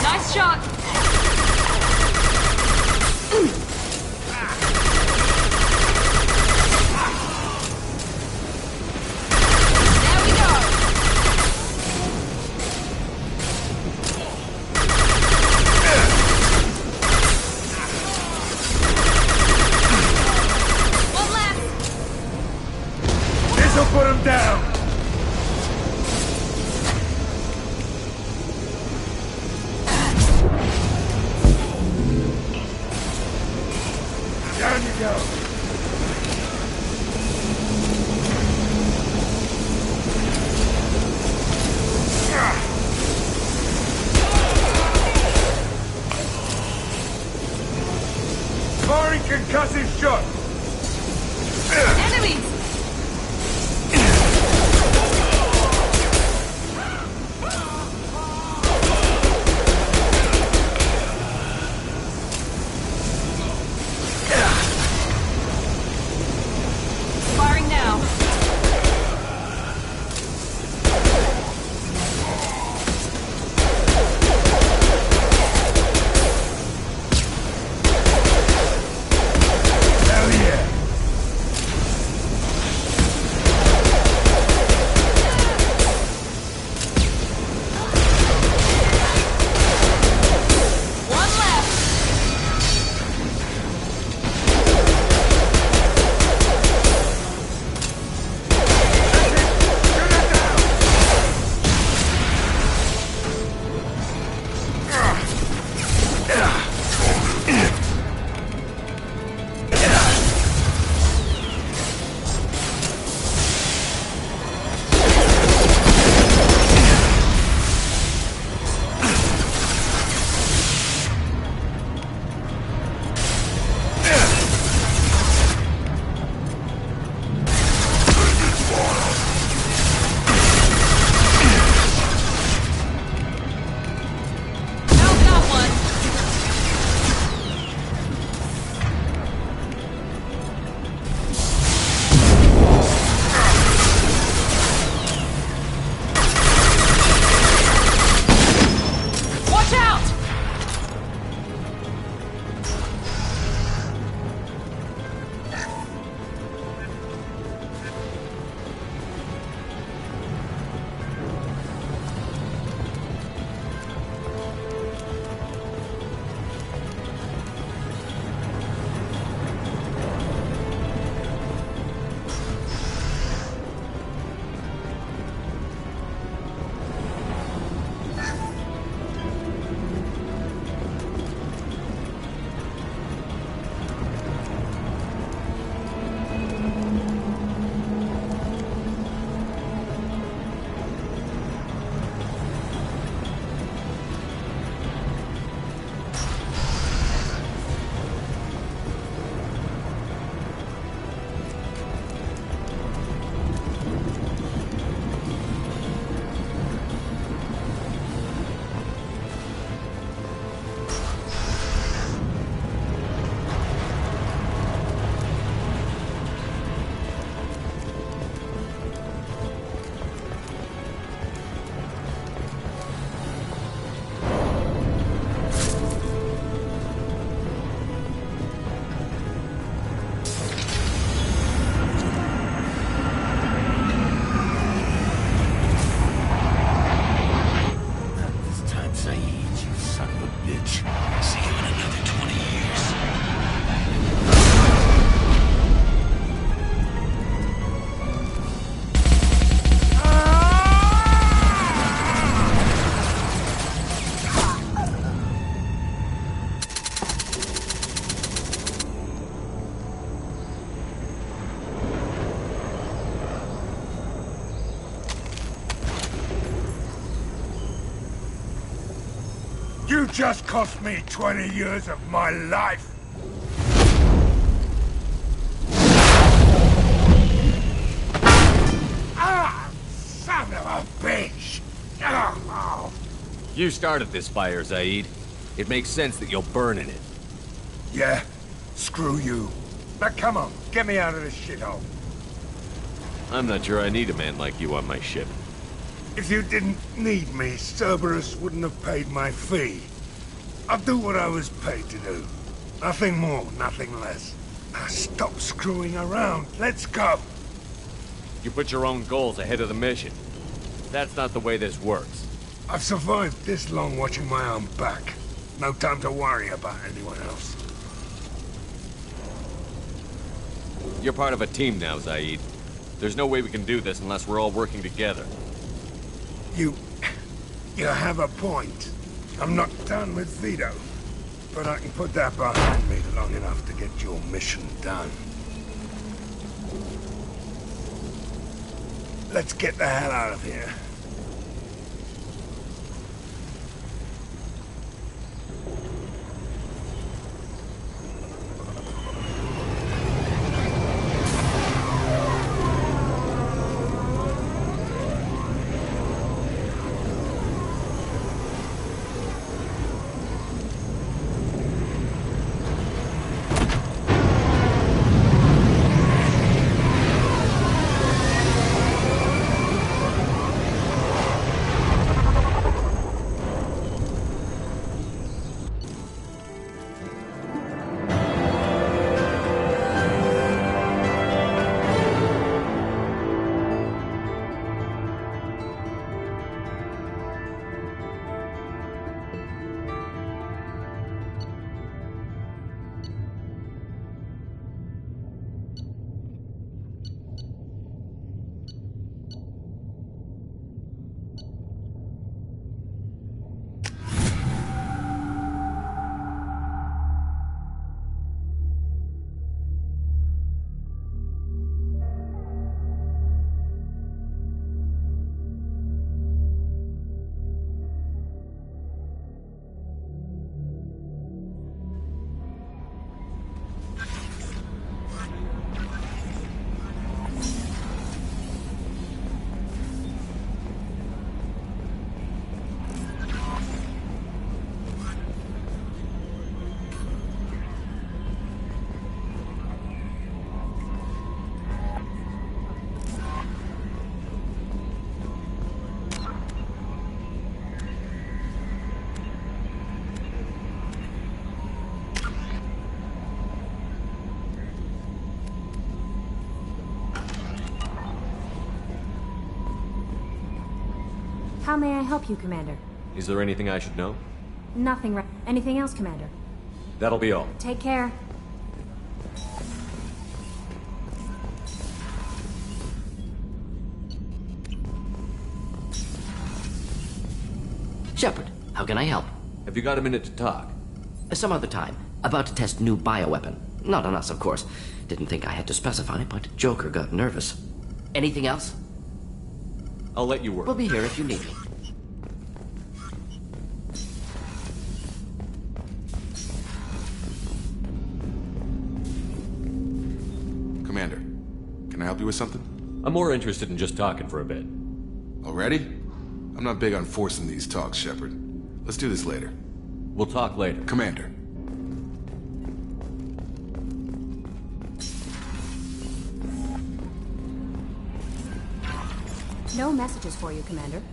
Nice shot! There we go! One left! This'll put them down. Down you go. Firing concussive shot. Enemies! You just cost me 20 years of my life. Ah, son of a bitch! Oh. You started this fire, Zaid. It makes sense that you'll burn in it. Yeah? Screw you. Now come on, get me out of this shithole. I'm not sure I need a man like you on my ship. If you didn't need me, Cerberus wouldn't have paid my fee. I'll do what I was paid to do. Nothing more, nothing less. Now stop screwing around. Let's go. You put your own goals ahead of the mission. That's not the way this works. I've survived this long watching my own back. No time to worry about anyone else. You're part of a team now, Zaid. There's no way we can do this unless we're all working together. You have a point. I'm not done with Vito, but I can put that behind me long enough to get your mission done. Let's get the hell out of here. How may I help you, Commander? Is there anything I should know? Nothing. Anything else, Commander? That'll be all. Take care. Shepard, how can I help? Have you got a minute to talk? Some other time. About to test new bioweapon. Not on us, of course. Didn't think I had to specify, but Joker got nervous. Anything else? I'll let you work. We'll be here if you need me. Commander, can I help you with something? I'm more interested in just talking for a bit. Already? I'm not big on forcing these talks, Shepard. Let's do this later. We'll talk later. Commander. No messages for you, Commander.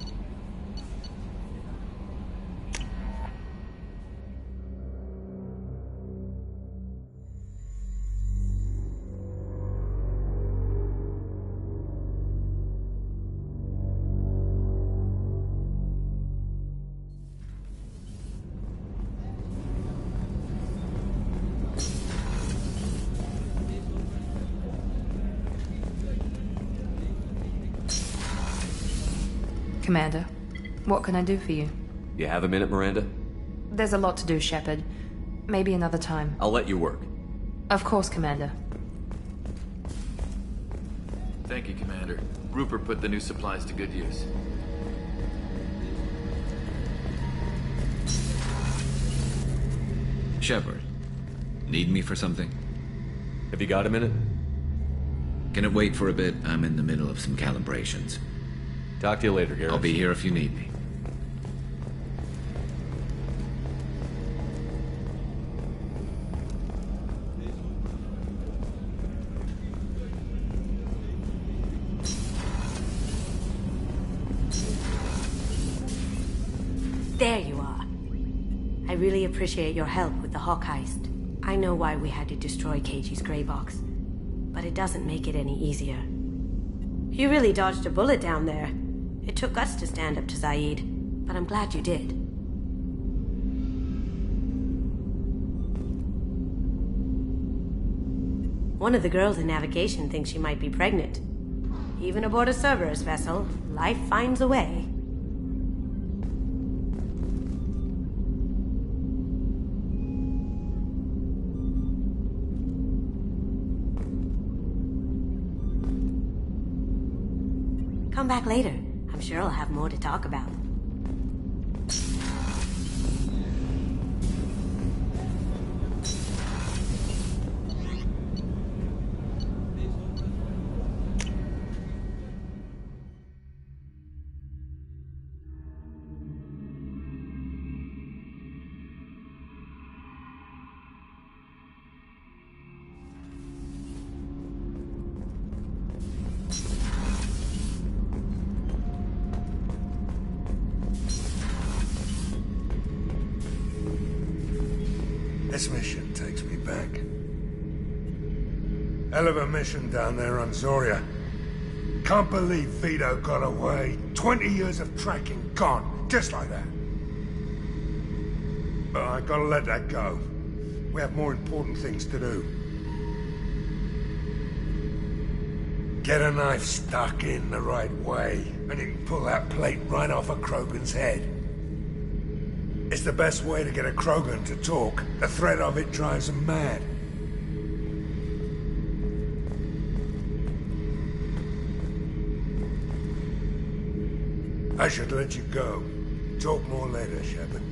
Commander, what can I do for you? You have a minute, Miranda? There's a lot to do, Shepard. Maybe another time. I'll let you work. Of course, Commander. Thank you, Commander. Rupert put the new supplies to good use. Shepard, need me for something? Have you got a minute? Can it wait for a bit? I'm in the middle of some calibrations. Talk to you later, Garrus. I'll be here if you need me. There you are. I really appreciate your help with the Hawk heist. I know why we had to destroy KG's gray box, but it doesn't make it any easier. You really dodged a bullet down there. It took guts to stand up to Zaid, but I'm glad you did. One of the girls in navigation thinks she might be pregnant. Even aboard a Cerberus vessel, life finds a way. Come back later. I'm sure I'll have more to talk about. This mission takes me back. Hell of a mission down there on Zoria. Can't believe Vito got away. 20 years of tracking gone, just like that. But I gotta let that go. We have more important things to do. Get a knife stuck in the right way, and you can pull that plate right off of Krogan's head. It's the best way to get a Krogan to talk. The threat of it drives him mad. I should let you go. Talk more later, Shepard.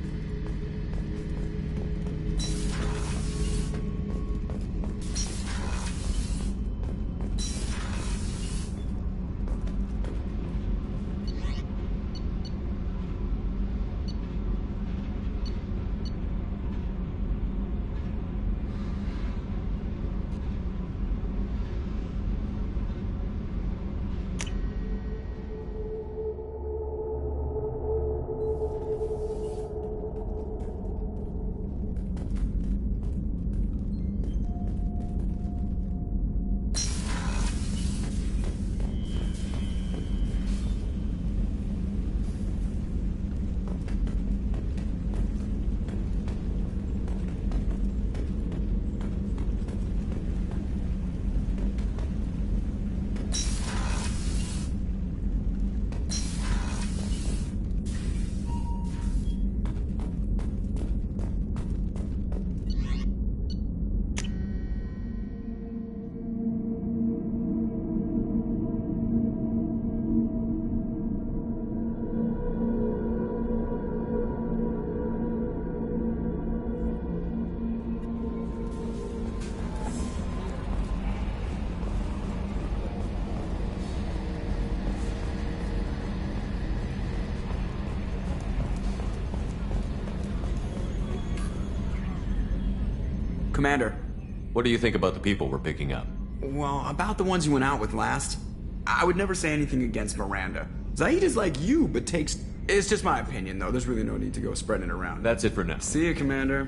Commander. What do you think about the people we're picking up? Well, about the ones you went out with last, I would never say anything against Miranda. Zaid is like you, but takes... It's just my opinion, though. There's really no need to go spreading it around. That's it for now. See you, Commander.